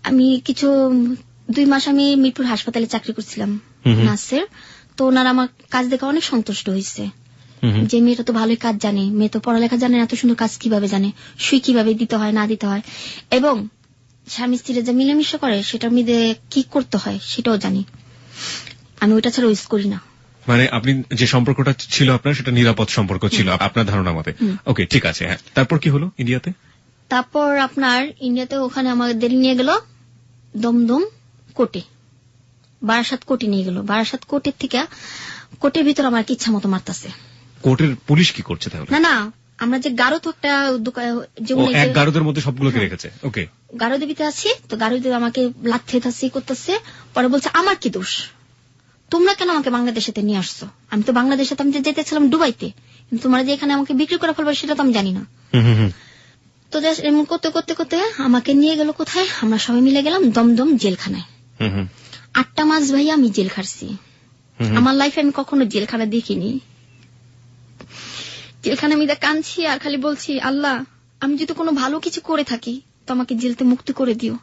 আমি কিছু 2 মাস আমি মিরপুর হাসপাতালে চাকরি করছিলাম নার্সের। তো ওনারা আমার কাজ দেখে অনেক সন্তুষ্ট হয়েছে, যে মেয়েটা তো ভালোই কাজ জানে, মেয়ে তো পড়ালেখা জানে, এত সুন্দর কাজ কিভাবে জানে, সুই কিভাবে দিতে হয় না দিতে হয়, এবং স্বামী স্ত্রীরা যে মিলেমিশে করে সেটার মধ্যে কি করতে হয় সেটাও জানি। আমি ওইটা ছাড়া ইউজ করি না। মানে আপনি যে সম্পর্কটা ছিল আপনার, সেটা নিরাপদ সম্পর্ক ছিল আপনার ধারণা মতে। ওকে, ঠিক আছে। হ্যাঁ, তারপর কি হলো ইন্ডিয়াতে? তারপর আপনার ইন্ডিয়াতে ওখানে আমাদের নিয়ে গেল দমদম কোর্টে, বারাসাত কোর্টে নিয়ে গেল। বারাসাত কোর্টের থেকে কোর্টের ভিতর আমার ইচ্ছা মতো মারতেছে। কোর্টের পুলিশ কি করছে তাহলে? না না, আমরা যে গারো তো একটা এক গারদের মধ্যে সবগুলোকে রেখেছে। ওকে, গারোদের ভিতরে আছি, তো গারোদের আমাকে লাগছে করতেছে। পরে বলছে আমার কি দোষ, তোমরা কেন আমাকে বাংলাদেশেতে নিয়ে আসছো? আমি তো বাংলাদেশে আমি যেতেছিলাম দুবাইতে, কিন্তু তোমরা যে এখানে আমাকে বিক্রি করে ফেলবে সেটা তো আমি জানি না। তো এমন করতে করতে করতে আমাকে নিয়ে গেল কোথায়, আমরা সবাই মিলে গেলাম দমদম জেলখানায়। 8টা মাস ভাই আমি জেল খাটছি। আমার লাইফে আমি কখনো জেলখানা দেখিনি। জেলখানা আমি কাঁদছি আর খালি বলছি, আল্লাহ আমি যদি কোনো ভালো কিছু করে থাকি তো আমাকে জেলতে মুক্তি করে দিও,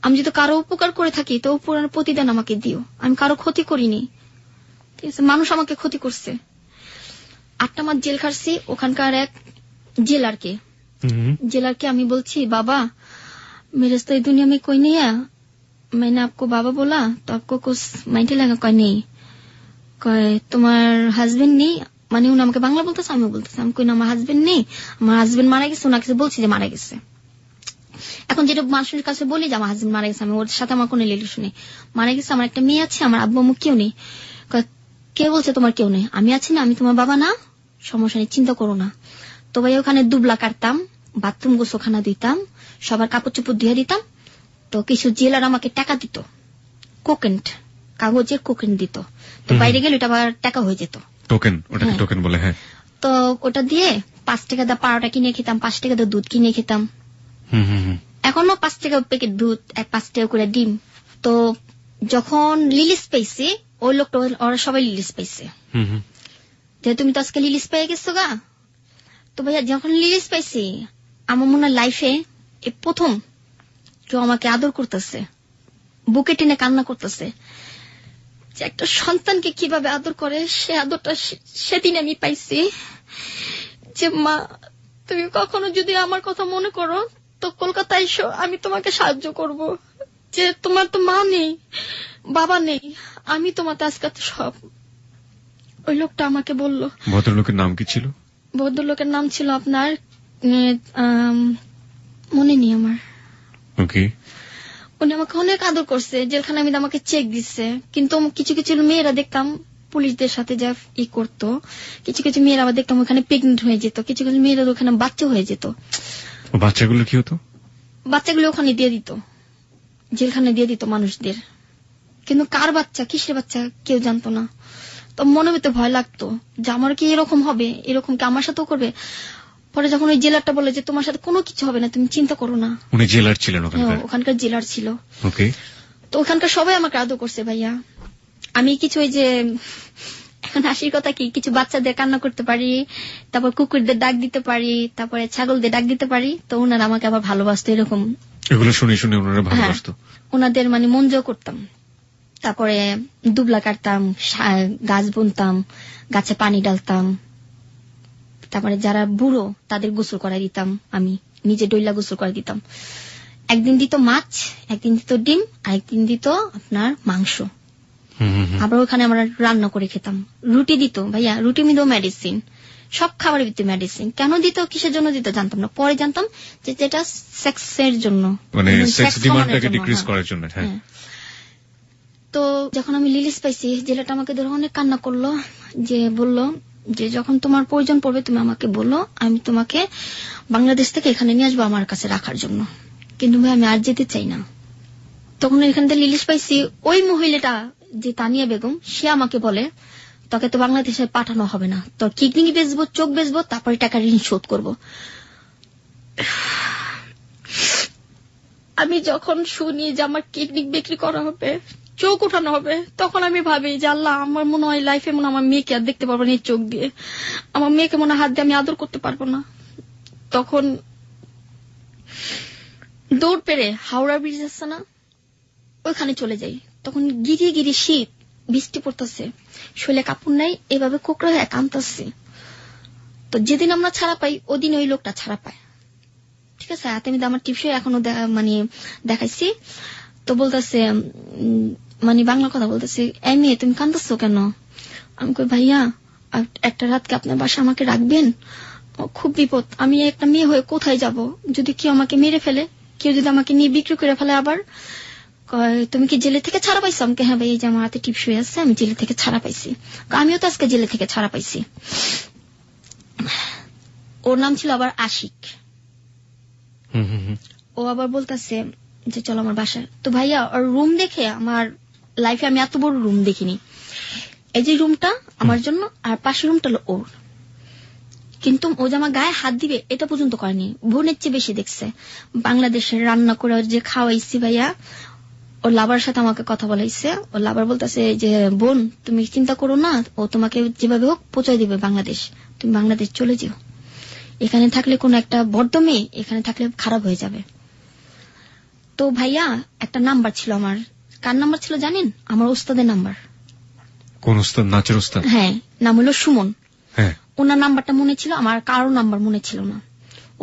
আমি যদি কারো উপকার করে থাকি তো উপকার প্রতিদান আমাকে দিও, আমি কারো ক্ষতি করিনি, ঠিক আছে, মানুষ আমাকে ক্ষতি করছে। 8টা মাস জেল খাটছি। ওখানকার এক জেলারকে আমি বলছি, বাবা मेरे तो दुनिया में कोई नहीं है, मैंने आपको बाबा बोला तो आपको कुछ माइंडे लगा, कोई नहीं, कोई তোমার হাজবেন্ড নেই, মানে উনি আমাকে বাংলা বলতেছে, আমি বলতেছি আমি কই না আমার হাজবেন্ড নেই, আমার হাজবেন্ড মারা গেছে। ওনাকে বলছি যে মারা গেছে। এখন যেটা মানুষের কাছে বলি যে আমার হাজবেন্ড মারা গেছে, আমি ওর সাথে আমার কোনো রিলেশন নেই, মারা গেছে, আমার একটা মেয়ে আছে, আমার আব্বু আম্মু কেউ নেই। কে বলছে তোমার কেউ নেই? আমি আছি না, আমি তোমার বাবা না, সমস্যা নেই, চিন্তা করো না। তো ভাই ওখানে দুবলা কাটতাম, বাথরুম গোসলখানা দিতাম, সবার কাপড় চোপড় ধুয়ে দিতাম। তো কিছু জেলার আমাকে টাকা দিত, কোকেন্ট, কাগজের কোকেন দিত। তো বাইরে গেলে ওটা আবার টাকা হয়ে যেত, টোকেন, ওটাকে টোকেন বলে। হ্যাঁ, তো ওটা দিয়ে 5 টাকা দিয়ে পাউডার কিনে খেতাম, 5 টাকা দিয়ে দুধ কিনে খেতাম। এখনো 5 টাকা প্যাকেট দুধ, 5 টাকা করে ডিম। তো যখন লিলিস পাইছে, ওই লোকটা ওরা সবাই লিলিস পাইছে, যে তুমি তো আজকে লিলিস পেয়ে গেছো গা। তো ভাইয়া যখন লিলিস পাইছি, আমার মনে হয় লাইফে প্রথম কেউ আমাকে আদর করতেছে, বুকে টেনে কান্না করতেছে। যে একটা সন্তানকে কিভাবে আদর করে, সে আদরটা সেদিন আমি পাইছি। যে মা, তুমি কখনো যদি আমার কথা মনে করো তো কলকাতায় এসো, আমি তোমাকে সাহায্য করব। যে তোমার তো মা নেই, বাবা নেই, আমি তোমার আজকে সব। ওই লোকটা আমাকে বলল। ভদ্রলোকের নাম কি ছিল? ভদ্রলোকের নাম ছিল আপনার মনে নেই আমার। ওকে। উনি আমাকে অনেক আদর করছে, জেলখানা আমি আমাকে চেক দিচ্ছে। কিন্তু কিছু কিছু মেয়েরা দেখতাম পুলিশদের সাথে যা করতো, কিছু কিছু মেয়েরা আবার দেখতাম ওখানে প্রেগনেন্ট হয়ে যেত, কিছু কিছু মেয়েরা ওখানে বাচ্চা হয়ে যেত। বাচ্চাগুলো কি হতো? বাচ্চাগুলো ওখানে দিয়ে দিত, জেলখানে দিয়ে দিত মানুষদের। কিন্তু কার বাচ্চা, কিসের বাচ্চা কেউ জানতো না। তো মনে হতে ভয় লাগতো যে আমার কি এরকম হবে, এরকম কি আমার সাথেও করবে। পরে যখন ওই জেলারটা বলে যে তোমার সাথে কোনো কিছু হবে না, তুমি চিন্তা করো না। উনি জেলার ছিলেন ওখানকার জেলার ছিল। ওকে। তো ওখানকার সবাই আমাকে আদর করছে ভাইয়া। আমি কিছু ওই যে এখন হাসির কথা কি, কিছু বাচ্চাদের কান্না করতে পারি, তারপর কুকুরদের ডাক দিতে পারি, তারপরে ছাগলদের ডাক দিতে পারি। তো ওনারা আমাকে আবার ভালোবাসতো, এরকম এগুলো শুনে শুনে ওনারা ভালোবাসতো। ওনাদের মানে মন জয় করতাম। তারপরে দুবলা কাটতাম, গাছ বুনতাম, গাছে পানি ডালতাম। তারপরে যারা বুড়ো তাদের গোসল করাই দিতাম, আমি নিজে ডইলা গোসল করে দিতাম। একদিন দিত মাছ, একদিন দিত ডিম, আরেকদিন দিত আপনার মাংস। আবার ওখানে আমরা রান্না করে খেতাম। রুটি দিত ভাইয়া, রুটি দিত মেডিসিন, সব খাবারের ভিতরে মেডিসিন। কেন দিত, কিসের জন্য দিত জানতাম না, পরে জানতাম যে যেটা সেক্সের জন্য, মানে সেক্স ডিমান্ডটাকে ডিক্রিজ করার জন্য। হ্যাঁ। তো যখন আমি লিলিস পাইছি, জেলাটা আমাকে ধরে অনেক কান্না করলো, যে বলল যে যখন তোমার প্রয়োজন পড়বে তুমি আমাকে বলো, আমি তোমাকে বাংলাদেশ থেকে এখানে নিয়ে আসবো আমার কাছে রাখার জন্য। কিন্তু ভাই আমি আর যেতে চাই না। তখন এখান থেকে লিলিস পাইছি, ওই মহিলাটা যে তানিয়া বেগম, সে আমাকে বলে তোকে তো বাংলাদেশে পাঠানো হবে না, তোর কিডনি বেচবো, চোখ বেচবো, তারপরে টাকা ঋণ শোধ করবো। আমি যখন শুনি যে আমার কিডনি বিক্রি করা হবে, চোখ উঠানো হবে, তখন আমি ভাবি যে আল্লাহ, আমার মনে হয় লাইফে মনে আমার মেয়েকে আর দেখতে পারবো না এই চোখ দিয়ে, আমার মেয়েকে মনে হাত দিয়ে আমি আদর করতে পারবো না। তখন দৌড় পেরে হাওড়া ব্রিজ আছে না, ওইখানে চলে যাই। তখন গিরি গিরি শীত, বৃষ্টি পড়তেছে, শৈলে কাপড় নাই, এভাবে কোকড়া হয়ে কাঁদতেছে। তো যেদিন আমরা ছাড়া পাই, ওদিন ওই লোকটা ছাড়া পায়। ঠিক আছে, আমি আমার টিপসই এখনো মানে দেখাইছি। তো বলতেছে, মানে বাংলা কথা বলতেছে, এই মেয়ে তুমি কাঁদতেছো কেন? আমি কই ভাইয়া একটা রাতকে আপনার বাসা আমাকে রাখবেন, খুব বিপদ, আমি একটা মেয়ে হয়ে কোথায় যাব, যদি কেউ আমাকে মেরে ফেলে, কেউ যদি আমাকে নিয়ে বিক্রি করে ফেলে। আবার তুমি কি জেলে থেকে ছাড়া পাইছো? আমাকে হ্যাঁ ভাই, এই যে আমার হাতে টিপসই আছে, আমি জেলে থেকে ছাড়া পাইছি। আমিও তো আজকে জেলে থেকে ছাড়া পাইছি। ওর নাম ছিল আবার আশিক। ও আবার বলতেছে যে চলো আমার বাসায়। তো ভাইয়া ওর রুম দেখে আমার লাইফে আমি এত বড় রুম দেখিনি। এই যে রুমটা আমার জন্য, আর পাশের রুমটা হলো ওর। কিন্তু ও যে আমার গায়ে হাত দিবে এটা পর্যন্ত করেনি, বোনের চেয়ে বেশি দেখছে। বাংলাদেশের রান্না করে যে খাওয়াইছি ভাইয়া, ওর লাভার সাথে আমাকে কথা বলাইছে। ওর লাভার বলতেছে যে বোন তুমি চিন্তা করো না, ও তোমাকে যেভাবে হোক পৌঁছায় দিবে বাংলাদেশ, তুমি বাংলাদেশ চলে যাও, এখানে থাকলে কোন একটা বদ্ধ মেয়ে এখানে থাকলে খারাপ হয়ে যাবে। তো ভাইয়া একটা নাম্বার ছিল আমার, কার নাম্বার ছিল জানেন? আমার ওস্তাদের নাম্বার। কোন ওস্তাদ? নাচের ওস্তাদ? হ্যাঁ, নাম হলো সুমন। হ্যাঁ। ওনার নাম্বারটা মনে ছিল, আমার কারো নাম্বার মনে ছিল না।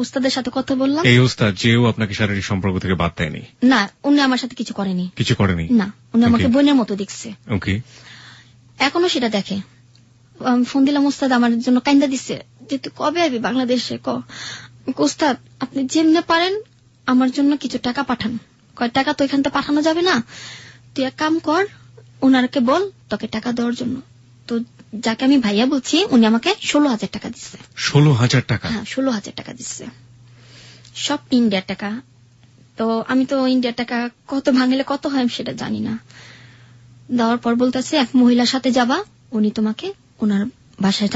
ওস্তাদের সাথে কথা বললাম। এই ওস্তাদ যেও আপনাকে শারীরিক সম্পর্ক থেকে বাদ দেয়নি? না, উনি আমার সাথে কিছু করেনি। কিছু করেনি? না, উনি আমাকে বোনের মতো দেখছে। ওকে। এখনো সেটা দেখে। আমি ফোন দিলাম, ওস্তাদ আমার জন্য কাইন্দা দিচ্ছে যে তুই কবে আসবি বাংলাদেশে। ওস্তাদ আপনি যেমনে পারেন আমার জন্য কিছু টাকা পাঠান। কয় টাকা তো এখান থেকে পাঠানো যাবে না, তুই এক কাম কর, ওনারকে বল তোকে টাকা দেওয়ার জন্য। তো যাকে আমি ভাইয়া বলছি উনি আমাকে 16,000 টাকা দিচ্ছে। 16,000 টাকা? হ্যাঁ, 16,000 টাকা দিচ্ছে, সব ইন্ডিয়ার টাকা। তো আমি তো ইন্ডিয়ার টাকা কত ভাঙলে কত হয় সেটা জানি না। দেওয়ার পর বলতেছে এক মহিলার সাথে যাবা, উনি তোমাকে ওনার বাসায়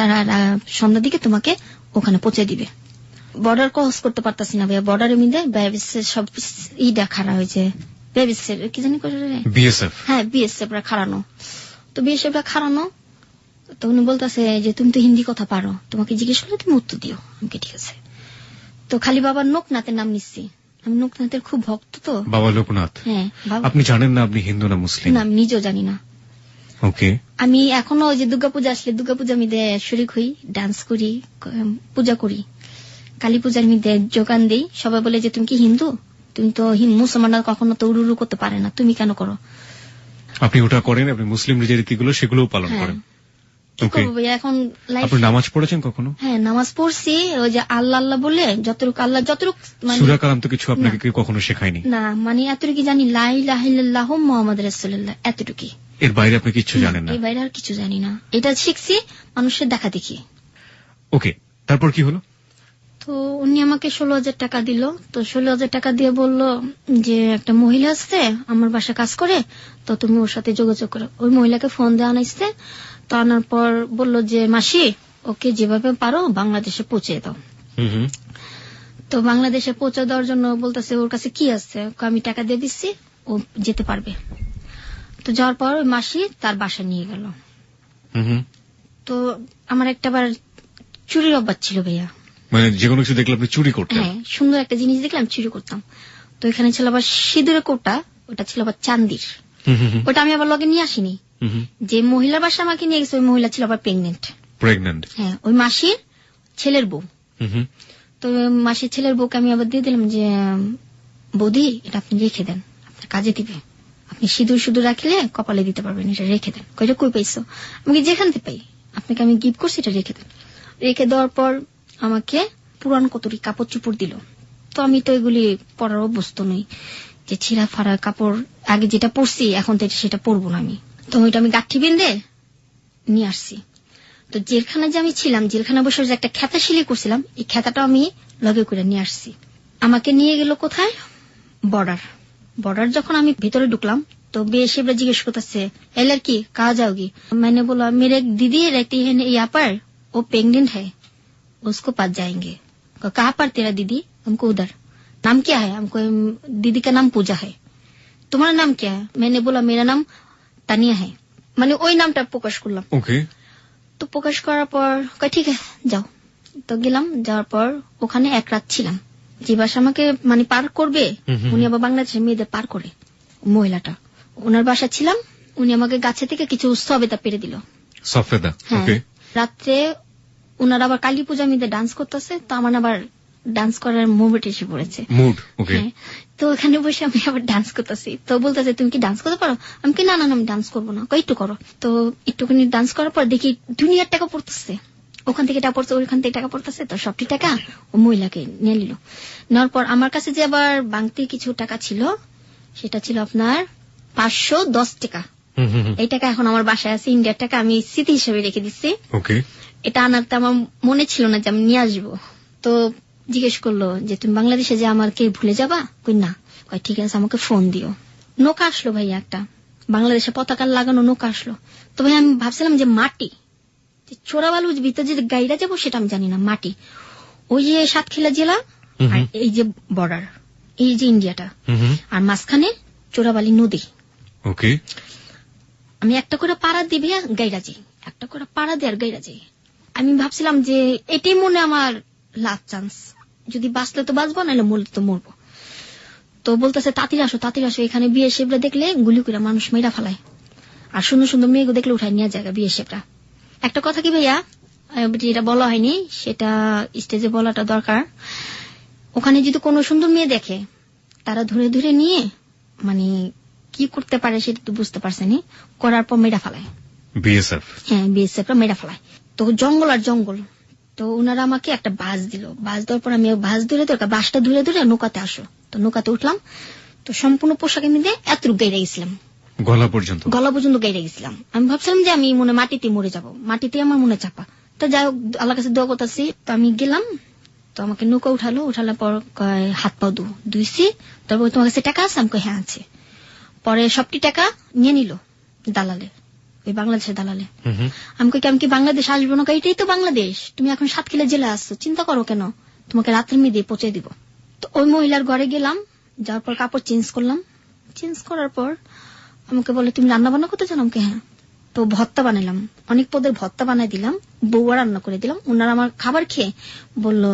সন্ধ্যার দিকে তোমাকে ওখানে পৌঁছে দিবে। বর্ডার ক্রস করতে পারতাছি না ভাইয়া, বর্ডারের মধ্যে সব খাড়া হয়েছে। কি জানি বিএসএফ। হ্যাঁ, বিএসএফ রা খাড়ানো। তো বিএসএফ রা খাড়ানো, তো উনি বলতেছে যে তুমি তো হিন্দি কথা পারো, তোমাকে জিজ্ঞেস করলে তুমি উত্তর দিও। আমাকে ঠিক আছে। তো খালি বাবার লোকনাথের নাম নিচ্ছি, আমি লোকনাথের খুব ভক্ত। তো বাবা লোকনাথ? হ্যাঁ। আপনি জানেন না আপনি হিন্দু না মুসলিম? না, আমি নিজেও জানি না। ওকে। আমি এখনো ওই যে দুর্গাপূজা আসলে দুর্গাপূজা মিদে শরিক হই, ডান্স করি, পূজা করি। কালী পূজার মধ্যে যোগান দেই। সবাই বলে যে তুমি কি হিন্দু, তুমি তো মুসলমানরা কখনো তো উড়ু করতে পারে না, তুমি কেন করো? আপনি ওটা করেন, আপনি মুসলিম যে রীতিগুলো সেগুলো পালন করেন। এখন আপনি নামাজ পড়েছেন কখনো? হ্যাঁ, নামাজ পড়ছি। ওই যে আল্লাহ আল্লাহ বলে যতটুকু আল্লাহ যতটুকু সূরা কালাম তো কিছু আপনাকে কেউ কখনো শেখায়নি? না, মানে এতটুকু জানি লা ইলাহা ইল্লাল্লাহু মুহাম্মাদুর রাসূলুল্লাহ, এতটুকু। এর বাইরে আপনি কিছু জানেন না? এর বাইরে আর কিছু জানি না, এটা শিখছি মানুষের দেখা দেখি। ওকে, তারপর কি হলো? তো উনি আমাকে 16,000 টাকা দিল। তো 16,000 টাকা দিয়ে বলল যে একটা মহিলা আসছে আমার বাসায় কাজ করে, তো তুমি ওর সাথে যোগাযোগ করো। ওই মহিলাকে ফোন দিয়ে আনাইছে। তো আনার পর বলল যে মাসি ওকে যেভাবে পারো বাংলাদেশে পৌঁছে দাও। তো বাংলাদেশে পৌঁছে দেওয়ার জন্য বলতেছে ওর কাছে কি আছে, আমি টাকা দিয়ে দিচ্ছি, ও যেতে পারবে। তো যাওয়ার পর ওই মাসি তার বাসা নিয়ে গেল। তো আমার একটা বার চুরির অভ্যাস ছিল ভাইয়া, মানে যেকোনো কিছু দেখলে আপনি চুরি করতেন? হ্যাঁ, সুন্দর একটা জিনিস দেখলে আমি চুরি করতাম। তো এখানে ছিল আবার সিঁদুরের কোটা, ওটা ছিল আবার চান্দির। ওটা আমি আবার লগে নিয়ে আসিনি। যে মহিলার বাসা আমাকে নিয়ে গেছে ওই মহিলা ছিল আবার প্রেগনেন্ট। হ্যাঁ, ওই মাসির ছেলের বউ। তো মাসির ছেলের বউকে আমি আবার দিয়ে দিলাম যে বৌদি এটা আপনি রেখে দেন, আপনার কাজে দিবে, আপনি সিঁদুর শুধু রাখলে কপালে দিতে পারবেন, এটা রেখে দেন। কইটা কই পাইছো? আমাকে যেখান থেকে পাই, আপনাকে আমি গিফট করছি, এটা রেখে দেন। রেখে দেওয়ার পর আমাকে পুরান কতরি কাপড় চুপড় দিল। তো আমি তো এগুলি পরার অভ্যস্ত নই, যে ছিঁড়া ফাড়া কাপড় আগে যেটা পরছি এখন তো সেটা পরবো না আমি। তো ওইটা আমি গাঠি বেঁধে নিয়ে আসছি। তো জেলখানা যে আমি ছিলাম, জেলখানা বসে যে একটা খেতা সিলি করছিলাম, এই খেতাটা আমি লগে করে নিয়ে আসছি। আমাকে নিয়ে গেল কোথায়? বর্ডার। যখন আমি ভিতরে ঢুকলাম তো বেশি জিজ্ঞেস করতেছে এ লড়কি कहाँ जाओगी? मैंने बोला मेरे एक दीदी रहती है यहाँ पर, वो प्रेग्नेंट है, उसको पास जाएंगे। कहाँ पर तेरा दीदी? हमको उधर। नाम क्या है? हमको दीदी का नाम पूजा है। तुम्हारा नाम क्या है? मैंने बोला मेरा नाम तानिया है। মানে ওই নামটা প্রকাশ করলাম। ওকে। তো প্রকাশ করার পর ঠিক আছে যাও। তো গেলাম, যাওয়ার পর ওখানে এক রাত ছিলাম। যে বাসা আমাকে মানে পার করবে, উনি আবার বাংলাদেশের মেয়েদের পার করে, মহিলাটা ওনার বাসা ছিলাম। উনি আমাকে গাছে থেকে কিছু সবেদা পেরে দিল। সফেদা? ওকে। রাত্রে ওনার আবার কালী পূজা মিদে ডান্স করতেছে, তো আমার আবার ডান্স করার মুড এসে পড়েছে। তো ওখানে বসে আমি আবার ডান্স করতেছি। তো বলতেছে তুমি কি ডান্স করতে পারো? আমি কি না আমি ডান্স করবো না, একটু করো। তো একটুখানি ডান্স করার পর দেখি দুনিয়ার টাকা পড়তেছে, ওখান থেকে টাকা পড়ছে, ওইখান থেকে টাকা পড়তেছে। তো সবটি টাকা ও মহিলাকে নিয়ে নিল। নেওয়ার পর আমার কাছে যে আবার বাংতি কিছু টাকা ছিল, সেটা ছিল আপনার 510 টাকা। এই টাকা এখন আমার বাসায় আছে, ইন্ডিয়ার টাকা, আমি স্মৃতি হিসেবে রেখে দিচ্ছি। এটা আনার তো আমার মনে ছিল না যে আমি নিয়ে আসবো। তো জিজ্ঞেস করলো যে তুমি বাংলাদেশে যে আমাকে ভুলে যাবা? কই না। কই ঠিক আছে, আমাকে ফোন দিও। নৌকা আসলো ভাইয়া, একটা বাংলাদেশে পতাকা লাগানো নৌকা আসলো। তো ভাই আমি ভাবছিলাম যে মাটি, চোরাবালু ভিতরে যে গাইরা যাবো সেটা আমি জানি না, মাটি। ওই যে সাতক্ষীরা জেলা আর এই যে বর্ডার, এই যে ইন্ডিয়াটা, আর মাঝখানে চোরাবালি নদী। ওকে। আমি একটা করে পাড়া দিবি গাইরা যাই, একটা করে পাড়া দিয়ে আর গাইরা যাই। আমি ভাবছিলাম যে এটাই মনে আমার লাস্ট চান্স, যদি বাঁচলে তো বাঁচবো, নাহলে মরলে তো মরবো। তো বলতেছে তাড়াতাড়ি আসো, এখানে বিয়ে শেপরা দেখলে গুলি করে মানুষ মেয়েরা ফেলায়, আর সুন্দর সুন্দর মেয়েগুলো দেখলে উঠায় নিয়ে যায় বিয়ে শেপরা। একটা কথা কি ভাইয়া, যেটা বলা হয়নি সেটা স্টেজে বলাটা দরকার। ওখানে যদি কোনো সুন্দর মেয়ে দেখে তারা ধরে ধরে নিয়ে মানে কি করতে পারে সেটা তো বুঝতে পারছেনি, করার পর মেয়েরা ফেলায়। বিএসএফ? হ্যাঁ, বিএসএফ মেয়েরা ফেলায়। তো জঙ্গল আর জঙ্গল, তো ওনারা আমাকে একটা বাস দিল। বাস দেওয়ার পর আমি বাস ধরে বাসটা ধরে ধরে নৌকাতে আসো। তো নৌকাতে উঠলাম, তো সম্পূর্ণ পোশাকে মিলে এতটুকু গাইড়ে গেছিলাম, গলা পর্যন্ত গাইড়ে গেছিলাম। আমি ভাবছিলাম যে আমি মনে মাটিতে মরে যাব, মাটিতে আমার মনে চাপা। তো যাই হোক আল্লাহর কাছে দোয়া করতেছি। তো আমি গেলাম, তো আমাকে নৌকা উঠানোর পর হাত পাও ধুইছি। তারপর তোমার কাছে টাকা আছে? আমাকে হ্যাঁ আছে। পরে সবটি টাকা নিয়ে নিল দালালে, ওই বাংলাদেশের দালালে। আমি কি বাংলাদেশ আসবো না? এটাই তো বাংলাদেশ, তুমি এখন সাতক্ষীরা জেলা আসছো, চিন্তা করো কেন, তোমাকে রাত্রে মেয়ে দিয়ে পৌঁছে দিব। তো ওই মহিলার ঘরে গেলাম, যাওয়ার পর কাপড় চেঞ্জ করলাম। চেঞ্জ করার পর আমাকে বলে তুমি রান্না বান্না করতে চাও? আমাকে হ্যাঁ। তো ভর্তা বানাইলাম, অনেক পদের ভর্তা বানাই দিলাম, বউয়া রান্না করে দিলাম। ওনারা আমার খাবার খেয়ে বললো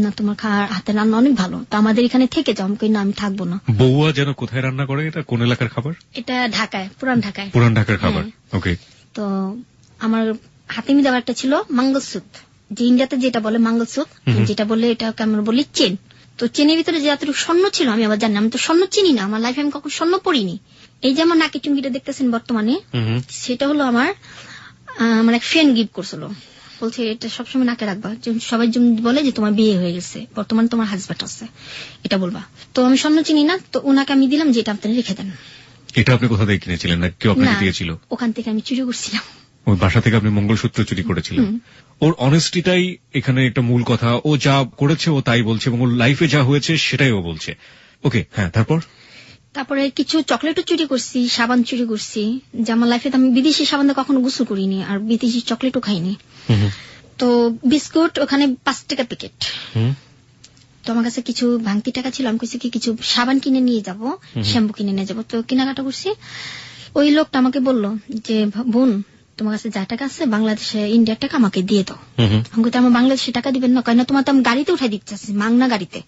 না তোমার হাতের রান্না অনেক ভালো, তো আমাদের এখানে থেকে যাও। আমাকে না আমি থাকবো না। বউয়া যেন কোথায় রান্না করে? এটা কোন এলাকার খাবার? এটা ঢাকায়, পুরান ঢাকায়। পুরান ঢাকার খাবার, ওকে। তো আমার হাতে মিলে একটা ছিল মঙ্গলসূত্র, যে ইন্ডিয়াতে যেটা বলে মঙ্গলসূত্র, যেটা বলে এটাকে আমরা বলি চেন। তো চেনের ভিতরে যে এতটুকু স্বর্ণ ছিল আমি আবার জানি, আমি তো স্বর্ণ চিনি না, আমার লাইফে আমি কখন স্বর্ণ পড়িনি। এই যে আমার নাকি চুমকিটা দেখতেছেন বর্তমানে, সেটা হলো আমার এক ফ্রেন্ড গিফট করছিল। বলছে এটা সবসময় নাকে রাখবা, সবাই বলে যে তোমার বিয়ে হয়ে গেছে, বর্তমানে তোমার হাজবেন্ড আছে, এটা বলবা। তো আমি স্বর্ণ চিনি না, তো ওনাকে আমি দিলাম যে এটা আপনি রেখে দেন। এটা আপনি কোথা থেকে কিনেছিলেন না কেউ আপনাকে দিয়েছিল? ওখান থেকে আমি চুরি করছিলাম। ওই বাসা থেকে আপনি মঙ্গলসূত্র চুরি করেছিলেন? ওর অনেস্টিটাই এখানে একটা মূল কথা। ও যা করেছে ও তাই বলছে, এবং ওর লাইফে যা হয়েছে সেটাই ও বলছে। ওকে, হ্যাঁ, তারপরে কিছু চকলেটও চুরি করছি, সাবান চুরি করছি, যে আমার লাইফে আমি বিদেশি সাবান দিয়ে কখনো গোসল করিনি, আর বিদেশি চকলেটও খাইনি। তো বিস্কুট ওখানে 5 টাকা প্যাকেট। তো আমার কাছে কিছু ভাঙতি টাকা ছিল, আমি কইছি কি কিছু সাবান কিনে নিয়ে যাব, শ্যাম্পু কিনে নিয়ে যাব। তো কেনাকাটা করছি। ওই লোকটা আমাকে বললো যে বোন তোমার কাছে যা টাকা আছে বাংলাদেশে ইন্ডিয়ার টাকা আমাকে দিয়ে দাও। আমি কই আমার বাংলাদেশে টাকা দিবেন না? কেন তোমার তো আমি গাড়িতে উঠাই দিতে চাচ্ছি, মাংনা গাড়িতে।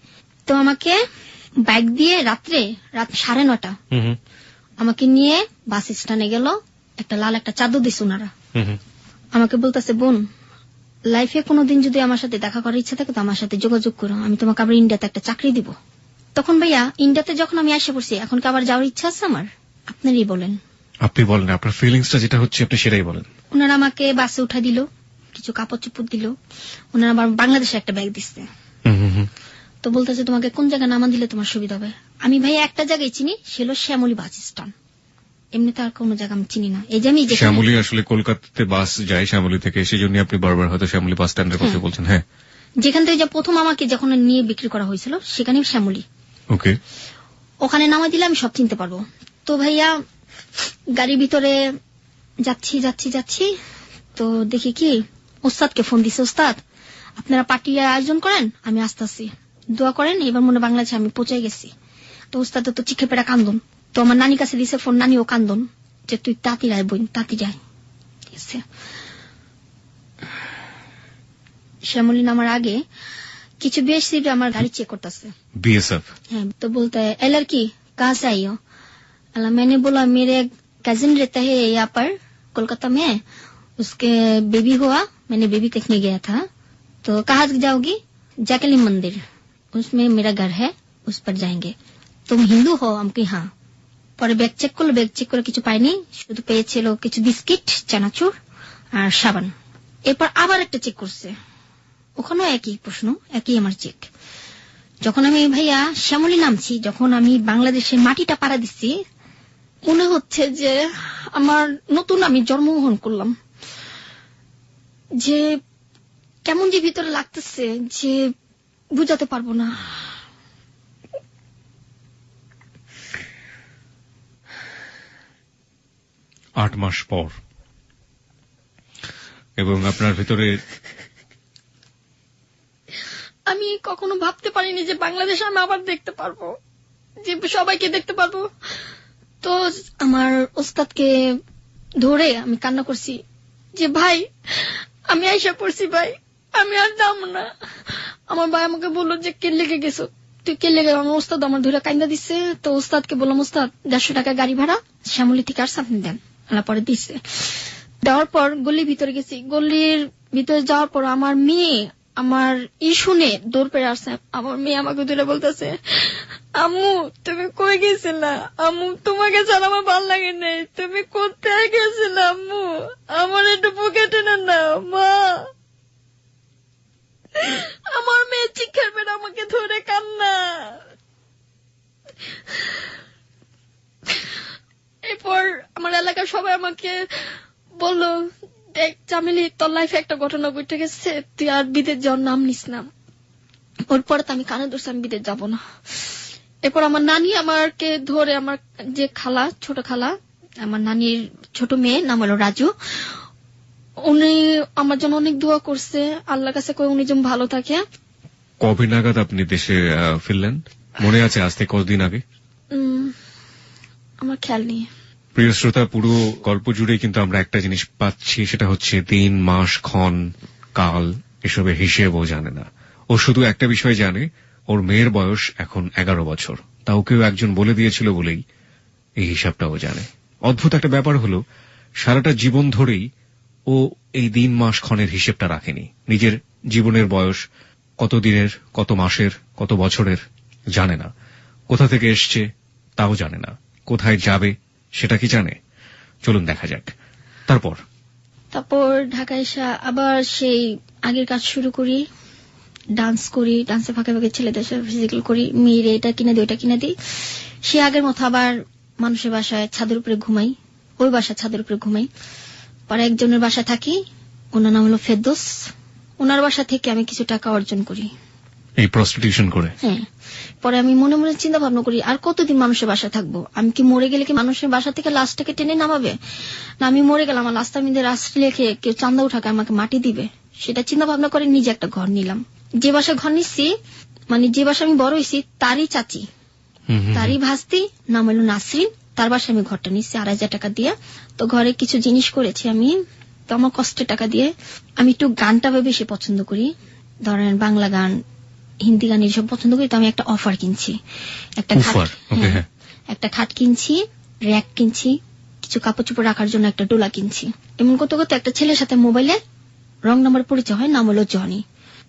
তো আমাকে বাইক দিয়ে রাত 9:30 আমাকে নিয়ে বাস স্ট্যান্ডে গেল, একটা লাল একটা চাদর দিছে ওনারা। আমাকে বলতেছে বোন লাইফে কোনোদিন যদি আমার সাথে দেখা করার ইচ্ছা থাকে তো আমার সাথে যোগাযোগ করো, আমি তোমাকে আবার ইন্ডিয়াতে একটা চাকরি দিব। তখন ভাইয়া ইন্ডিয়াতে যখন আমি আসে পড়ছি, এখন কি আবার যাওয়ার ইচ্ছা আছে আমার? আপনারই বলেন। আপনি বলেন, আপনার ফিলিংসটা যেটা হচ্ছে আপনি সেটাই বলেন। ওনারা আমাকে বাসে উঠা দিল, কিছু কাপড় চোপড় দিল, ওনারা আবার বাংলাদেশে একটা ব্যাগ দিচ্ছে। তো বলতেছে তোমাকে কোন জায়গায় নামা দিলে তোমার সুবিধা হবে। আমি ভাইয়া একটা জায়গায় চিনি, সে হলো শ্যামলী বাস স্ট্যান্ড, এমনি তো আর কোন জায়গা আমি চিনি না। এই যে আমি শ্যামলী আসলে কলকাতাতে বাস যায় শ্যামলী থেকে, সেই জন্য আপনি বারবার হয়তো শ্যামলী বাস স্ট্যান্ডের কথা বলছেন। হ্যাঁ, যেখান থেকে প্রথম আমাকে যখন নিয়ে বিক্রি করা হয়েছিল সেখানে শ্যামলী। ওকে, ওখানে নামা দিলে আমি সব চিনতে পারবো। তো ভাইয়া গাড়ির ভিতরে যাচ্ছি, তো দেখি কি ওস্তাদকে ফোন দিছে, ওস্তাদ আপনারা পার্টি আয়োজন করেন, আমি আসতেছি, দোয়া করেন, এবার মনে বাংলাদেশে আমি পৌঁছে গেছি। তো ওস্তাদ তো চিখে পেড়া কান্দন। তো আমার নানির কাছে দিছে ফোন, নানিও কান্দন যে তুই তাঁতি রায় বোন, তাঁতি যায়। ঠিক আছে, শ্যামলী নামার আগে কিছু বেশি আমার গাড়ি চেক করতেছে बीएसएफ। हाँ, तो बोलता है ए लड़की कहाँ से आई हो? मैंने बोला मेरे कजिन रहता है यहाँ पर कोलकाता में, उसके बेबी हुआ, मैंने बेबी देखने गया था। तो कहाँ जाओगी? जैकली मंदिर, उसमें मेरा घर है, उस पर जाएंगे। तुम हिंदू हो? हमकी हाँ। পরে ব্যাগ চেক করে কিছু পাইনি, শুধু পেয়েছিল কিছু বিস্কিট, চানাচুর আর সাবান। এরপর আবার একটা চেক করছে, ওখানেও একই প্রশ্ন, একই আমার চেক। যখন আমি ভাইয়া শ্যামলী নামছি, যখন আমি বাংলাদেশের মাটিটা পাড়া দিচ্ছি, মনে হচ্ছে যে আমার নতুন আমি জন্মগ্রহণ করলাম, যে কেমন যে ভিতরে লাগতেছে যে বুঝাতে পারবো না। 8 মাস পর, এবং আপনার ভিতরে আমি কখনো ভাবতে পারিনি যে বাংলাদেশ আমি আবার দেখতে পারবো, যে সবাইকে দেখতে পারবো। তো আমার ওস্তাদকে ধরে আমি কান্না করছি যে ভাই আমি আইসা পড়ছি, ভাই আমি আর যাবো না। আমার ভাই আমাকে বললো যে কে লেগে গেছো, তুই কে লেগে? আমার ওস্তাদ আমার ধরে কান্দা দিচ্ছে। তো ওস্তাদকে বললাম ওস্তাদ 150 টাকা গাড়ি ভাড়া শ্যামলী থেকে আসছে, আপনি দেন। পরে দিচ্ছে, দেওয়ার পর গলির ভিতরে গেছি, গলির ভিতরে যাওয়ার পর আমার মেয়ে আমার শুনে দৌড় পেয়ে আসছে। আমার মেয়ে আমাকে তুলে বলতেছে, আম্মু তুমি কই গেছিলা? আম্মু তোমাকে ছাড়া আমার ভাল লাগে নাই, তুমি কোথায় গেছিলা? আম্মু আমার একটু বুকে টেনে নাও মা। আমার মেয়ে চিৎকার পেয়ে আমাকে ধরে কান্না। এরপর আমার এলাকার সবাই আমাকে বললো, দেখ চামেলি তোর লাইফে একটা ঘটনা ঘটে গেছে, তুই আর বিদেশ যাওয়ার নাম নিস না। ওর পরে তো আমি কানে ধরছি আমি বিদেশ যাবো না। এরপর আমার নানি আমাকে ধরে, আমার যে খালা, ছোট খালা, আমার নানির ছোট মেয়ে নাম হলো রাজু, উনি আমার জন্য অনেক দোয়া করছে, আল্লাহর কাছে কই উনি যেন ভালো থাকে। কবে নাগাদ আপনি দেশে ফিরলেন? মনে আছে আজ থেকে কতদিন আগে? আমার খেয়াল নেই। প্রিয় শ্রোতা, পুরো গল্প জুড়ে কিন্তু আমরা একটা জিনিস পাচ্ছি, সেটা হচ্ছে দিন, মাস, ক্ষণ, কাল এসবের হিসেবও জানে না। ও শুধু একটা বিষয় জানে, ওর মেয়ের বয়স এখন 11 বছর। তাও কেউ একজন বলে দিয়েছিল বলেই এই হিসাবটাও জানে। অদ্ভুত একটা ব্যাপার হলো, সারাটা জীবন ধরেই ও এই দিন, মাস, ক্ষণের হিসেবটা রাখেনি। নিজের জীবনের বয়স কত দিনের, কত মাসের, কত বছরের জানে না। কোথা থেকে এসছে তাও জানে না। কোথায় যাবে সেটা কি জানে? চলুন দেখা যাক। তারপর ঢাকায় এসে আবার সেই আগের কাজ শুরু করি, ডান্স করি, ডান্সের ফাঁকে ফাঁকে ছেলেদের সাথে ফিজিক্যাল করি, মেয়েরে এটা কিনে দিই ওটা কিনে দিই। সে আগের মতো আবার মানুষের বাসায় ছাদের উপরে ঘুমাই, ওই বাসায় ছাদের উপরে ঘুমাই। পরে একজনের বাসা থাকি, ওনার নাম হলো ফেরদৌস। ওনার বাসা থেকে আমি কিছু টাকা অর্জন করি এই প্রস্টিটিউশন করে। হ্যাঁ। পরে আমি মনে মনে চিন্তা ভাবনা করি, আর কতদিন মানুষের বাসা থাকবো? আমি কি মরে গেলে কি মানুষের বাসা থেকে লাশটাকে টেনে নামাবে? না আমি মরে গেলাম, আমার লাশটা আমি রাস্তা লেখে কেউ চান্দা উঠাকে আমাকে মাটি দিবে? সেটা চিন্তা ভাবনা করে নিজে একটা ঘর নিলাম। যে বাসা ঘর নিচ্ছি, মানে যে বাসা আমি বড় হয়েছি তারই চাচি, তারই ভাস্তি, নাম হলো নাসরিন, তার বাসায় আমি ঘরটা নিচ্ছি 2,500 টাকা দিয়ে। তো ঘরে কিছু জিনিস করেছি আমি, তো আমার কষ্টের টাকা দিয়ে। আমি একটু গানটা বেশি পছন্দ করি, ধরেন বাংলা গান, হিন্দি গান এসব পছন্দ করি। তো আমি একটা অফার কিনছি, একটা খাট কিনছি, র্যাক কিনছি, কিছু কাপড় চোপড় রাখার জন্য একটা ডোলা কিনছি। এমন করতে করতে একটা ছেলের সাথে মোবাইলে রং নাম্বার পরিচয় হয়, নাম হলো জনি।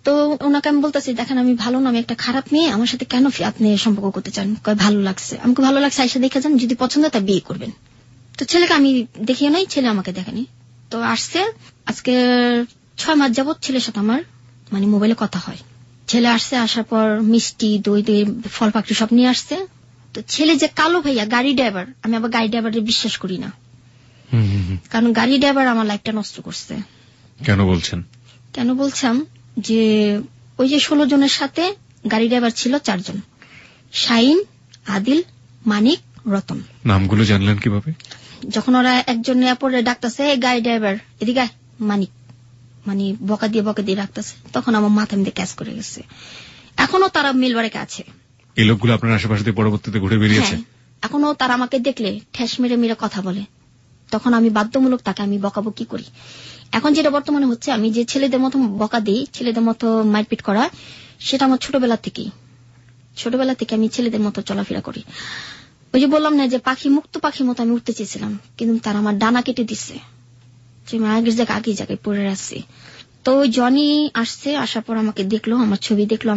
তো ওনাকে আমি বলতেছি, দেখেন আমি ভালো না, আমি একটা খারাপ মেয়ে, আমার সাথে কেন আপনি সম্পর্ক করতে চান? কয় ভালো লাগছে। আমাকে ভালো লাগছে, আইসা দেখে যান, যদি পছন্দ তা বিয়ে করবেন। তো ছেলেকে আমি দেখিও নাই, ছেলে আমাকে দেখেনি। তো আসছে, আজকে 6 মাস যাবত ছেলের সাথে আমার মানে মোবাইলে কথা হয়। ছেলে আসছে, আসার পর মিষ্টি, দই দই, ফল পাকড়ি সব নিয়ে আসছে। তো ছেলে যে কালো ভাইয়া গাড়ি ড্রাইভার, আমি আবার গাড়ি ড্রাইভারের বিশ্বাস করি না, কারণ গাড়ি ড্রাইভার আমার লাইফটা নষ্ট করছে। কেন বলছেন? কেন বলছাম যে ওই যে 16 জনের সাথে গাড়ি ড্রাইভার ছিল 4 জন, শাহিন, আদিল, মানিক, রতন। নামগুলো জানলেন কিভাবে? যখন ওরা একজন এয়ারপোর্টে ডাকতেছে, গাড়ি ড্রাইভার এদিকে মানিক, মানে বকা দিয়ে রাখতেছে, তখন আমার মাথা মধ্যে ক্যাচ করে গেছে। এখনো তারা মিলবারেকে আছে। এই লোকগুলো আপনার আশেপাশে দিয়ে পরবর্তীতে ঘুরে বেরিয়েছে? এখনো তারা আমাকে দেখলে ঠেস মেরে মেরে কথা বলে। তখন আমি বাধ্যমূলক তাকে আমি বকাবকি করি। এখন যেটা বর্তমানে হচ্ছে, আমি যে ছেলেদের মতো বকা দিই, ছেলেদের মতো মারপিট করা, সেটা আমার ছোটবেলা থেকে আমি ছেলেদের মতো চলাফেরা করি। ওই যে বললাম না যে পাখি, মুক্ত পাখির মতো আমি উঠতে চেয়েছিলাম, কিন্তু তারা আমার ডানা কেটে দিচ্ছে, যে আমি আগের জায়গায় পড়ে আসছি। তো ওই জনি আসছে, আসার পর আমাকে দেখলো, আমার ছবি দেখলো,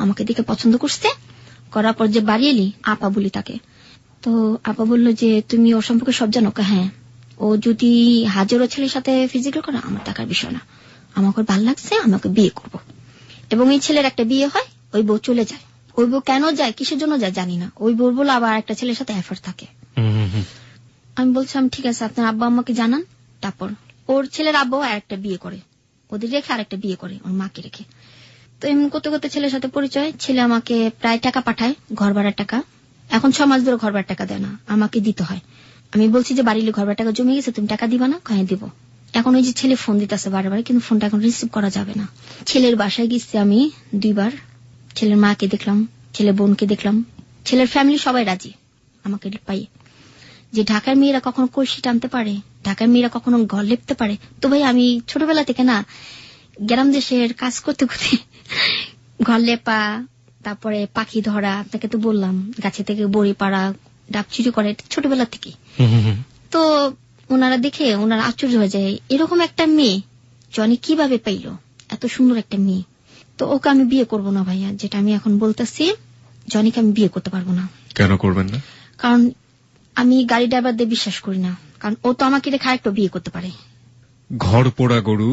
আমাকে দেখে পছন্দ করছে। করার পর যে বাড়ি এলি, আপা বলি তাকে। তো আপা বললো যে তুমি ওর সম্পর্কে সব জানো? হ্যাঁ। ও যদি হাজারো ছেলের সাথে ফিজিক্যাল করে, আমার টাকার বিষয় না, আমাকে ভালো লাগছে, আমাকে বিয়ে করব। এবং এই ছেলের একটা বিয়ে হয়, ওই বউ চলে যায়। ওই বউ কেন যায়, কিসের জন্য যায় জানি না। ওই বউ বলে আবার একটা ছেলের সাথে অ্যাফেয়ার থাকে। আমি বলছিলাম ঠিক আছে, আপনার আব্বা আম্মাকে জানান। তারপর ওর ছেলের আব্বা আর একটা বিয়ে করে, ওদের রেখে আর একটা বিয়ে করে, ওর মাকে রেখে। তো এমন করতে করতে ছেলের সাথে পরিচয়। ছেলে আমাকে প্রায় টাকা পাঠায়, ঘর ভাড়ার টাকা। এখন 6 মাস ধরে ঘর ভাড়ার টাকা দেয় না, আমাকে দিতে হয়। আমি বলছি যে বাড়ির ঘর ভাড়ার টাকা জমে গেছে, তুমি টাকা দিবা না? কয়ে দিব। এখন ওই যে ছেলে ফোন দিতেছে বারবার, কিন্তু ফোনটা এখন রিসিভ করা যাবে না। ছেলের বাসায় গেছি আমি 2 বার, ছেলের মাকে দেখলাম, ছেলে বোনকে দেখলাম, ছেলের ফ্যামিলি সবাই রাজি আমাকে পাই। যে ঢাকার মেয়েরা কখনো কলসি টানতে পারে, ঢাকার মেয়েরা কখনো ঘর লেপতে পারে। তো ভাই আমি ছোটবেলা থেকে না গ্রাম দেশের কাজ করতে করতে ঘর লেপা, তারপরে পাখি ধরা, আপনাকে তো বললাম, গাছে থেকে বড়ি পাড়া, ডাব চুরি করে ছোটবেলা থেকে। তো ওনারা দেখে ওনারা আশ্চর্য হয়ে যায়, এরকম একটা মেয়ে জনি কিভাবে পাইলো এত সুন্দর একটা মেয়ে। তো ওকে আমি বিয়ে করব না ভাইয়া, যেটা আমি এখন বলতেছি, জনিকে আমি বিয়ে করতে পারবো না। কেন করবেন না? কারণ আমি গাড়ি ড্রাইভারদের বিশ্বাস করি না, কারণ ও তো আমাকে রেখে আরেকটা বিয়ে করতে পারে। ঘর পোড়া গরু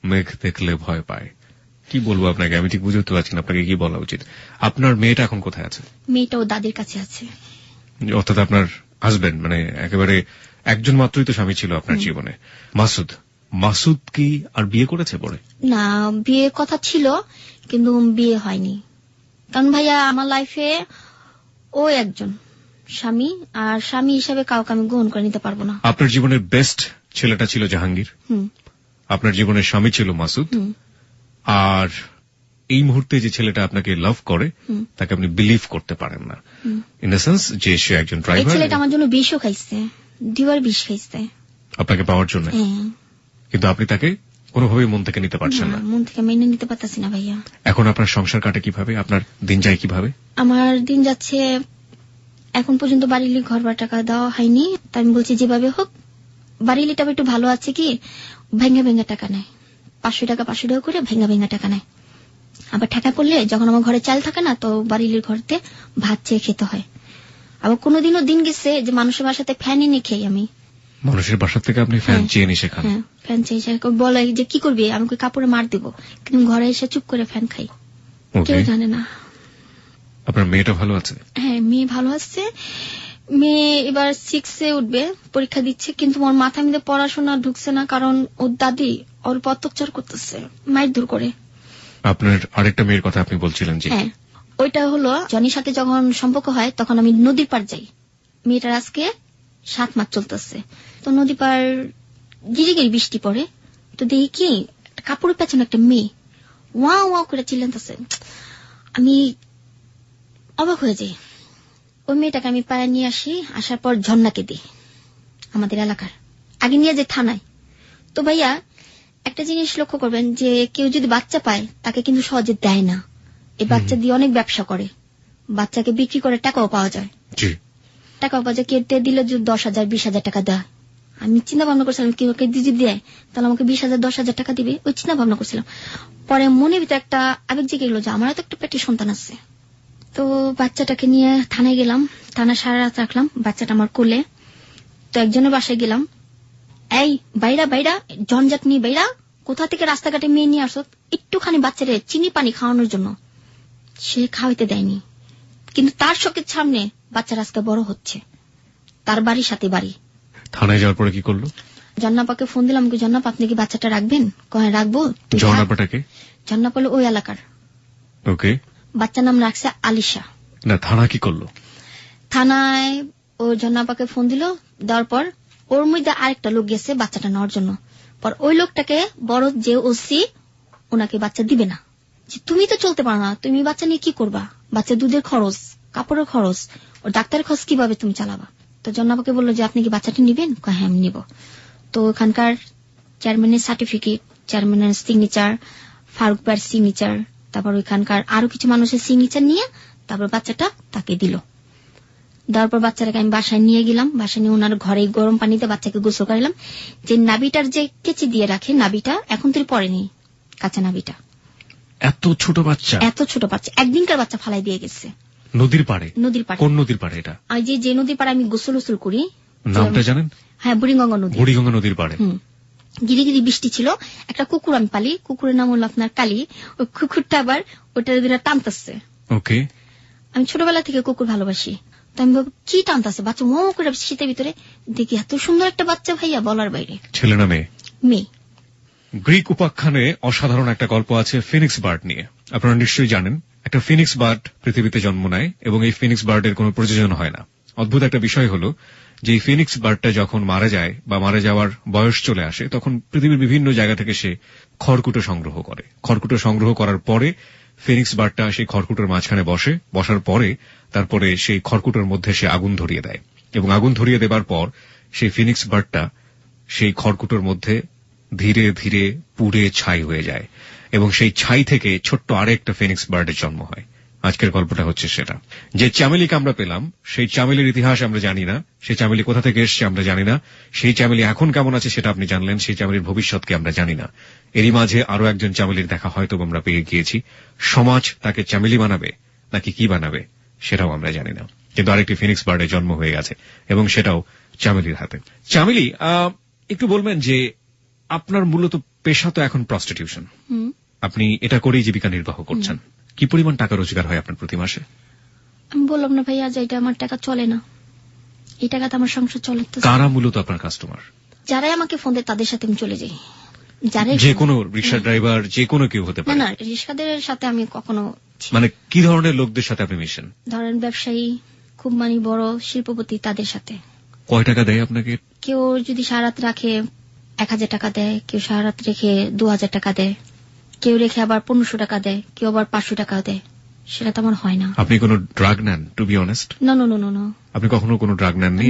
মেঘ দেখলে ভয় পায়। কি বলবো আপনাকে, আমি ঠিক বুঝতে পারছি না আপনাকে কি বলা উচিত। আপনার মেয়েটা এখন কোথায় আছে? মেয়েটা ও দাদির কাছে আছে। অর্থাৎ আপনার হাজবেন্ড, মানে একেবারে একজন মাত্রই তো স্বামী ছিল আপনার জীবনে, মাসুদ। মাসুদ কি আর বিয়ে করেছে পরে? না, বিয়ে কথা ছিল কিন্তু বিয়ে হয়নি। কারণ ভাইয়া আমার লাইফে ও একজন স্বামী, আর স্বামী হিসাবে কাউকে আমি গ্রহণ করে নিতে পারবো না। আপনার জীবনের বেস্ট ছেলেটা ছিল জাহাঙ্গীর, আপনার জীবনের স্বামী ছিল মাসুদ, আর এই মুহূর্তে যে ছেলেটা আপনাকে লাভ করে তাকে আপনি বিলিভ করতে পারেন না, ইন দ্য সেন্স যে সে একজন ড্রাইভার। ছেলেটা আমার জন্য বিষও খাইছে, 2 বার বিষ খাইছে আপনাকে পাওয়ার জন্য, কিন্তু আপনি তাকে কোনোভাবেই মন থেকে নিতে পারছেন না। মন থেকে মেনে নিতে পারতেছি না ভাইয়া। এখন আপনার সংসার কাটে কিভাবে, আপনার দিন যায় কিভাবে? আমার দিন যাচ্ছে, এখন পর্যন্ত বাড়ির ঘর ভাড়া টাকা দেওয়া হয়নি, তাই আমি বলছি যেভাবে হোক। বাড়িলিটা একটু ভালো আছে কি, ভেঙে ভেঙে টাকা নেয়, 500 টাকা 500 টাকা করে ভেঙে ভেঙে টাকা নেয়। আবার টাকা পড়লে যখন আমার ঘরে চাল থাকে না, তো বাড়ির ঘরতে ভাত চেয়ে খেতে হয়। আবার কোনোদিনও দিন গেছে যে মানুষের বাসাতে ফ্যান এনে খেয়ে আমি। মানুষের বাসা থেকে আপনি ফ্যান চেয়ে নিয়ে খান? হ্যাঁ, ফ্যান চেয়ে বলে যে কি করবি, আমি কাপড়ে মার দিব, কিন্তু ঘরে এসে চুপ করে ফ্যান খাই, কেউ জানে না। আপনার মেয়েটা ভালো আছে? হ্যাঁ, মেয়ে ভালো আছে। মেয়ে এবার 6-এ উঠবে, পরীক্ষা দিচ্ছে, কিন্তু ওর মাথা মধ্যে পড়াশোনা ঢুকছে না, কারণ ওর দাদি ওর অত্যাচার করতেছে, মাইর দূর করে। আপনার আরেকটা মেয়ের কথা আপনি বলছিলেন যে? হ্যাঁ, ওইটা হলো জনির সাথে যখন সম্পর্ক হয় তখন আমি নদীর পার যাই। মেয়েটার আজকে 7 মাস চলতেছে। তো নদী পার গিরি গিরি বৃষ্টি পড়ে, তো দেখি কি কাপড়ের পেছনে একটা মেয়ে ওয়া ওয়া করে চিল্লাতেছে। আমি অবাক হয়ে যাই। ওই মেয়েটাকে আমি পায়ে নিয়ে আসি, আসার পর ঝর্ণাকে দিই, আমাদের এলাকার আগে নিয়ে যে থানায়। তো ভাইয়া একটা জিনিস লক্ষ্য করবেন যে কেউ যদি বাচ্চা পায় তাকে কিন্তু সহজে দেয় না। এই বাচ্চা দিয়ে অনেক ব্যবসা করে, বাচ্চাকে বিক্রি করে টাকাও পাওয়া যায়। টাকাও পাওয়া যায়, কেটে দিলে 10,000 20,000 টাকা দেয়। আমি চিন্তা ভাবনা করছিলাম কেউ যদি দেয় তাহলে আমাকে 20,000 10,000 টাকা দিবে, ওই চিন্তা ভাবনা করছিলাম। পরে মনের ভিতরে একটা আবেগ জেগে গেল যে আমারও তো একটা পেটে সন্তান আছে। তো বাচ্চাটাকে নিয়ে থানায় গেলাম, থানায় সারা রাত রাখলাম বাচ্চাটা আমার কোলে। তো একজনের বাসায় গেলাম, এই বাইরা বাইরা জঞ্জাট নিয়ে বাইরা, কোথা থেকে রাস্তাঘাটে মেয়ে নিয়ে আসো, একটুখানি বাচ্চারে চিনি পানি খাওয়ানোর জন্য। সে খাওয়াইতে দেয়নি, কিন্তু তার চোখের সামনে বাচ্চার আজকে বড় হচ্ছে, তার বাড়ির সাথে বাড়ি। থানায় যাওয়ার পরে কি করলো? জন্নাপাকে ফোন দিলাম, জন্নাপা আপনি কি বাচ্চাটা রাখবেন? কয় রাখবো। জন্নাপাটাকে? জন্নাপা ওই এলাকার। ওকে। বাচ্চার নাম রাখছে আলিশা। না, থানা কি করলো? থানায় ও জন্নাপাকে ফোন দিল, দেওয়ার পর ওর মধ্যে আরেকটা লোক গেছে বাচ্চাটা নেওয়ার জন্য। পর ওই লোকটাকে বড় যে ওসি ওনাকে বাচ্চা দিবে না, যে তুমি তো চলতে পারো না, তুমি বাচ্চা নিয়ে কি করবা, বাচ্চা দুধের খরচ, কাপড়ের খরচ, ও ডাক্তারের খরচ কিভাবে তুমি চালাবা। তো জন্নাপাকে বললো যে আপনি কি বাচ্চাটি নিবেন? হ্যাঁ আমি নিব। তো ওখানকার চেয়ারম্যানের সার্টিফিকেট, চেয়ারম্যানের সিগনেচার, ফারুক ভাইয়ের সিগনেচার, তারপর ওইখানকার আরো কিছু মানুষের সিগনেচার নিয়ে তারপর বাচ্চাটা তাকে দিল। দেওয়ার পর বাচ্চাটাকে আমি বাসায় নিয়ে গেলাম, বাসায় নিয়ে ওনার ঘরে গরম পানিতে বাচ্চাকে গোসল করালাম। যে নাবিটার যে কেচি দিয়ে রাখে, নাবিটা এখন তো পড়েনি, কাঁচা নাবিটা। এত ছোট বাচ্চা? এত ছোট বাচ্চা, একদিনকার বাচ্চা ফালাই দিয়ে গেছে নদীর পাড়ে। নদীর পাড়ে। কোন নদীর পাড়ে এটা? যে নদীর পাড়ে আমি গোসল গোসল করি, নামটা জানেন? হ্যাঁ, বুড়িগঙ্গা নদী। বুড়িগঙ্গা নদীর পাড়ে। গিরিগিরি বৃষ্টি ছিল, একটা কুকুর আমি পালি, কুকুরের নাম হলো আপনার কালী। ওই কুকুরটা আবার ওইটা টানতেছে। ওকে। আমি ছোটবেলা থেকে কুকুর ভালোবাসি, তো আমি কি টানতেছে, বাচ্চা মো করে শীতের ভিতরে দেখি, এত সুন্দর একটা বাচ্চা ভাইয়া বলার বাইরে। ছেলে না মেয়ে? মেয়ে। গ্রিক উপাখ্যানে অসাধারণ একটা গল্প আছে ফিনিক্স বার্ড নিয়ে। আপনারা নিশ্চয়ই জানেন, একটা ফিনিক্স বার্ড পৃথিবীতে জন্ম নেয় এবং এই ফিনিক্স বার্ডের কোনো প্রযোজন হয় না। অদ্ভুত একটা বিষয় হলো যে এই ফিনিক্স বার্ডটা যখন মারা যায় বা মারা যাওয়ার বয়স চলে আসে, তখন পৃথিবীর বিভিন্ন জায়গা থেকে সে খড়কুটো সংগ্রহ করে। খড়কুটো সংগ্রহ করার পরে ফিনিক্স বার্ডটা সেই খড়কুটোর মাঝখানে বসে, বসার পরে তারপরে সেই খড়কুটোর মধ্যে সে আগুন ধরিয়ে দেয়, এবং আগুন ধরিয়ে দেবার পর সেই ফিনিক্স বার্ডটা সেই খড়কুটোর মধ্যে ধীরে ধীরে পুড়ে ছাই হয়ে যায়, এবং সেই ছাই থেকে ছোট্ট আরেকটা ফিনিক্স বার্ডের জন্ম হয়। আজকের গল্পটা হচ্ছে সেটা, যে চামেলিকে আমরা পেলাম সেই চামেলির ইতিহাস আমরা জানি না, সেই চামেলি কোথা থেকে এসছে আমরা জানি না, সেই চামেলি এখন কেমন আছে সেটা আপনি জানলেন, সেই চামেলির ভবিষ্যৎকে আমরা জানি না। এরই মাঝে আরো একজন চামেলির দেখা হয়তো আমরা পেয়ে গিয়েছি। সমাজ তাকে চামেলি বানাবে নাকি কি বানাবে সেটাও আমরা জানি না, কিন্তু আরেকটি ফিনিক্স বার্ডে জন্ম হয়ে গেছে এবং সেটাও চামেলির হাতে। চামেলি, একটু বলবেন যে আপনার মূলত পেশা তো এখন প্রস্টিটিউশন, আপনি এটা করেই জীবিকা নির্বাহ করছেন। কি পরিমাণ টাকা রোজগার হয় আপনার প্রতি মাসে? আমি বললাম না ভাইয়া যে এটা আমার টাকা চলে না, এই টাকাতে আমার সংসার চলে। কারা মূলত আপনার কাস্টমার? যারাই আমাকে ফোন দেয় তাদের সাথে আমি চলে যাই। যে কোনো রিক্সা ড্রাইভার, যে কোনো কেউ হতে পারে? না, রিক্সাদের সাথে আমি কখনো। মানে কি ধরনের লোকদের সাথে আপনি মিশেন? ধরেন ব্যবসায়ী, খুব বড় শিল্পপতি, তাদের সাথে। কয় টাকা দেয় আপনাকে? কেউ যদি সারা রাত রাখে 1000 টাকা দেয়, কেউ সারা রাত রেখে 2000 টাকা দেয়, কেউ রেখে আবার 1500 টাকা দেয়, কেউ আবার 500 টাকা দেয়। সেটা তো আমার হয় না। আপনি কোনো ড্রাগ নেন? টু বি অনেস্ট, না। আপনি কখনো কোনো ড্রাগ নেননি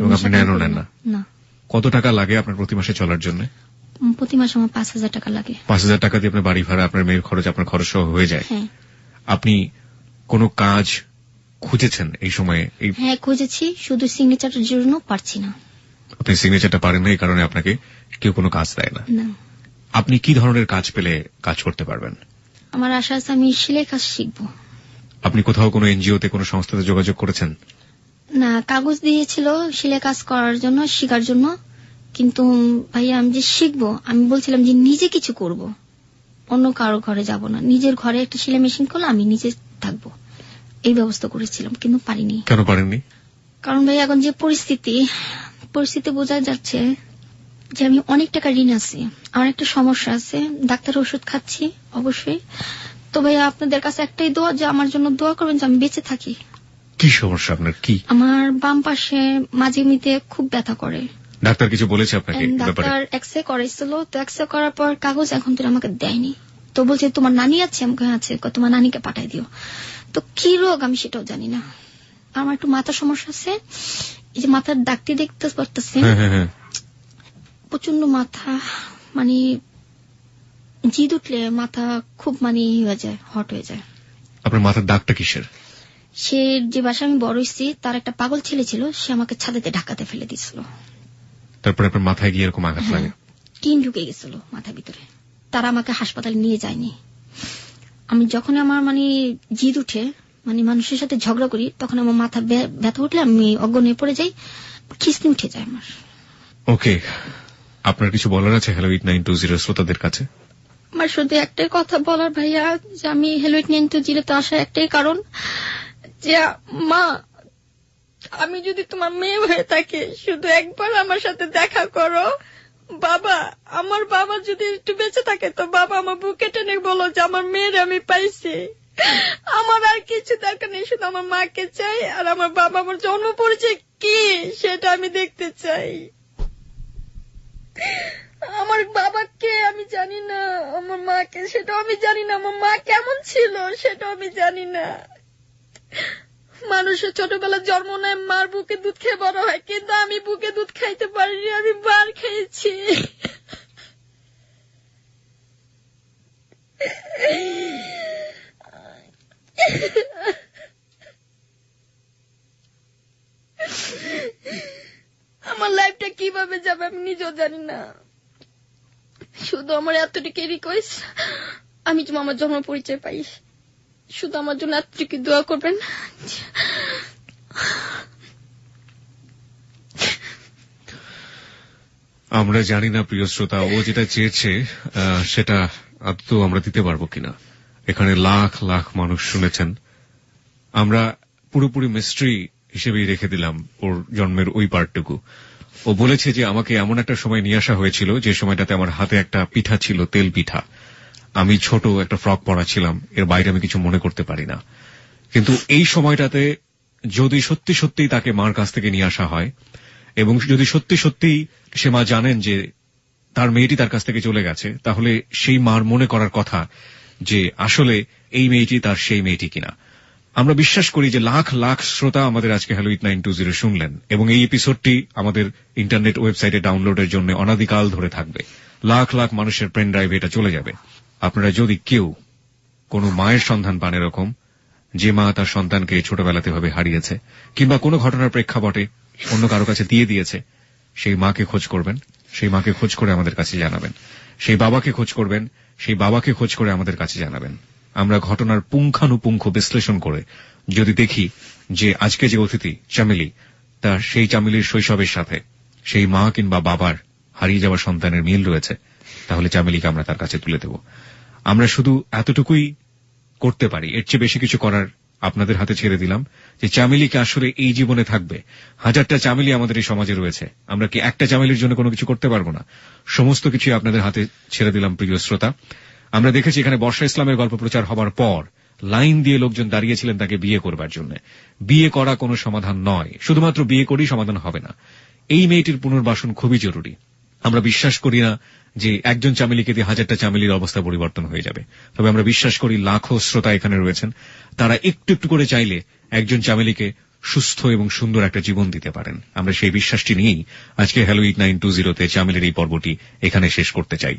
এবং আপনি নেনও নেন না? কত টাকা লাগে আপনার প্রতি মাসে চলার জন্য? প্রতি মাসে আমার 5000 টাকা লাগে। 5000 টাকা দিয়ে আপনার বাড়ি ভাড়া, আপনার মেয়ের খরচ, আপনার খরচ সহ হয়ে যায়। হ্যাঁ। আপনি কোনো কাজ খুঁজেছেন এই সময়ে? হ্যাঁ, খুঁজেছি, শুধু সিগনেচারের জন্য পারছি না। আপনি সিগনেচারটা পারেন না, এই কারণে আপনাকে কেউ কোনো কাজ দেয় না। আপনি কি ধরনের কাজ পেলে কাজ করতে পারবেন? আমার আশা আছে আমি সেলাই কাজ শিখবো। আপনি কোথাও কোনো এনজিওতে, কোনো সংস্থাতে যোগাযোগ করেছেন? না, কাগজ দিয়েছিল সেলাই কাজ করার জন্য, শেখার জন্য, কিন্তু ভাইয়া আমি যে শিখবো, আমি বলছিলাম যে নিজে কিছু করব, অন্য কারো ঘরে যাব না, নিজের ঘরে একটা সেলাই মেশিন করলে আমি নিজে থাকবো, এই ব্যবস্থা করেছিলাম, কিন্তু পারিনি। কেন পারেননি? কারণ ভাই এখন যে পরিস্থিতি বোঝা যাচ্ছে যে আমি অনেক টাকা ঋণ আছি, আমার একটা সমস্যা আছে, ডাক্তার ওষুধ খাচ্ছি অবশ্যই। তো ভাইয়া আপনাদের কাছে একটাই দোয়া, যে আমার জন্য দোয়া করবেন যে আমি বেঁচে থাকি। কি সমস্যা আপনার? কি? আমার বাম পাশে মাঝে মধ্যে খুব ব্যথা করে। ডাক্তার কিছু বলেছে আপনাকে? ডাক্তার এক্সরে করাইছিল, তো এক্সরে করার পর কাগজ এখন তো আমাকে দেয়নি, তো বলছে তোমার নানি আছে, আমাকে আছে, তোমার নানিকে পাঠাই দিও। তো কি রোগ আমি সেটাও জানি না। আমার একটু মাথার সমস্যা আছে, এই যে মাথার ডাক্তি দেখতে পারতেছেন, প্রচন্ড মাথা, জিদ উঠলে মাথা খুব হয়ে যায়, হট হয়ে যায়। আপনার মাথার দাগটা কিসের? সে যে বাসায় আমি বড় হয়েছি, তার একটা পাগল ছেলে ছিল, সে আমাকে ছাদেতে ঢাকাতে ফেলে দিয়েছিল। তারপরে আপনার মাথায় গিয়ে এরকম আঘাত লাগে? টিন ঢুকে গেছিল মাথার ভিতরে, তারা আমাকে হাসপাতালে নিয়ে যায়নি। আমি যখন আমার জিদ উঠে, মানুষের সাথে ঝগড়া করি, তখন আমার মাথা ব্যথা উঠলে আমি অজ্ঞান হয়ে পড়ে যাই, খিস্তি উঠে যায় আমার। ওকে, আপনার কিছু বলার আছে হ্যালো 8920 শ্রোতাদের কাছে? আমার শুধু একটাই কথা বলার ভাইয়া, যে আমি হ্যালো 8920 তে আসা একটাই কারণ, যে মা, আমি যদি তোমার মেয়ে হয়ে থাকি, শুধু একবার আমার সাথে দেখা করো। বাবা, আমার বাবা যদি একটু বেঁচে থাকে, তো বাবা আমার বুকে টেনে বলো যে আমার মেয়ের আমি পাইছি। আমার আর কিছু দরকার নেই, শুধু আমার মাকে চাই, আর আমার বাবা আমার জন্ম পরিচয় কি সেটা আমি দেখতে চাই। আমার বাবাকে আমি জানি না, আমার মাকে সেটাও আমি জানি না, আমার মা কেমন ছিল সেটাও আমি জানি না। মানুষের ছোটবেলা জন্ম নেয়, মার বুকে দুধ খেয়ে বড় হয়, কিন্তু আমি বুকে দুধ খাইতে পারিনি, আমি বার খেয়েছি। আমার লাইফটা কিভাবে যাবে আমি নিজেও জানি না। শুধু আমার এতটুকু রিকোয়েস্ট, আমি যেন আমার জন্ম পরিচয় পাই, শুধু আমার জন্য এতটুকু দোয়া করবেন। আমরা জানি না প্রিয় শ্রোতা, ও যেটা চেয়েছে সেটা আদৌ আমরা দিতে পারবো কিনা। এখানে লাখ লাখ মানুষ শুনেছেন, আমরা পুরোপুরি মিস্ট্রি হিসেবেই রেখে দিলাম ওর জন্মের ওই পার্টটুকু। ও বলেছে যে আমাকে এমন একটা সময় নিয়ে আসা হয়েছিল, যে সময়টাতে আমার হাতে একটা পিঠা ছিল, তেল পিঠা, আমি ছোট একটা ফ্রক পরা ছিলাম, এর বাইরে আমি কিছু মনে করতে পারি না। কিন্তু এই সময়টাতে যদি সত্যি সত্যি তাকে মার কাছ থেকে নিয়ে আসা হয়, এবং যদি সত্যি সত্যি সে মা জানেন যে তার মেয়েটি তার কাছ থেকে চলে গেছে, তাহলে সেই মার মনে করার কথা যে আসলে এই মেয়েটি তার সেই মেয়েটি কিনা। আমরা বিশ্বাস করি যে লাখ লাখ শ্রোতা আমাদের আজকে হ্যালো 8920 শুনলেন, এবং এই এপিসোডটি আমাদের ইন্টারনেট ওয়েবসাইটে ডাউনলোডের জন্য অনাদিকাল ধরে থাকবে। লাখ লাখ মানুষের পেন ড্রাইভে এটা চলে যাবে। আপনারা যদি কেউ কোনো মায়ের সন্ধান পান এরকম, যে মা তার সন্তানকে ছোটবেলাতে ভাবে হারিয়েছে কিংবা কোনো ঘটনার প্রেক্ষাপটে অন্য কারো কাছে দিয়ে দিয়েছে, সেই মাকে খোঁজ করবেন, সেই মাকে খোঁজ করে আমাদের কাছে জানাবেন। সেই বাবাকে খোঁজ করবেন, সেই বাবাকে খোঁজ করে আমাদের কাছে জানাবেন। আমরা ঘটনার পুঙ্খানুপুঙ্খ বিশ্লেষণ করে যদি দেখি যে আজকে যে অতিথি চামেলি, তার সেই চামেলির শৈশবের সাথে সেই মা কিংবা বাবার হারিয়ে যাওয়া সন্তানের মিল রয়েছে, তাহলে চামেলিকে আমরা তার কাছে তুলে দেব। আমরা শুধু এতটুকুই করতে পারি, এর চেয়ে বেশি কিছু করার আপনাদের হাতে ছেড়ে দিলাম। যে চামেলিকে আসলে এই জীবনে থাকবে, হাজারটা চামেলি আমাদের এই সমাজে রয়েছে, আমরা কি একটা চামেলির জন্য কোনো কিছু করতে পারবো না? সমস্ত কিছু আপনাদের হাতে ছেড়ে দিলাম প্রিয় শ্রোতা। আমরা দেখেছি এখানে বর্ষা ইসলামের গল্প প্রচার হবার পর লাইন দিয়ে লোকজন দাঁড়িয়েছিলেন তাকে বিয়ে করবার জন্য। বিয়ে করা কোনো সমাধান নয়, শুধুমাত্র বিয়ে করেই সমাধান হবে না। এই মেয়েটির পুনর্বাসন খুবই জরুরি। আমরা বিশ্বাস করি না যে একজন চামেলিকে দিয়ে হাজারটা চামেলির অবস্থা পরিবর্তন হয়ে যাবে, তবে আমরা বিশ্বাস করি লাখো শ্রোতা এখানে রয়েছেন, তারা একটু একটু করে চাইলে একজন চামেলিকে সুস্থ এবং সুন্দর একটা জীবন দিতে পারেন। আমরা সেই বিশ্বাসটি নিয়েই আজকে হ্যালো 8920 তে চামেলির এই পর্বটি এখানে শেষ করতে চাই।